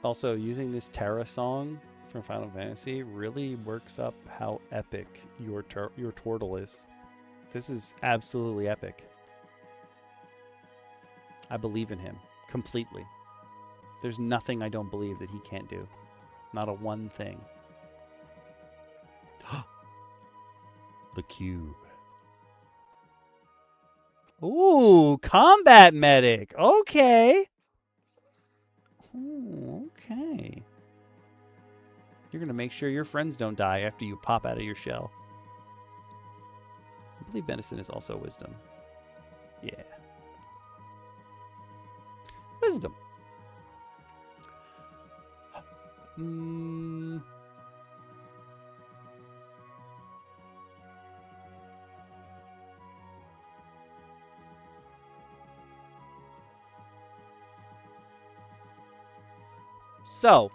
Also, using this Terra song from Final Fantasy really works up how epic your Tortle is. This is absolutely epic. I believe in him completely. There's nothing I don't believe that he can't do. Not a one thing. The cube. Ooh, combat medic. Okay. Ooh, okay. You're going to make sure your friends don't die after you pop out of your shell. I believe medicine is also wisdom. Yeah. Wisdom. So,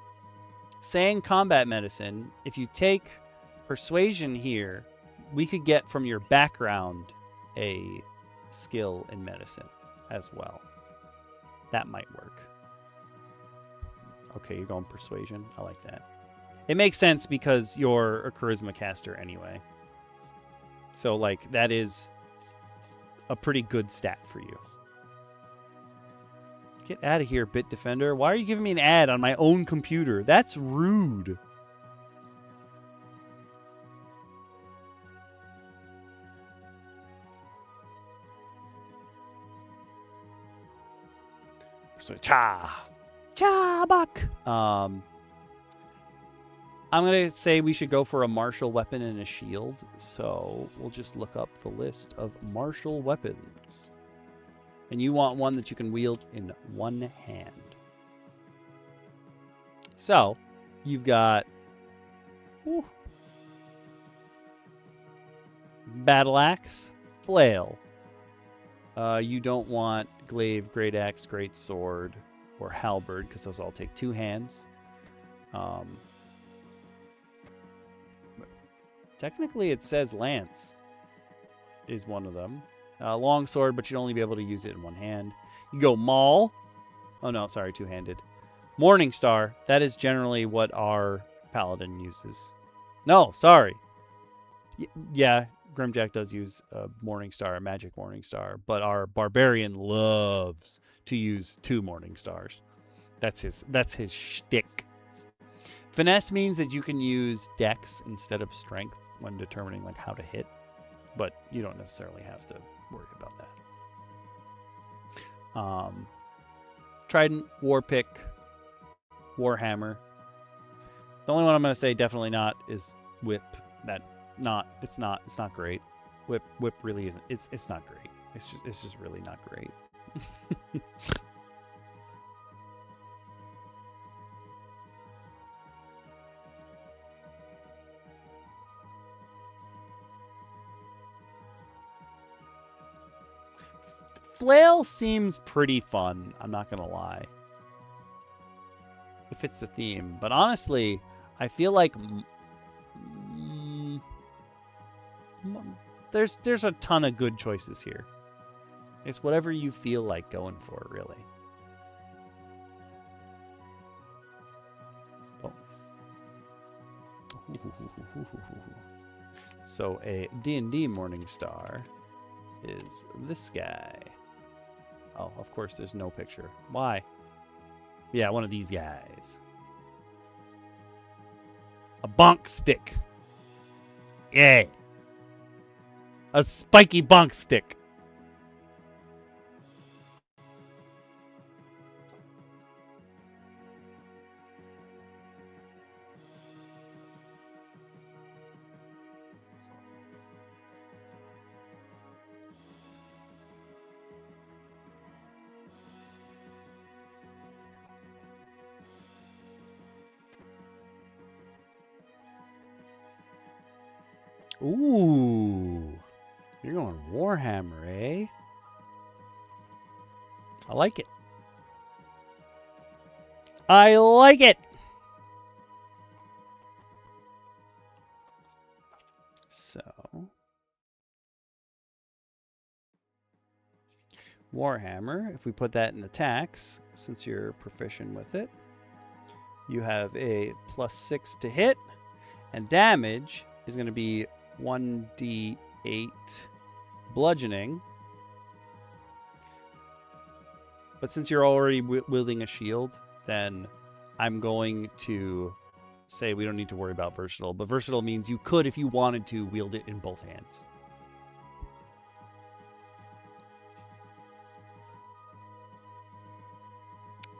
saying combat medicine, if you take persuasion here, we could get from your background a skill in medicine as well. That might work. Okay, you're going persuasion. I like that. It makes sense because you're a charisma caster anyway. So, that is a pretty good stat for you. Get out of here, Bit Defender. Why are you giving me an ad on my own computer? That's rude. So buck. I'm going to say we should go for a martial weapon and a shield. So we'll just look up the list of martial weapons. And you want one that you can wield in one hand. So you've got battle axe, flail. You don't want glaive, great axe, great sword, or halberd because those all take 2 hands. Technically, it says lance is one of them. Long sword, but you'd only be able to use it in one hand. You go maul. Oh no, sorry, 2-handed. Morning Star. That is generally what our Paladin uses. No, sorry. Yeah, Grimjack does use a Morning Star, a magic Morning Star, but our Barbarian loves to use 2 Morning Stars. That's his shtick. Finesse means that you can use Dex instead of Strength when determining like how to hit, but you don't necessarily have to worry about that. Trident, Warpick, Warhammer. The only one I'm going to say definitely not is Whip. It's not great. Whip really isn't. It's not great. It's just really not great. Flail seems pretty fun, I'm not gonna lie. If it's the theme. But honestly, I feel like there's a ton of good choices here. It's whatever you feel like going for, really. Oh. So a D&D Morning Star is this guy. Oh, of course, there's no picture. Why? Yeah, one of these guys. A bonk stick. Yeah. A spiky bonk stick. Ooh, you're going Warhammer, eh? I like it. I like it. So, Warhammer, if we put that in attacks, since you're proficient with it, you have a +6 to hit, and damage is going to be 1d8 bludgeoning. But since you're already wielding a shield, then I'm going to say we don't need to worry about versatile. But versatile means you could, if you wanted to, wield it in both hands.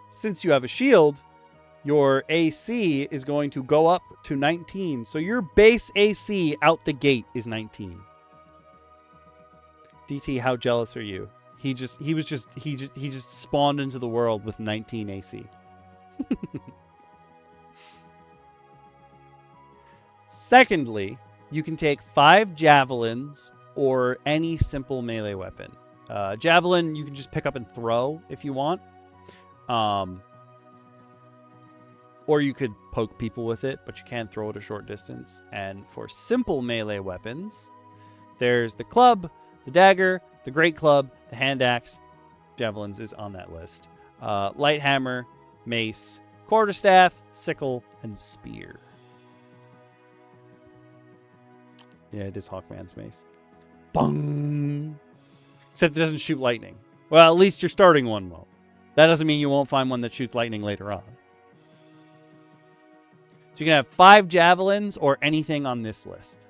Since you have a shield, your AC is going to go up to 19. So your base AC out the gate is 19. DT, how jealous are you? He just spawned into the world with 19 AC. Secondly, you can take 5 javelins or any simple melee weapon. Javelin you can just pick up and throw if you want. Or you could poke people with it, but you can't throw it a short distance. And for simple melee weapons, there's the club, the dagger, the great club, the hand axe. Javelins is on that list. Light hammer, mace, quarterstaff, sickle, and spear. Yeah, it is Hawkman's mace. Bung! Except it doesn't shoot lightning. Well, at least your starting one will. That doesn't mean you won't find one that shoots lightning later on. So you can have 5 javelins or anything on this list.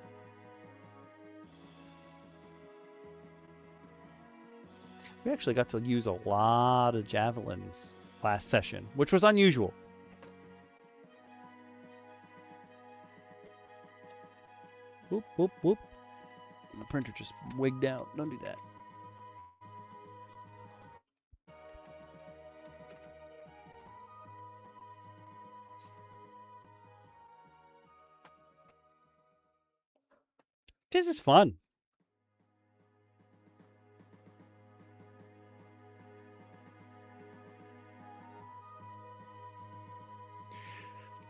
We actually got to use a lot of javelins last session, which was unusual. Whoop, whoop, whoop. The printer just wigged out. Don't do that. This is fun.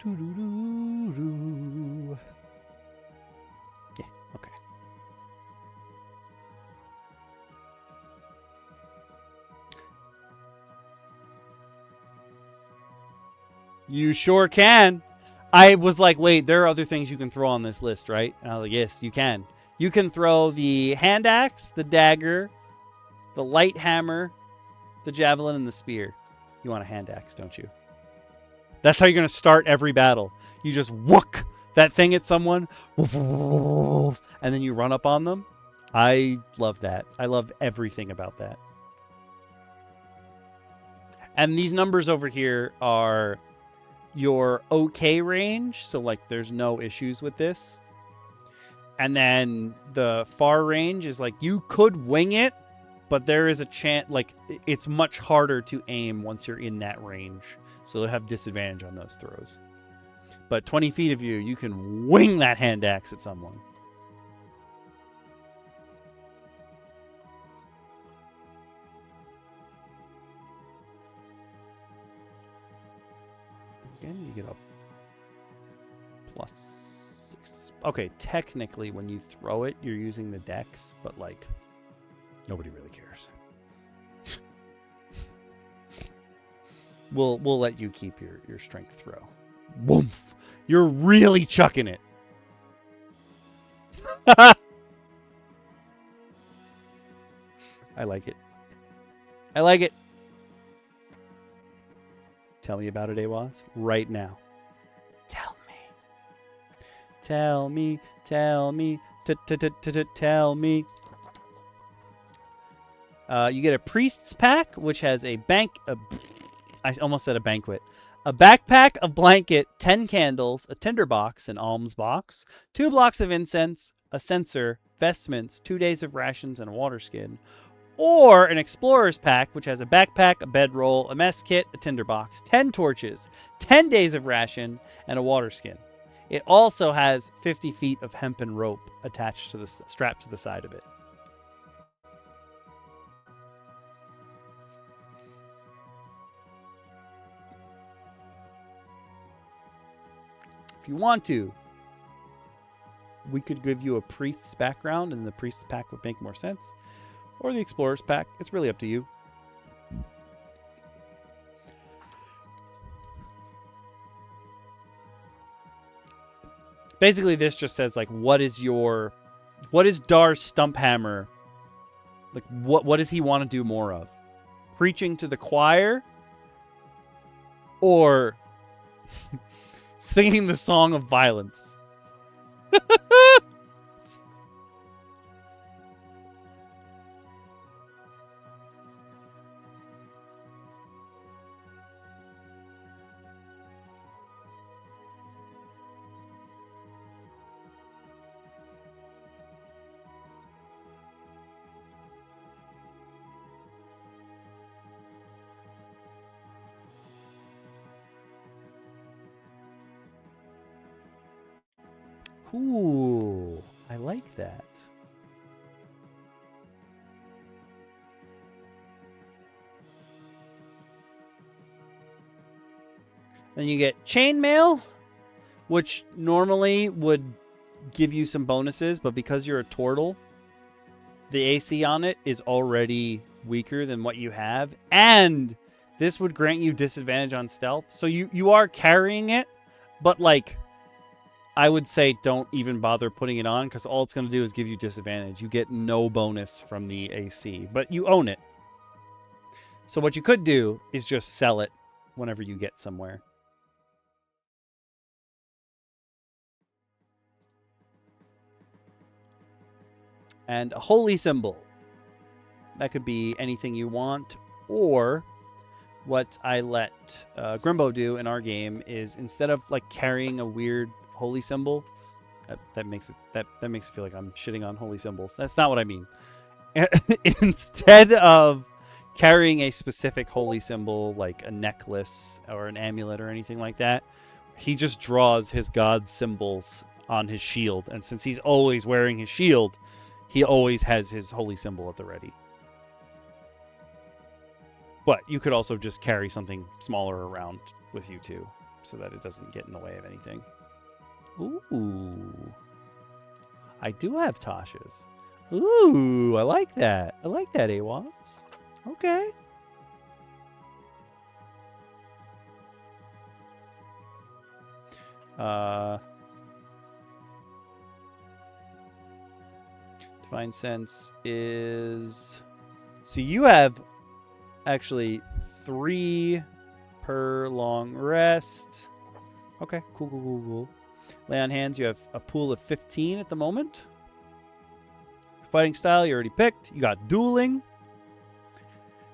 Doo-doo-doo-doo. Yeah, okay. You sure can. I was like, wait, there are other things you can throw on this list, right? And I was like, yes, you can. You can throw the hand axe, the dagger, the light hammer, the javelin, and the spear. You want a hand axe, don't you? That's how you're going to start every battle. You just whook that thing at someone, and then you run up on them. I love that. I love everything about that. And these numbers over here are your okay range, so like there's no issues with this. And then the far range is like you could wing it, but there is a chance, like it's much harder to aim once you're in that range, so you'll have disadvantage on those throws. But 20 feet of you, you can wing that hand axe at someone. Again, you get a +6. Okay, technically when you throw it, you're using the dex, but like nobody really cares. We'll let you keep your strength throw. Woof! You're really chucking it. I like it. I like it. Tell me about it, Awaz, right now. Tell me. Tell me. Tell me. Tell me. You get a priest's pack, which has a I almost said a banquet. A backpack, a blanket, 10 candles, a tinderbox, an alms box, 2 blocks of incense, a censer, vestments, 2 days of rations, and a water skin. Or an explorer's pack, which has a backpack, a bedroll, a mess kit, a tinderbox, 10 torches, 10 days of ration, and a water skin. It also has 50 feet of hempen rope attached to the strap to the side of it. If you want to, we could give you a priest's background, and the priest's pack would make more sense. Or the explorer's pack. It's really up to you. Basically, this just says, like, what is Dar's Stumphammer? Like, what does he want to do more of? Preaching to the choir? Or singing the song of violence? Ooh, I like that. Then you get chainmail, which normally would give you some bonuses, but because you're a Tortle, the AC on it is already weaker than what you have, and this would grant you disadvantage on stealth. So you are carrying it, but like I would say don't even bother putting it on, because all it's going to do is give you disadvantage. You get no bonus from the AC, but you own it. So what you could do is just sell it whenever you get somewhere. And a holy symbol. That could be anything you want, or what I let Grimbo do in our game is instead of like carrying a weird holy symbol, that makes it feel like I'm shitting on holy symbols. That's not what I mean. Instead of carrying a specific holy symbol like a necklace or an amulet or anything like that, he just draws his god symbols on his shield, and since he's always wearing his shield, he always has his holy symbol at the ready. But you could also just carry something smaller around with you too, so that it doesn't get in the way of anything. Ooh. I do have Tasha's. Ooh, I like that. I like that, Awas. Okay. Divine Sense is... So you have actually 3 per long rest. Okay, cool. Lay on hands, you have a pool of 15 at the moment. Fighting style, you already picked. You got dueling.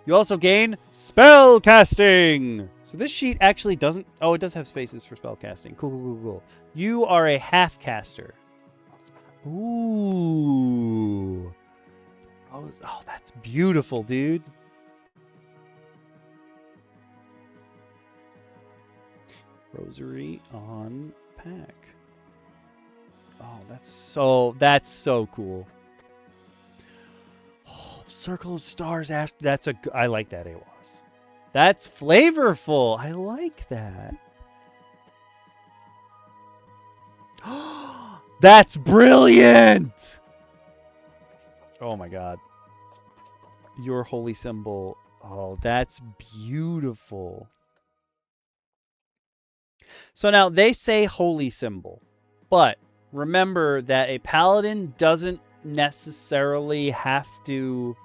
You also gain spell casting. So this sheet actually doesn't... Oh, it does have spaces for spell casting. Cool. You are a half caster. Ooh. Oh, that's beautiful, dude. Rosary on pack. Oh, that's so cool. Oh, Circle of Stars. I like that, Awas. That's flavorful. I like that. That's brilliant. Oh my god. Your holy symbol. Oh, that's beautiful. So now they say holy symbol, but remember that a paladin doesn't necessarily have to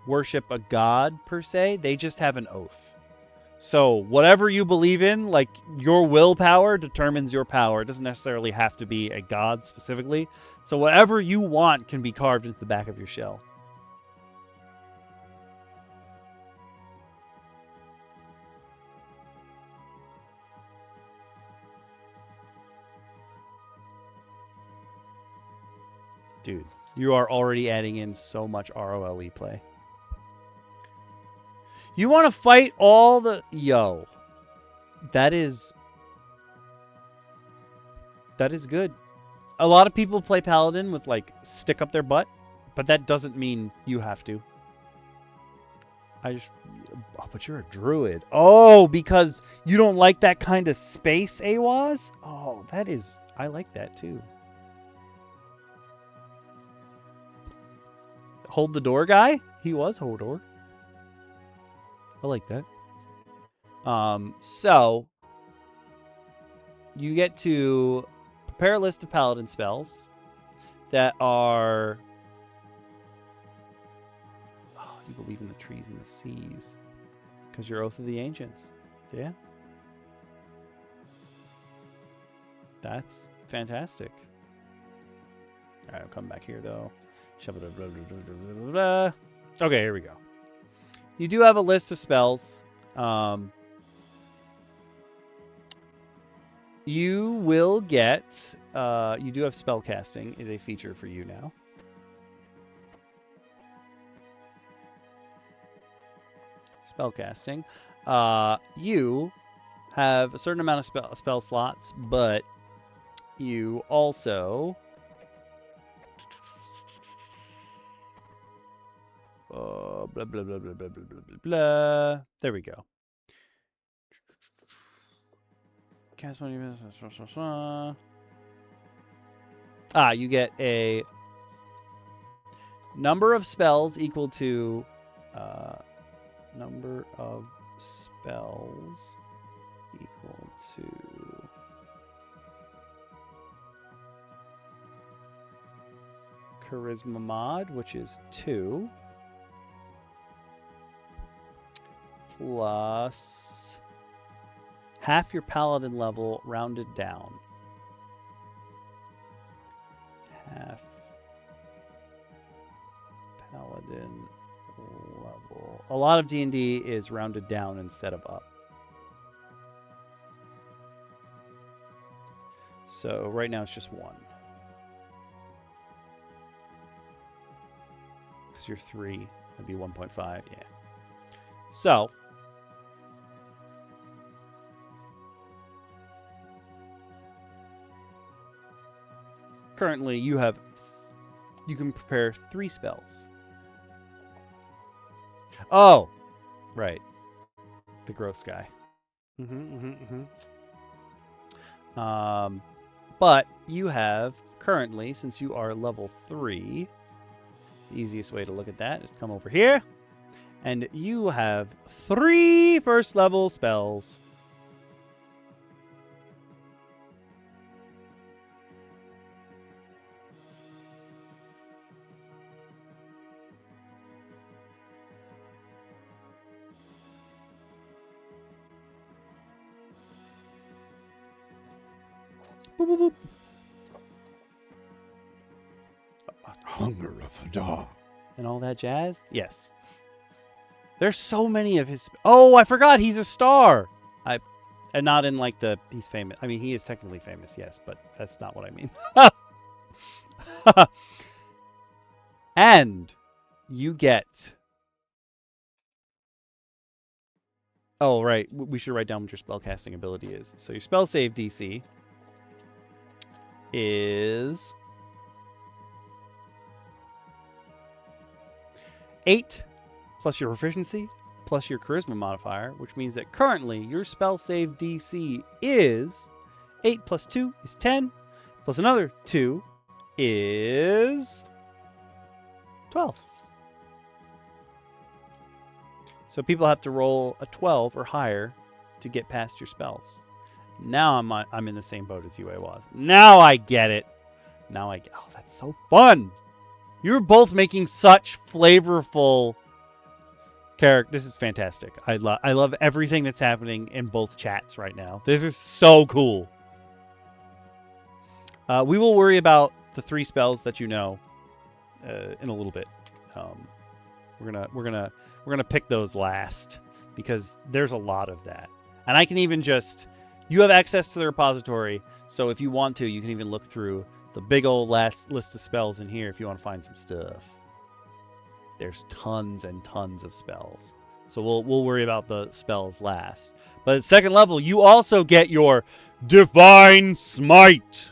worship a god per se. They just have an oath. So whatever you believe in, like your willpower determines your power. It doesn't necessarily have to be a god specifically. So whatever you want can be carved into the back of your shell. Dude, you are already adding in so much ROLE play. You want to fight all the... Yo. That is good. A lot of people play Paladin with, like, stick up their butt, but that doesn't mean you have to. Oh, but you're a druid. Oh, because you don't like that kind of space, Awas? Oh, that is... I like that, too. Hold the door guy? He was Hodor. I like that. So you get to prepare a list of paladin spells that are... Oh, you believe in the trees and the seas because you're Oath of the Ancients. Yeah. That's fantastic. All right, I'll come back here though. Okay, here we go. You do have a list of spells. You will get... you do have spellcasting is a feature for you now. Spellcasting. You have a certain amount of spell slots, but you also... blah, blah, blah, blah, blah, blah, blah, blah. There we go. Cast money. You get a number of spells equal to number of spells equal to charisma mod, which is 2, plus half your paladin level rounded down. Half paladin level. A lot of D&D is rounded down instead of up. So right now it's just 1. Because you're 3, that'd be 1.5, yeah. So currently you can prepare 3 spells. Oh, right. The gross guy. But you have currently, since you are level 3, the easiest way to look at that is to come over here, and you have 3 first level spells. Boop, boop, boop. Hunger of a dog. And all that jazz? Yes. There's so many of his... Oh, I forgot he's a star! And not in like the... He's famous. I mean, he is technically famous, yes, but that's not what I mean. And you get... Oh, right. We should write down what your spellcasting ability is. So your spell save DC is 8 plus your proficiency plus your charisma modifier, which means that currently your spell save DC is 8 plus 2 is 10, plus another 2 is 12. So people have to roll a 12 or higher to get past your spells. Now I'm in the same boat as UA was. Now I get it. Now I get... Oh, that's so fun. You're both making such flavorful character. This is fantastic. I love everything that's happening in both chats right now. This is so cool. We will worry about the 3 spells that you know in a little bit. We're gonna pick those last because there's a lot of that, and I can even just... You have access to the repository, so if you want to, you can even look through the big old last list of spells in here if you want to find some stuff. There's tons and tons of spells. So we'll worry about the spells last. But at 2nd level, you also get your Divine Smite.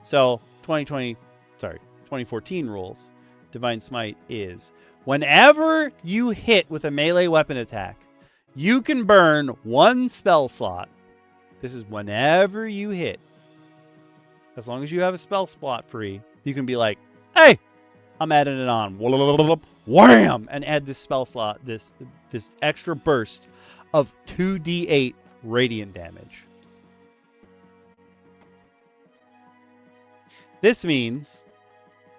So 2014 rules. Divine Smite is whenever you hit with a melee weapon attack, you can burn 1 spell slot. This is whenever you hit. As long as you have a spell slot free, you can be like, hey, I'm adding it on. Wham! And add this spell slot, this extra burst of 2d8 radiant damage. This means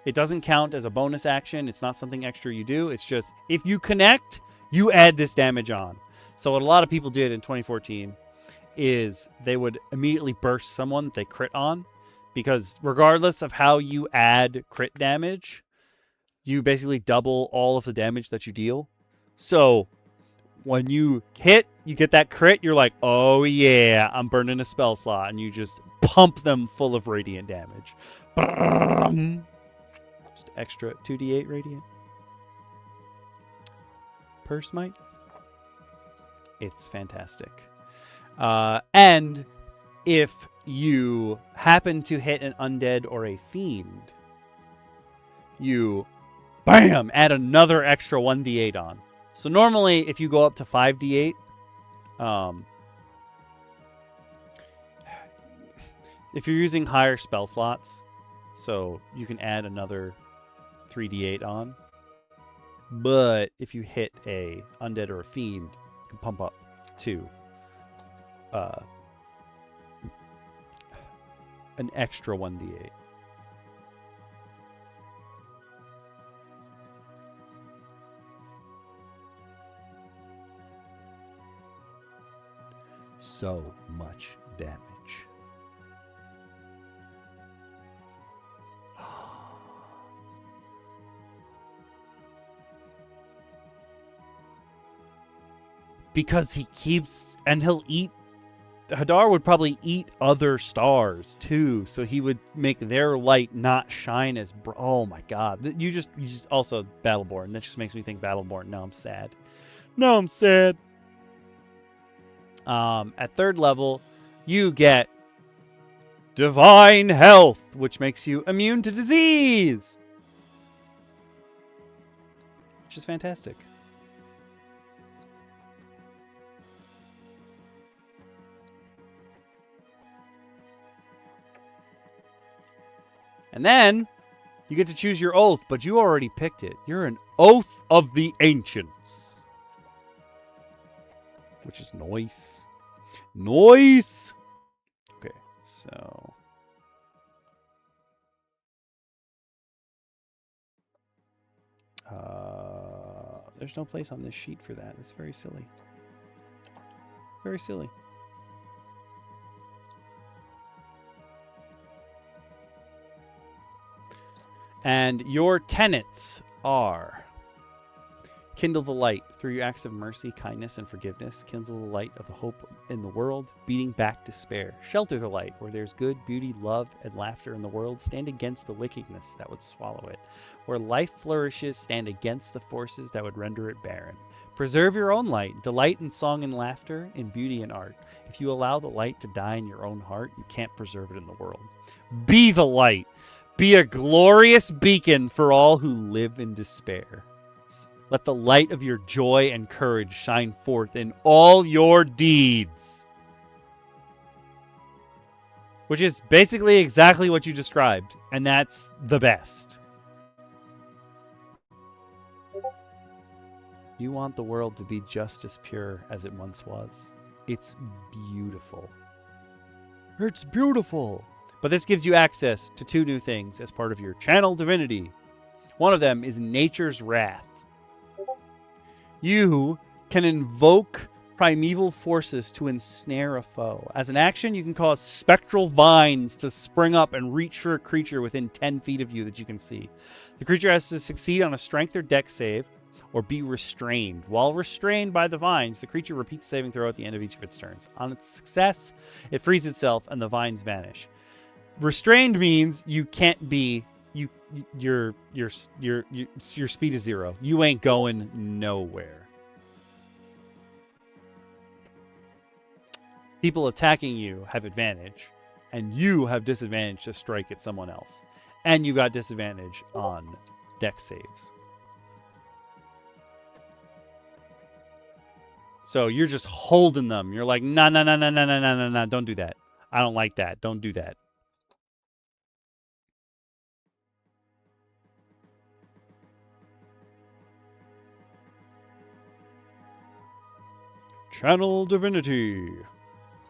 it doesn't count as a bonus action. It's not something extra you do. It's just if you connect, you add this damage on. So what a lot of people did in 2014 is they would immediately burst someone that they crit on, because regardless of how you add crit damage, you basically double all of the damage that you deal. So when you hit, you get that crit, you're like, oh yeah, I'm burning a spell slot, and you just pump them full of radiant damage. Just extra 2d8 radiant per smite. It's fantastic. And if you happen to hit an undead or a fiend, you, bam, add another extra 1d8 on. So normally, if you go up to 5d8, if you're using higher spell slots, so you can add another 3d8 on. But if you hit a undead or a fiend, you can pump up to an extra 1d8. So much damage. because he keeps, and he'll eat, Hadar would probably eat other stars too, so he would make their light not shine as oh my god. You just also Battleborn. That just makes me think Battleborn. Now I'm sad. Now I'm sad. At 3rd level, you get Divine Health, which makes you immune to disease, which is fantastic. And then you get to choose your oath, but you already picked it. You're an Oath of the Ancients, which is nice. Nice. Okay, so there's no place on this sheet for that. It's very silly. Very silly. And your tenets are: kindle the light through your acts of mercy, kindness, and forgiveness. Kindle the light of the hope in the world, beating back despair. Shelter the light where there's good, beauty, love, and laughter in the world. Stand against the wickedness that would swallow it. Where life flourishes, stand against the forces that would render it barren. Preserve your own light. Delight in song and laughter, in beauty and art. If you allow the light to die in your own heart, you can't preserve it in the world. Be the light. Be a glorious beacon for all who live in despair. Let the light of your joy and courage shine forth in all your deeds. Which is basically exactly what you described, and that's the best. You want the world to be just as pure as it once was. It's beautiful. It's beautiful. But this gives you access to 2 new things as part of your channel divinity. One of them is Nature's Wrath. You can invoke primeval forces to ensnare a foe. As an action, you can cause spectral vines to spring up and reach for a creature within 10 feet of you that you can see. The creature has to succeed on a strength or dex save, or be restrained. While restrained by the vines, the creature repeats saving throw at the end of each of its turns. On its success, it frees itself and the vines vanish. Restrained means you can't be your speed is 0. You ain't going nowhere. People attacking you have advantage, and you have disadvantage to strike at someone else. And you got disadvantage on dex saves. So you're just holding them. You're like, no, don't do that. I don't like that. Don't do that. Channel Divinity.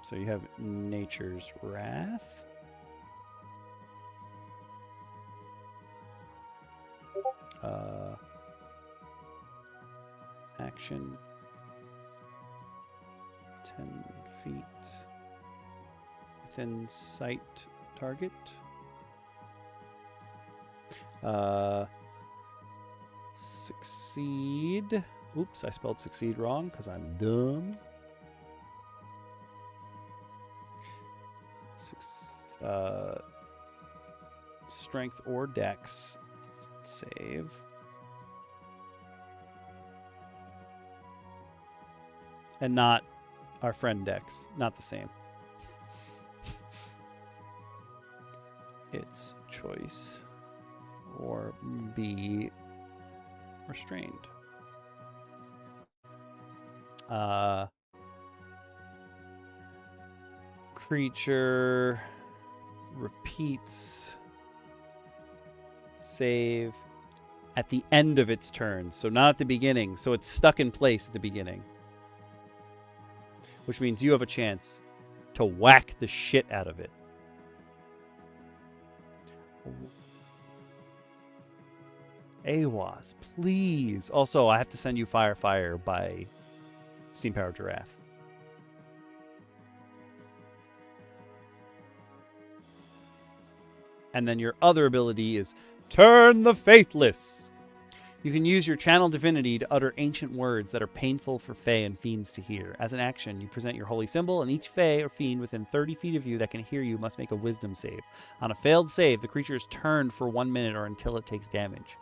So you have Nature's Wrath. Action. 10 feet. Within sight target. Succeed. Oops, I spelled succeed wrong because I'm dumb. Strength or dex save. And not our friend Dex. Not the same. It's choice or be restrained. Creature repeats save at the end of its turn, so not at the beginning. So it's stuck in place at the beginning, which means you have a chance to whack the shit out of it. AWAS, please. Also, I have to send you Fire by Steam Powered Giraffe. And then your other ability is Turn the Faithless. You can use your channel divinity to utter ancient words that are painful for Fae and fiends to hear. As an action, you present your holy symbol, and each Fae or fiend within 30 feet of you that can hear you must make a wisdom save. On a failed save, the creature is turned for 1 minute or until it takes damage.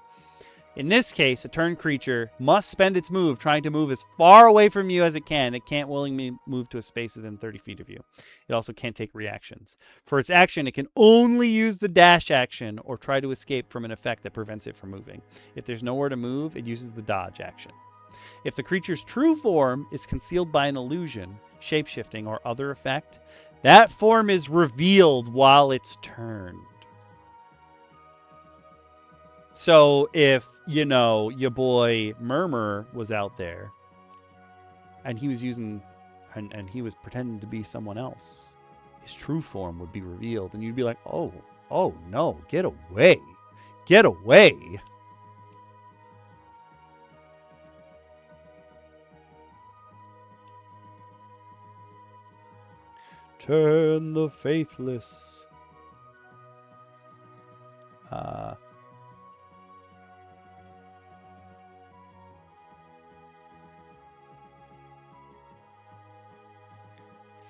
In this case, a turned creature must spend its move trying to move as far away from you as it can. It can't willingly move to a space within 30 feet of you. It also can't take reactions. For its action, it can only use the dash action or try to escape from an effect that prevents it from moving. If there's nowhere to move, it uses the dodge action. If the creature's true form is concealed by an illusion, shapeshifting, or other effect, that form is revealed while it's turned. So if, you know, your boy Murmur was out there and he was using, and he was pretending to be someone else, his true form would be revealed and you'd be like, oh no, get away. Get away. Turn the faithless.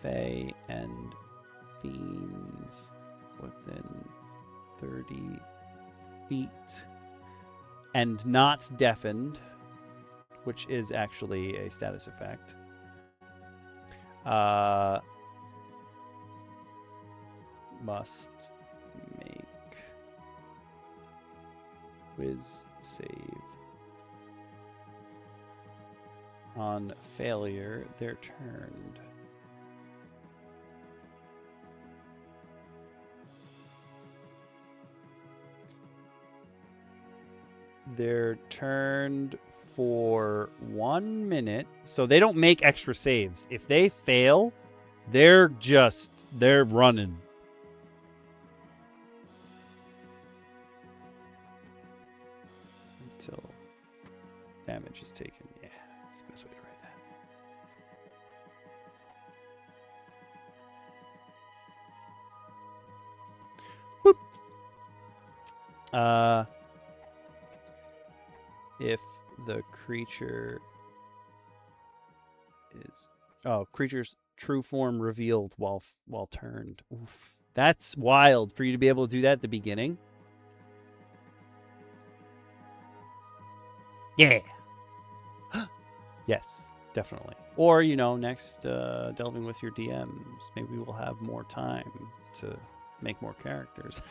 Fae and fiends within 30 feet and not deafened, which is actually a status effect. Must make Wiz save. On failure, they're turned. They're turned for 1 minute, so they don't make extra saves. If they fail, they're running. Until damage is taken. Yeah, that's the best way to write that. Whoop. If the creature is creature's true form revealed while turned. Oof. That's wild for you to be able to do that at the beginning. Yeah. Yes, definitely. Or, you know, next delving with your DMs, maybe we'll have more time to make more characters.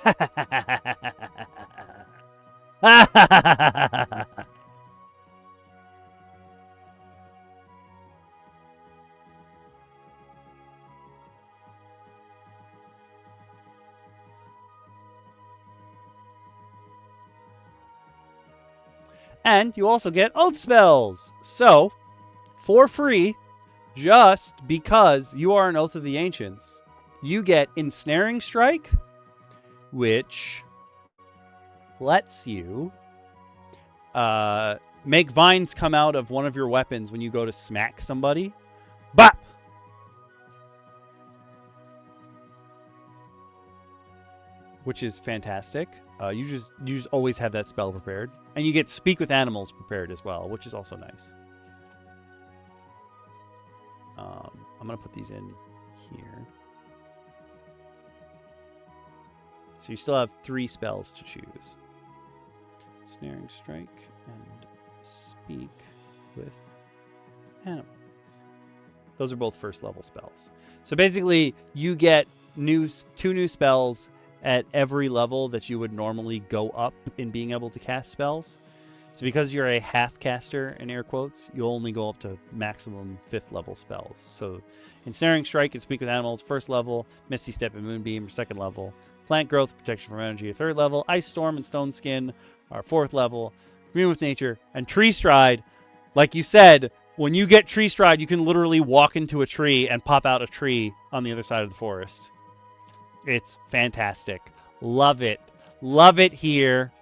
And you also get oath spells. So, for free, just because you are an Oath of the Ancients, you get Ensnaring Strike, which lets you make vines come out of one of your weapons when you go to smack somebody. Bop! Which is fantastic. You just always have that spell prepared. And you get Speak with Animals prepared as well, which is also nice. I'm going to put these in here. So you still have 3 spells to choose. Snaring Strike and Speak with Animals. Those are both first level spells. So basically, you get 2 new spells at every level that you would normally go up in being able to cast spells. So because you're a half caster, in air quotes, you'll only go up to maximum 5th level spells. So Ensnaring Strike and Speak with Animals, 1st level, Misty Step and Moonbeam, 2nd level, Plant Growth, Protection from Energy, 3rd level, Ice Storm and Stone Skin are 4th level, Commune with Nature, and Tree Stride. Like you said, when you get Tree Stride, you can literally walk into a tree and pop out a tree on the other side of the forest. It's fantastic. Love it. Love it here.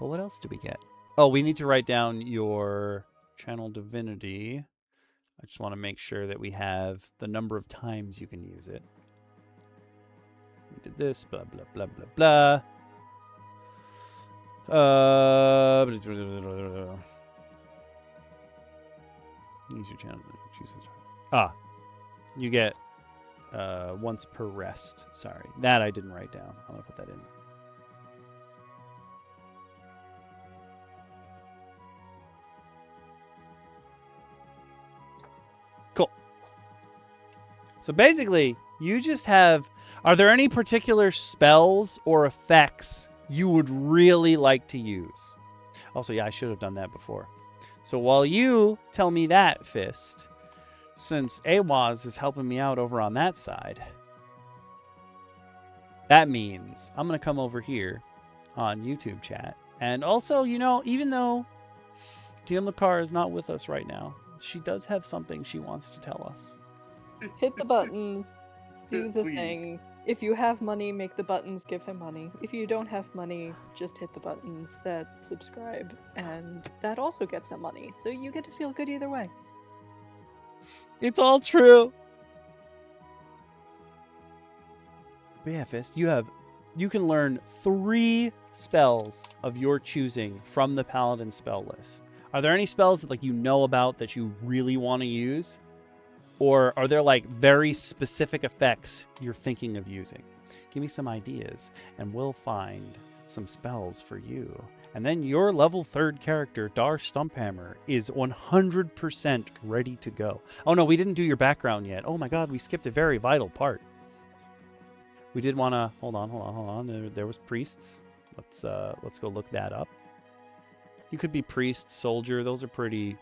But what else do we get? Oh, we need to write down your channel divinity. I just want to make sure that we have the number of times you can use it. We did this, blah, blah, blah, blah, blah. Use your channel. Choose you get once per rest. Sorry, that I didn't write down. I'm gonna put that in. Cool. So basically, you just have. Are there any particular spells or effects you would really like to use? Also, yeah, I should have done that before. So while you tell me that, Fist, since Awaz is helping me out over on that side, that means I'm going to come over here on YouTube chat. And also, you know, even though DM Lacara is not with us right now, she does have something she wants to tell us. Hit the buttons. Do the Please. thing. If you have money, make the buttons give him money. If you don't have money, just hit the buttons that subscribe, and that also gets him money. So you get to feel good either way. It's all true. But yeah, Fist, you can learn 3 spells of your choosing from the Paladin spell list. Are there any spells that like you know about that you really want to use? Or are there like very specific effects you're thinking of using? Give me some ideas and we'll find some spells for you. And then your level 3rd character, Dar Stumphammer, is 100% ready to go. Oh no, we didn't do your background yet. Oh my god, we skipped a very vital part. We did want to hold on. There was priests. Let's go look that up. You could be priest, soldier. Those are pretty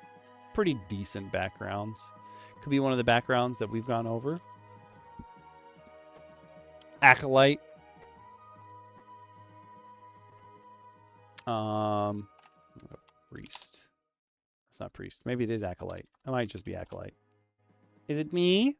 decent backgrounds. Could be one of the backgrounds that we've gone over. Acolyte. Priest. It's not priest. Maybe it is acolyte. It might just be acolyte. Is it me?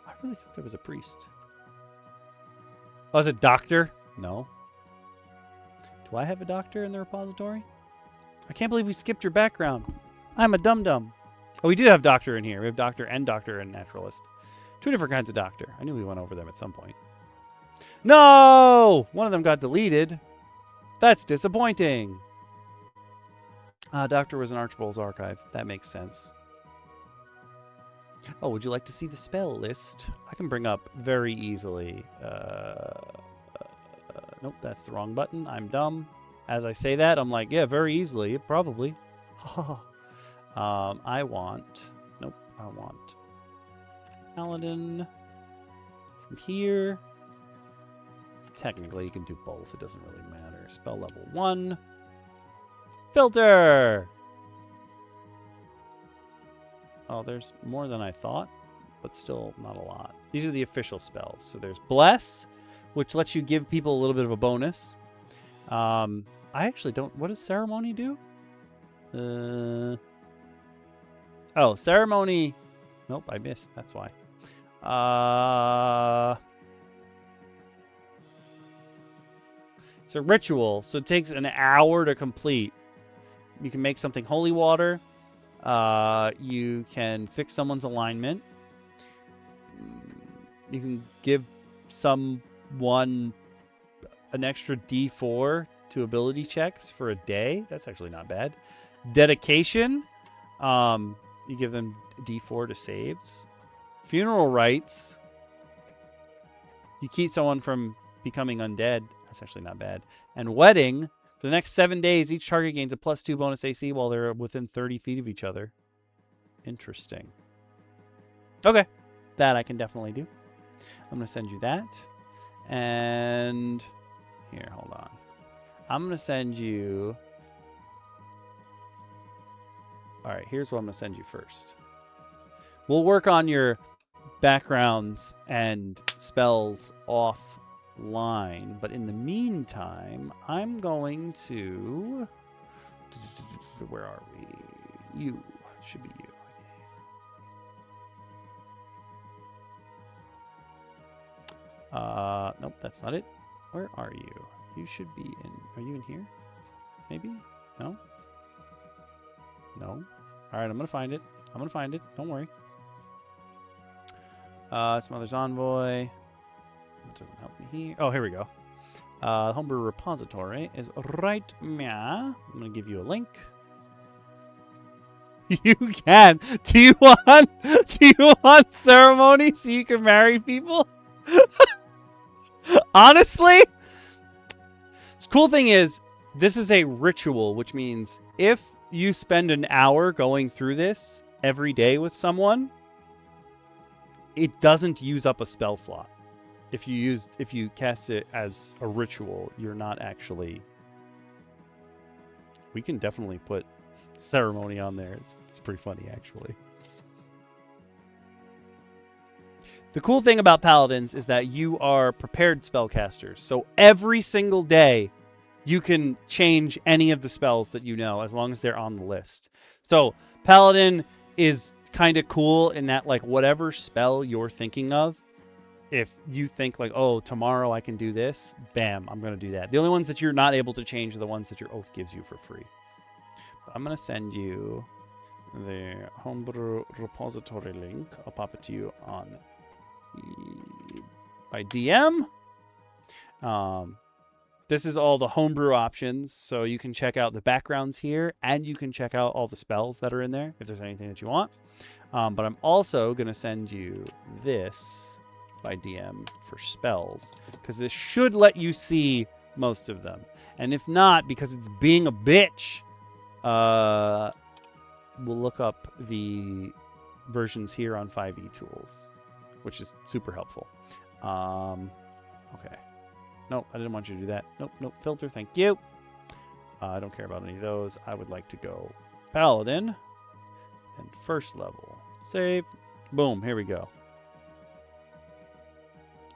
I really thought there was a priest. Oh, is it doctor? No. Do I have a doctor in the repository? I can't believe we skipped your background. I'm a dum-dum. Oh, we do have doctor in here. We have doctor and naturalist. 2 different kinds of doctor. I knew we went over them at some point. No! One of them got deleted. That's disappointing. Doctor was in Archibald's archive. That makes sense. Oh, would you like to see the spell list? I can bring up very easily. Nope, that's the wrong button. I'm dumb. As I say that, I'm like, yeah, very easily. Probably. I want... Nope, I want... Paladin. From here. Technically, you can do both. It doesn't really matter. Spell level 1. Filter! Oh, there's more than I thought, but still not a lot. These are the official spells. So there's Bless, which lets you give people a little bit of a bonus. I actually don't... What does Ceremony do? Oh, Ceremony... Nope, I missed. That's why. It's a ritual, so it takes an hour to complete. You can make something holy water. You can fix someone's alignment. You can give someone an extra D4 to ability checks for a day. That's actually not bad. Dedication. You give them D4 to saves. Funeral rites. You keep someone from becoming undead. That's actually not bad. And wedding. For the next 7 days, each target gains a +2 bonus AC while they're within 30 feet of each other. Interesting. Okay. That I can definitely do. I'm going to send you that. And here, hold on. I'm going to send you... All right, here's what I'm going to send you first. We'll work on your backgrounds and spells offline, but in the meantime, I'm going to... Where are we? You should be you. Nope, that's not it. Where are you? You should be in... Are you in here? Maybe? No? No? Alright, I'm gonna find it. I'm gonna find it. Don't worry. Smother's Envoy. That doesn't help me here. Oh, here we go. Homebrew repository is right here. I'm gonna give you a link. You can. Do you want ceremony so you can marry people? Honestly, the cool thing is this is a ritual, which means if you spend an hour going through this every day with someone, it doesn't use up a spell slot. If you cast it as a ritual, you're not actually. We can definitely put ceremony on there. It's pretty funny, actually. The cool thing about paladins is that you are prepared spellcasters. So every single day, you can change any of the spells that you know as long as they're on the list. So paladin is kind of cool in that, like, whatever spell you're thinking of, if you think like, oh, tomorrow I can do this, bam, I'm going to do that. The only ones that you're not able to change are the ones that your oath gives you for free. But I'm going to send you the homebrew repository link. I'll pop it to you on by DM. This is all the homebrew options, so you can check out the backgrounds here, and you can check out all the spells that are in there if there's anything that you want. But I'm also going to send you this by DM for spells, because this should let you see most of them. And if not, because it's being a bitch, we'll look up the versions here on 5e tools, which is super helpful. Okay. Nope, I didn't want you to do that. Nope, filter, thank you. I don't care about any of those. I would like to go Paladin and first level. Save. Boom, here we go.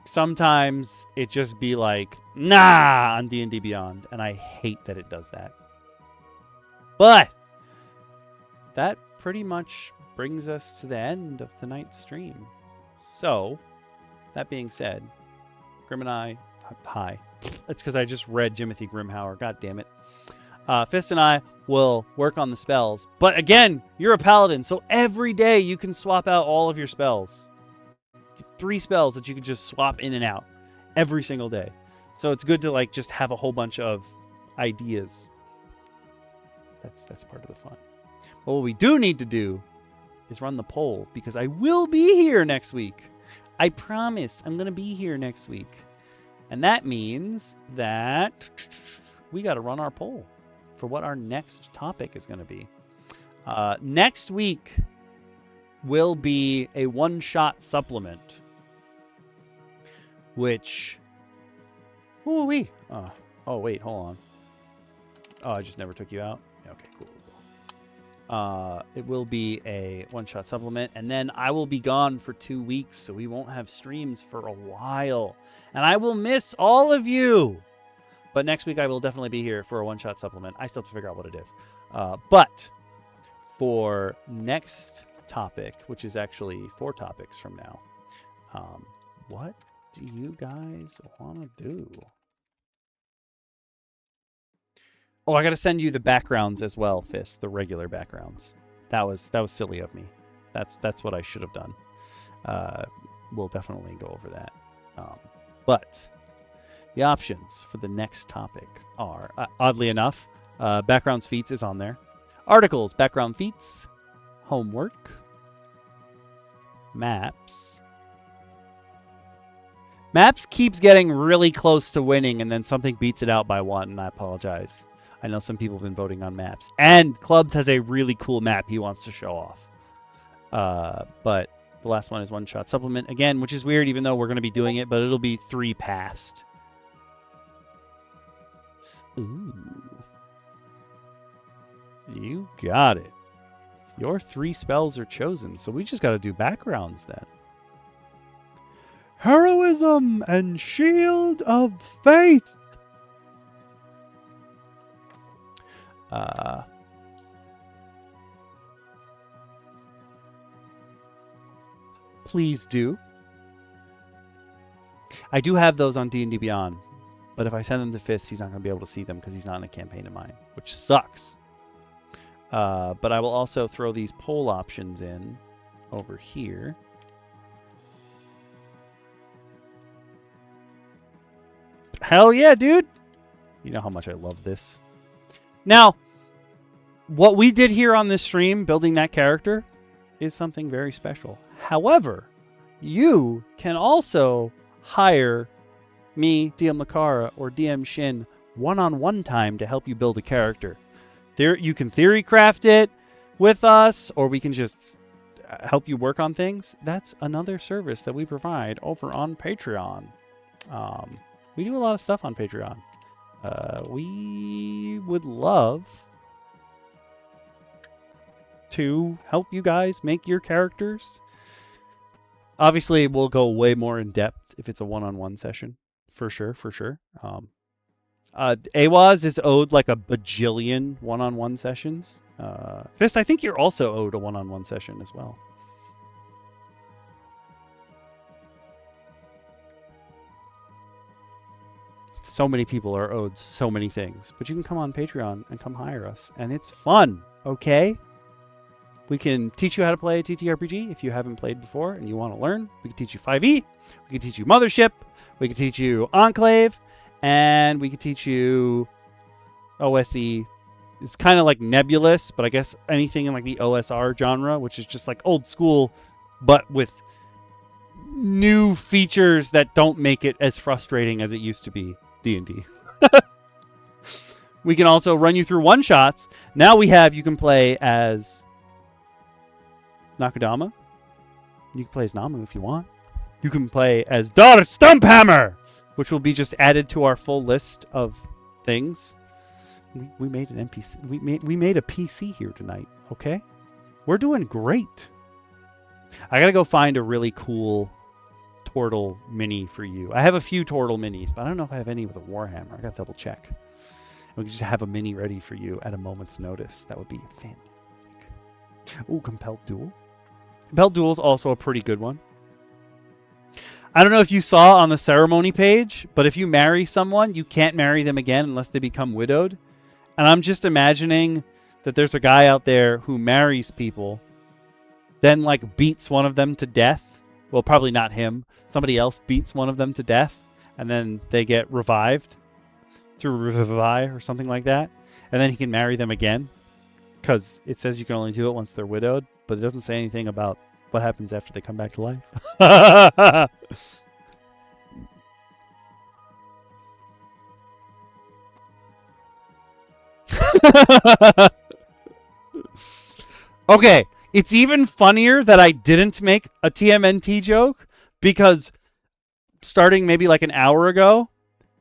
Sometimes it just be like, nah, on D&D Beyond, and I hate that it does that. But that pretty much brings us to the end of tonight's stream. So, that being said, Grim and I, hi. It's because I just read Jimothy Grimhauer, god damn it. Fist and I will work on the spells. But again, you're a paladin, so every day you can swap out all of your spells. 3 spells that you can just swap in and out every single day. So it's good to like just have a whole bunch of ideas. That's part of the fun. But what we do need to do is run the poll, because I will be here next week. I promise I'm going to be here next week. And that means that we got to run our poll for what our next topic is going to be. Next week will be a one-shot supplement, which... Oh, wait, hold on. Oh, I just never took you out? Okay, cool. It will be a one-shot supplement, and then I will be gone for 2 weeks, so we won't have streams for a while. And I will miss all of you. But next week I will definitely be here for a one-shot supplement. I still have to figure out what it is. But for next topic, which is actually 4 topics from now, what do you guys want to do? Oh, I got to send you the backgrounds as well, Fist, the regular backgrounds. That was silly of me. That's what I should have done. We'll definitely go over that. But the options for the next topic are, oddly enough, backgrounds feats is on there. Articles, background feats, homework, maps. Maps keeps getting really close to winning, and then something beats it out by 1, and I apologize. I know some people have been voting on maps. And Clubs has a really cool map he wants to show off. But the last one is one-shot supplement. Again, which is weird, even though we're going to be doing it, but it'll be 3 past. Ooh. You got it. Your 3 spells are chosen, so we just got to do backgrounds then. Heroism and Shield of Faith. Please do. I do have those on D&D Beyond. But if I send them to Fist, he's not going to be able to see them because he's not in a campaign of mine, which sucks. But I will also throw these poll options in over here. Hell yeah, dude! You know how much I love this. Now, what we did here on this stream, building that character, is something very special. However, you can also hire me, DM Lacara, or DM Shin one-on-one time to help you build a character. There, you can theory craft it with us, or we can just help you work on things. That's another service that we provide over on Patreon. We do a lot of stuff on Patreon. We would love to help you guys make your characters. Obviously, we'll go way more in depth if it's a one-on-one session. For sure, for sure. Awaz is owed like a bajillion one-on-one sessions. Fist, I think you're also owed a one-on-one session as well. So many people are owed so many things, but you can come on Patreon and come hire us, and it's fun, okay? We can teach you how to play TTRPG if you haven't played before and you want to learn. We can teach you 5e, we can teach you Mothership, we can teach you Enclave, and we can teach you OSE. It's kind of like nebulous, but I guess anything in like the OSR genre, which is just like old school, but with new features that don't make it as frustrating as it used to be. D&D. We can also run you through one-shots. Now we have, you can play as Nakudama. You can play as Namu if you want. You can play as Stumphammer, which will be just added to our full list of things. We made an NPC. We made a PC here tonight, okay? We're doing great. I gotta go find a really cool Tortle mini for you. I have a few Tortle minis, but I don't know if I have any with a Warhammer. I gotta double check. We can just have a mini ready for you at a moment's notice. That would be fantastic. Ooh, Compelled Duel. Compelled Duel is also a pretty good one. I don't know if you saw on the ceremony page, but if you marry someone, you can't marry them again unless they become widowed. And I'm just imagining that there's a guy out there who marries people, then like beats one of them to death. Well, probably not him. Somebody else beats one of them to death, and then they get revived through Revive or something like that. And then he can marry them again, because it says you can only do it once they're widowed, but it doesn't say anything about what happens after they come back to life. Okay, it's even funnier that I didn't make a TMNT joke, because starting maybe like an hour ago,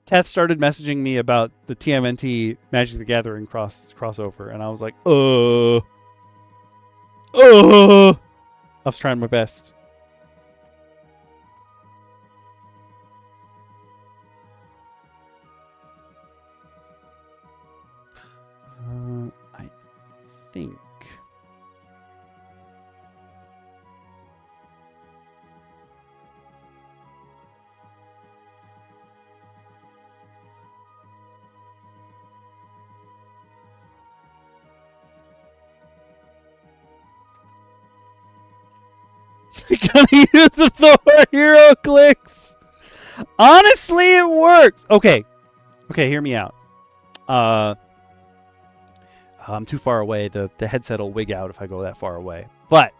Teth started messaging me about the TMNT Magic the Gathering crossover, and I was like, I was trying my best. I think. You're gonna use the Thor hero clicks. Honestly, it works. Okay, hear me out. I'm too far away. The headset will wig out if I go that far away. But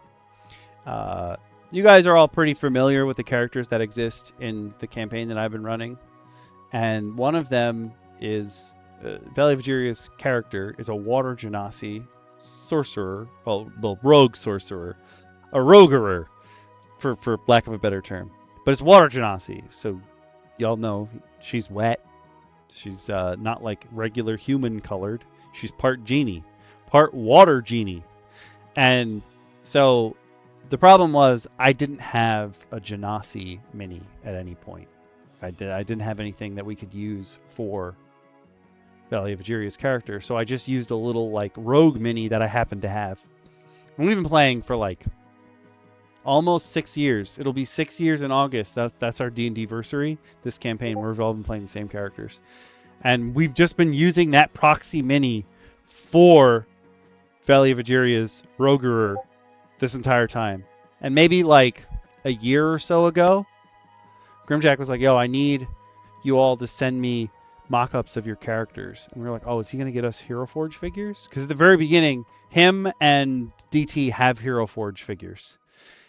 you guys are all pretty familiar with the characters that exist in the campaign that I've been running, and one of them is Valley of Vajiria's character is a water genasi sorcerer, well, rogue sorcerer, a roguerer, for lack of a better term. But it's water genasi, so y'all know she's wet. She's not like regular human colored. She's part genie, part water genie. And so the problem was I didn't have a genasi mini at any point. I didn't have anything that we could use for Valley of Vajiria's character, so I just used a little like rogue mini that I happened to have. And we've been playing for like Almost 6 years. It'll be 6 years in August. That's our D&D-versary. This campaign, we've all been playing the same characters. And we've just been using that proxy mini for Valley of Egeria's Rogurer this entire time. And maybe like a year or so ago, Grimjack was like, yo, I need you all to send me mock-ups of your characters. And we were like, oh, is he going to get us Hero Forge figures? Because at the very beginning, him and DT have Hero Forge figures.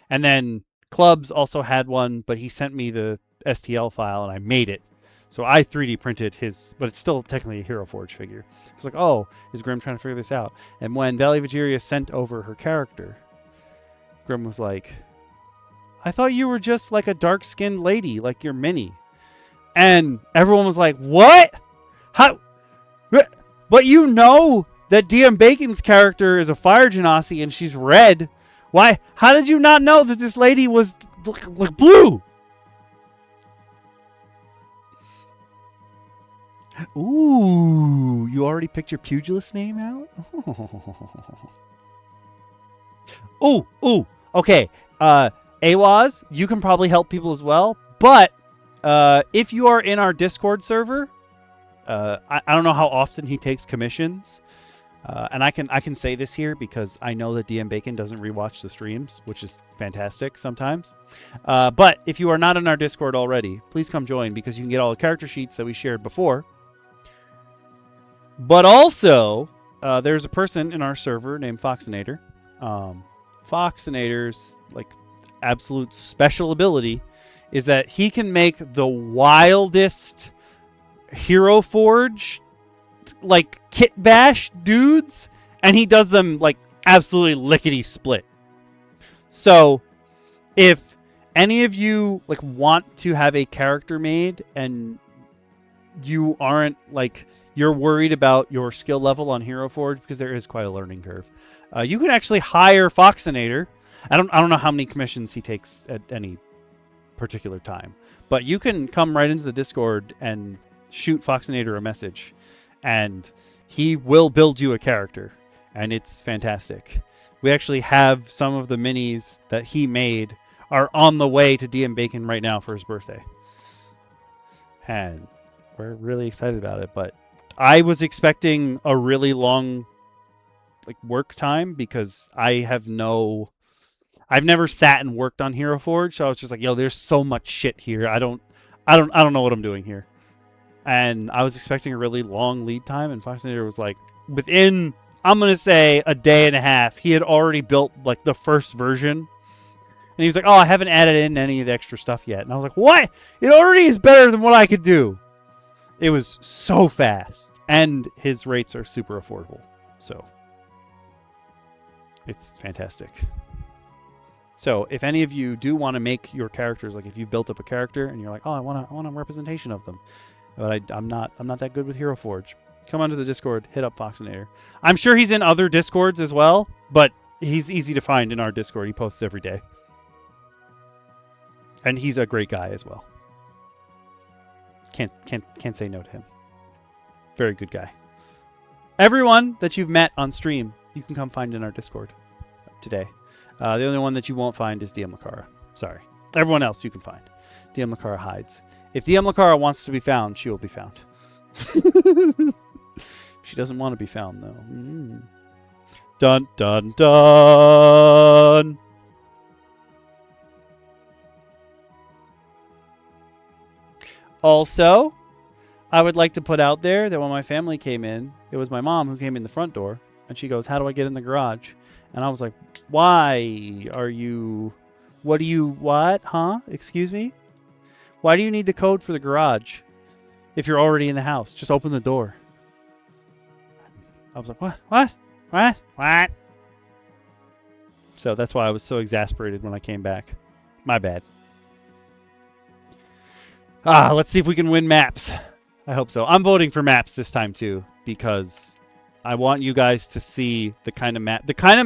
And then Clubs also had one, but he sent me the STL file and I made it. So I 3D printed his, but it's still technically a Hero Forge figure. It's like, oh, is Grim trying to figure this out? And when Valley of Egeria sent over her character, Grim was like, I thought you were just like a dark-skinned lady, like your mini. And everyone was like, what? How? But you know that DM Bacon's character is a fire genasi and she's red. Why? How did you not know that this lady was like blue? Ooh, you already picked your pugilist name out? Ooh, okay. Awaz, you can probably help people as well, but if you are in our Discord server, I don't know how often he takes commissions, and I can say this here because I know that DM Bacon doesn't rewatch the streams, which is fantastic sometimes. But if you are not in our Discord already, please come join because you can get all the character sheets that we shared before. But also, there's a person in our server named Foxinator. Foxinator's like absolute special ability is that he can make the wildest Hero Forge like kit bash dudes, and he does them like absolutely lickety split. So if any of you like want to have a character made and you aren't like you're worried about your skill level on Hero Forge, because there is quite a learning curve, you can actually hire Foxinator. I don't know how many commissions he takes at any particular time, but you can come right into the Discord and shoot Foxinator a message and he will build you a character, and it's fantastic. We actually have some of the minis that he made are on the way to DM Bacon right now for his birthday, and we're really excited about it. But I was expecting a really long like work time because I've never sat and worked on Hero Forge, so I was just like, yo, there's so much shit here. I don't know what I'm doing here. And I was expecting a really long lead time, and Foxinator was like, within, I'm going to say, a day and a half, he had already built like the first version. And he was like, oh, I haven't added in any of the extra stuff yet. And I was like, what? It already is better than what I could do. It was so fast. And his rates are super affordable. So it's fantastic. So if any of you do want to make your characters, like if you've built up a character and you're like, oh, I want a representation of them, but I'm not that good with Hero Forge, come onto the Discord, hit up Foxinator. I'm sure he's in other Discords as well, but he's easy to find in our Discord. He posts every day, and he's a great guy as well. Can't say no to him. Very good guy. Everyone that you've met on stream, you can come find in our Discord today. The only one that you won't find is DM Lacara. Sorry. Everyone else you can find. DM Lacara hides. If DM Lacara wants to be found, she will be found. She doesn't want to be found, though. Dun, dun, dun! Also, I would like to put out there that when my family came in, it was my mom who came in the front door, and she goes, how do I get in the garage? And I was like, why are you... What? Huh? Excuse me? Why do you need the code for the garage if you're already in the house? Just open the door. I was like, what? So that's why I was so exasperated when I came back. My bad. Let's see if we can win maps. I hope so. I'm voting for maps this time too, because I want you guys to see the kind of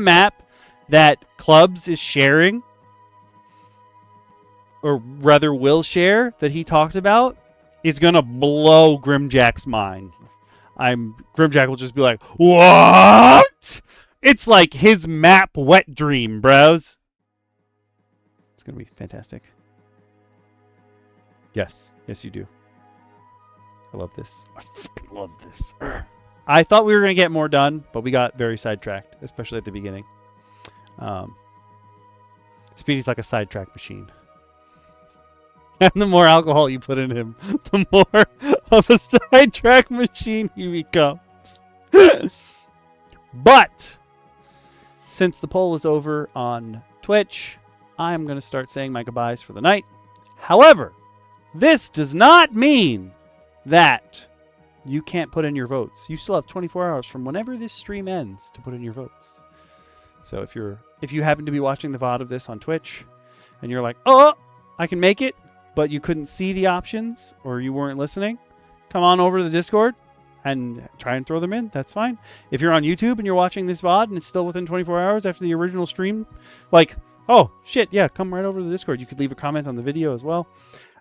map that Clubs is sharing, or rather will share, that he talked about, is gonna blow Grimjack's mind. Grimjack will just be like, what? It's like his map wet dream, bros. It's going to be fantastic. Yes. Yes, you do. I love this. I fucking love this. I thought we were going to get more done, but we got very sidetracked, especially at the beginning. Speedy's like a sidetrack machine. And the more alcohol you put in him, the more of a sidetrack machine he becomes. But since the poll is over on Twitch, I'm going to start saying my goodbyes for the night. However, this does not mean that you can't put in your votes. You still have 24 hours from whenever this stream ends to put in your votes. So if you happen to be watching the VOD of this on Twitch and you're like, oh, I can make it, but you couldn't see the options or you weren't listening, come on over to the Discord and try and throw them in. That's fine. If you're on YouTube and you're watching this VOD and it's still within 24 hours after the original stream, like, oh, shit, yeah, come right over to the Discord. You could leave a comment on the video as well.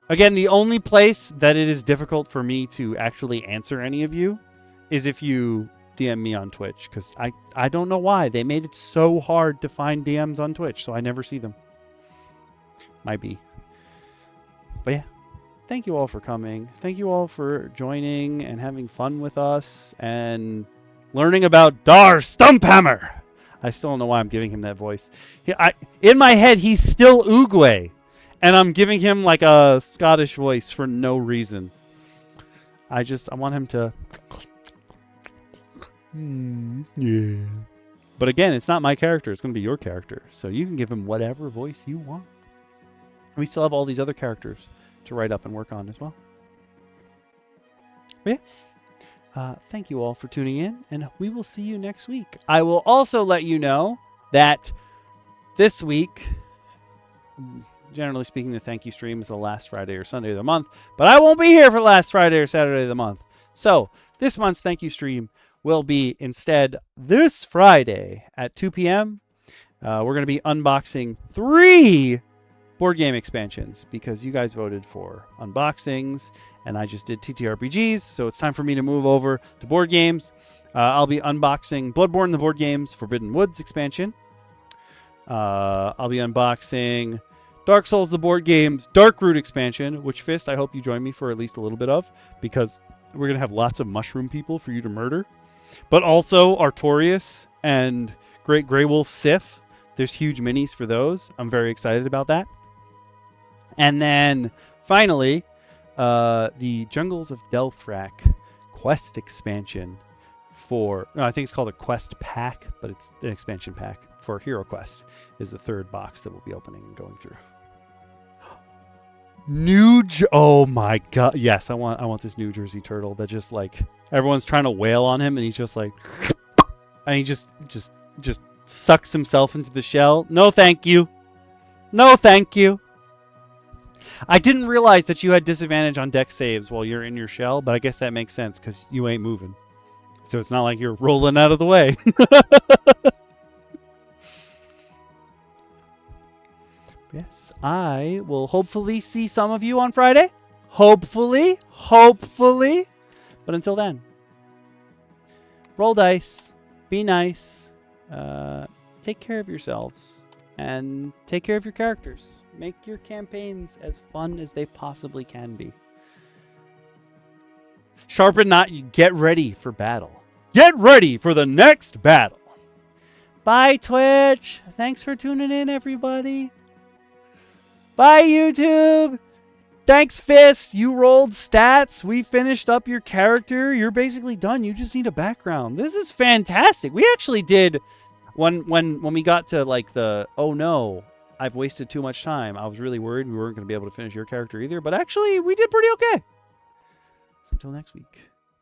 Again, the only place that it is difficult for me to actually answer any of you is if you DM me on Twitch, because I don't know why. They made it so hard to find DMs on Twitch, so I never see them. Might be. But yeah, thank you all for coming. Thank you all for joining and having fun with us and learning about Stumphammer. I still don't know why I'm giving him that voice. In my head, he's still Oogway, and I'm giving him like a Scottish voice for no reason. I want him to... yeah. But again, it's not my character. It's going to be your character. So you can give him whatever voice you want. We still have all these other characters to write up and work on as well. But yeah. Thank you all for tuning in, and we will see you next week. I will also let you know that this week, generally speaking, the thank you stream is the last Friday or Sunday of the month, but I won't be here for last Friday or Saturday of the month. So this month's thank you stream will be instead this Friday at 2 p.m. We're going to be unboxing 3 board game expansions because you guys voted for unboxings and I just did TTRPGs, so it's time for me to move over to board games. I'll be unboxing Bloodborne the Board Games Forbidden Woods expansion. I'll be unboxing Dark Souls the Board Games Darkroot expansion, which Fist I hope you join me for at least a little bit of, because we're going to have lots of mushroom people for you to murder. But also Artorias and Great Grey Wolf Sif. There's huge minis for those. I'm very excited about that. And then finally, the Jungles of Delphrak quest expansion for... No, I think it's called a quest pack, but it's an expansion pack for Hero Quest is the 3rd box that we'll be opening and going through. Oh my god, yes, I want this New Jersey turtle that just like everyone's trying to wail on him and he's just like, and he just sucks himself into the shell. No thank you. No thank you. I didn't realize that you had disadvantage on dex saves while you're in your shell, but I guess that makes sense because you ain't moving, so it's not like you're rolling out of the way. Yes, I will hopefully see some of you on Friday. Hopefully. But until then, roll dice, be nice, take care of yourselves, and take care of your characters. Make your campaigns as fun as they possibly can be. Sharpen not, get ready for battle. Get ready for the next battle. Bye, Twitch. Thanks for tuning in, everybody. Bye, YouTube! Thanks, Fist! You rolled stats, we finished up your character, you're basically done, you just need a background. This is fantastic! We actually did, when we got to like the, oh no, I've wasted too much time, I was really worried we weren't going to be able to finish your character either, but actually we did pretty okay. So until next week.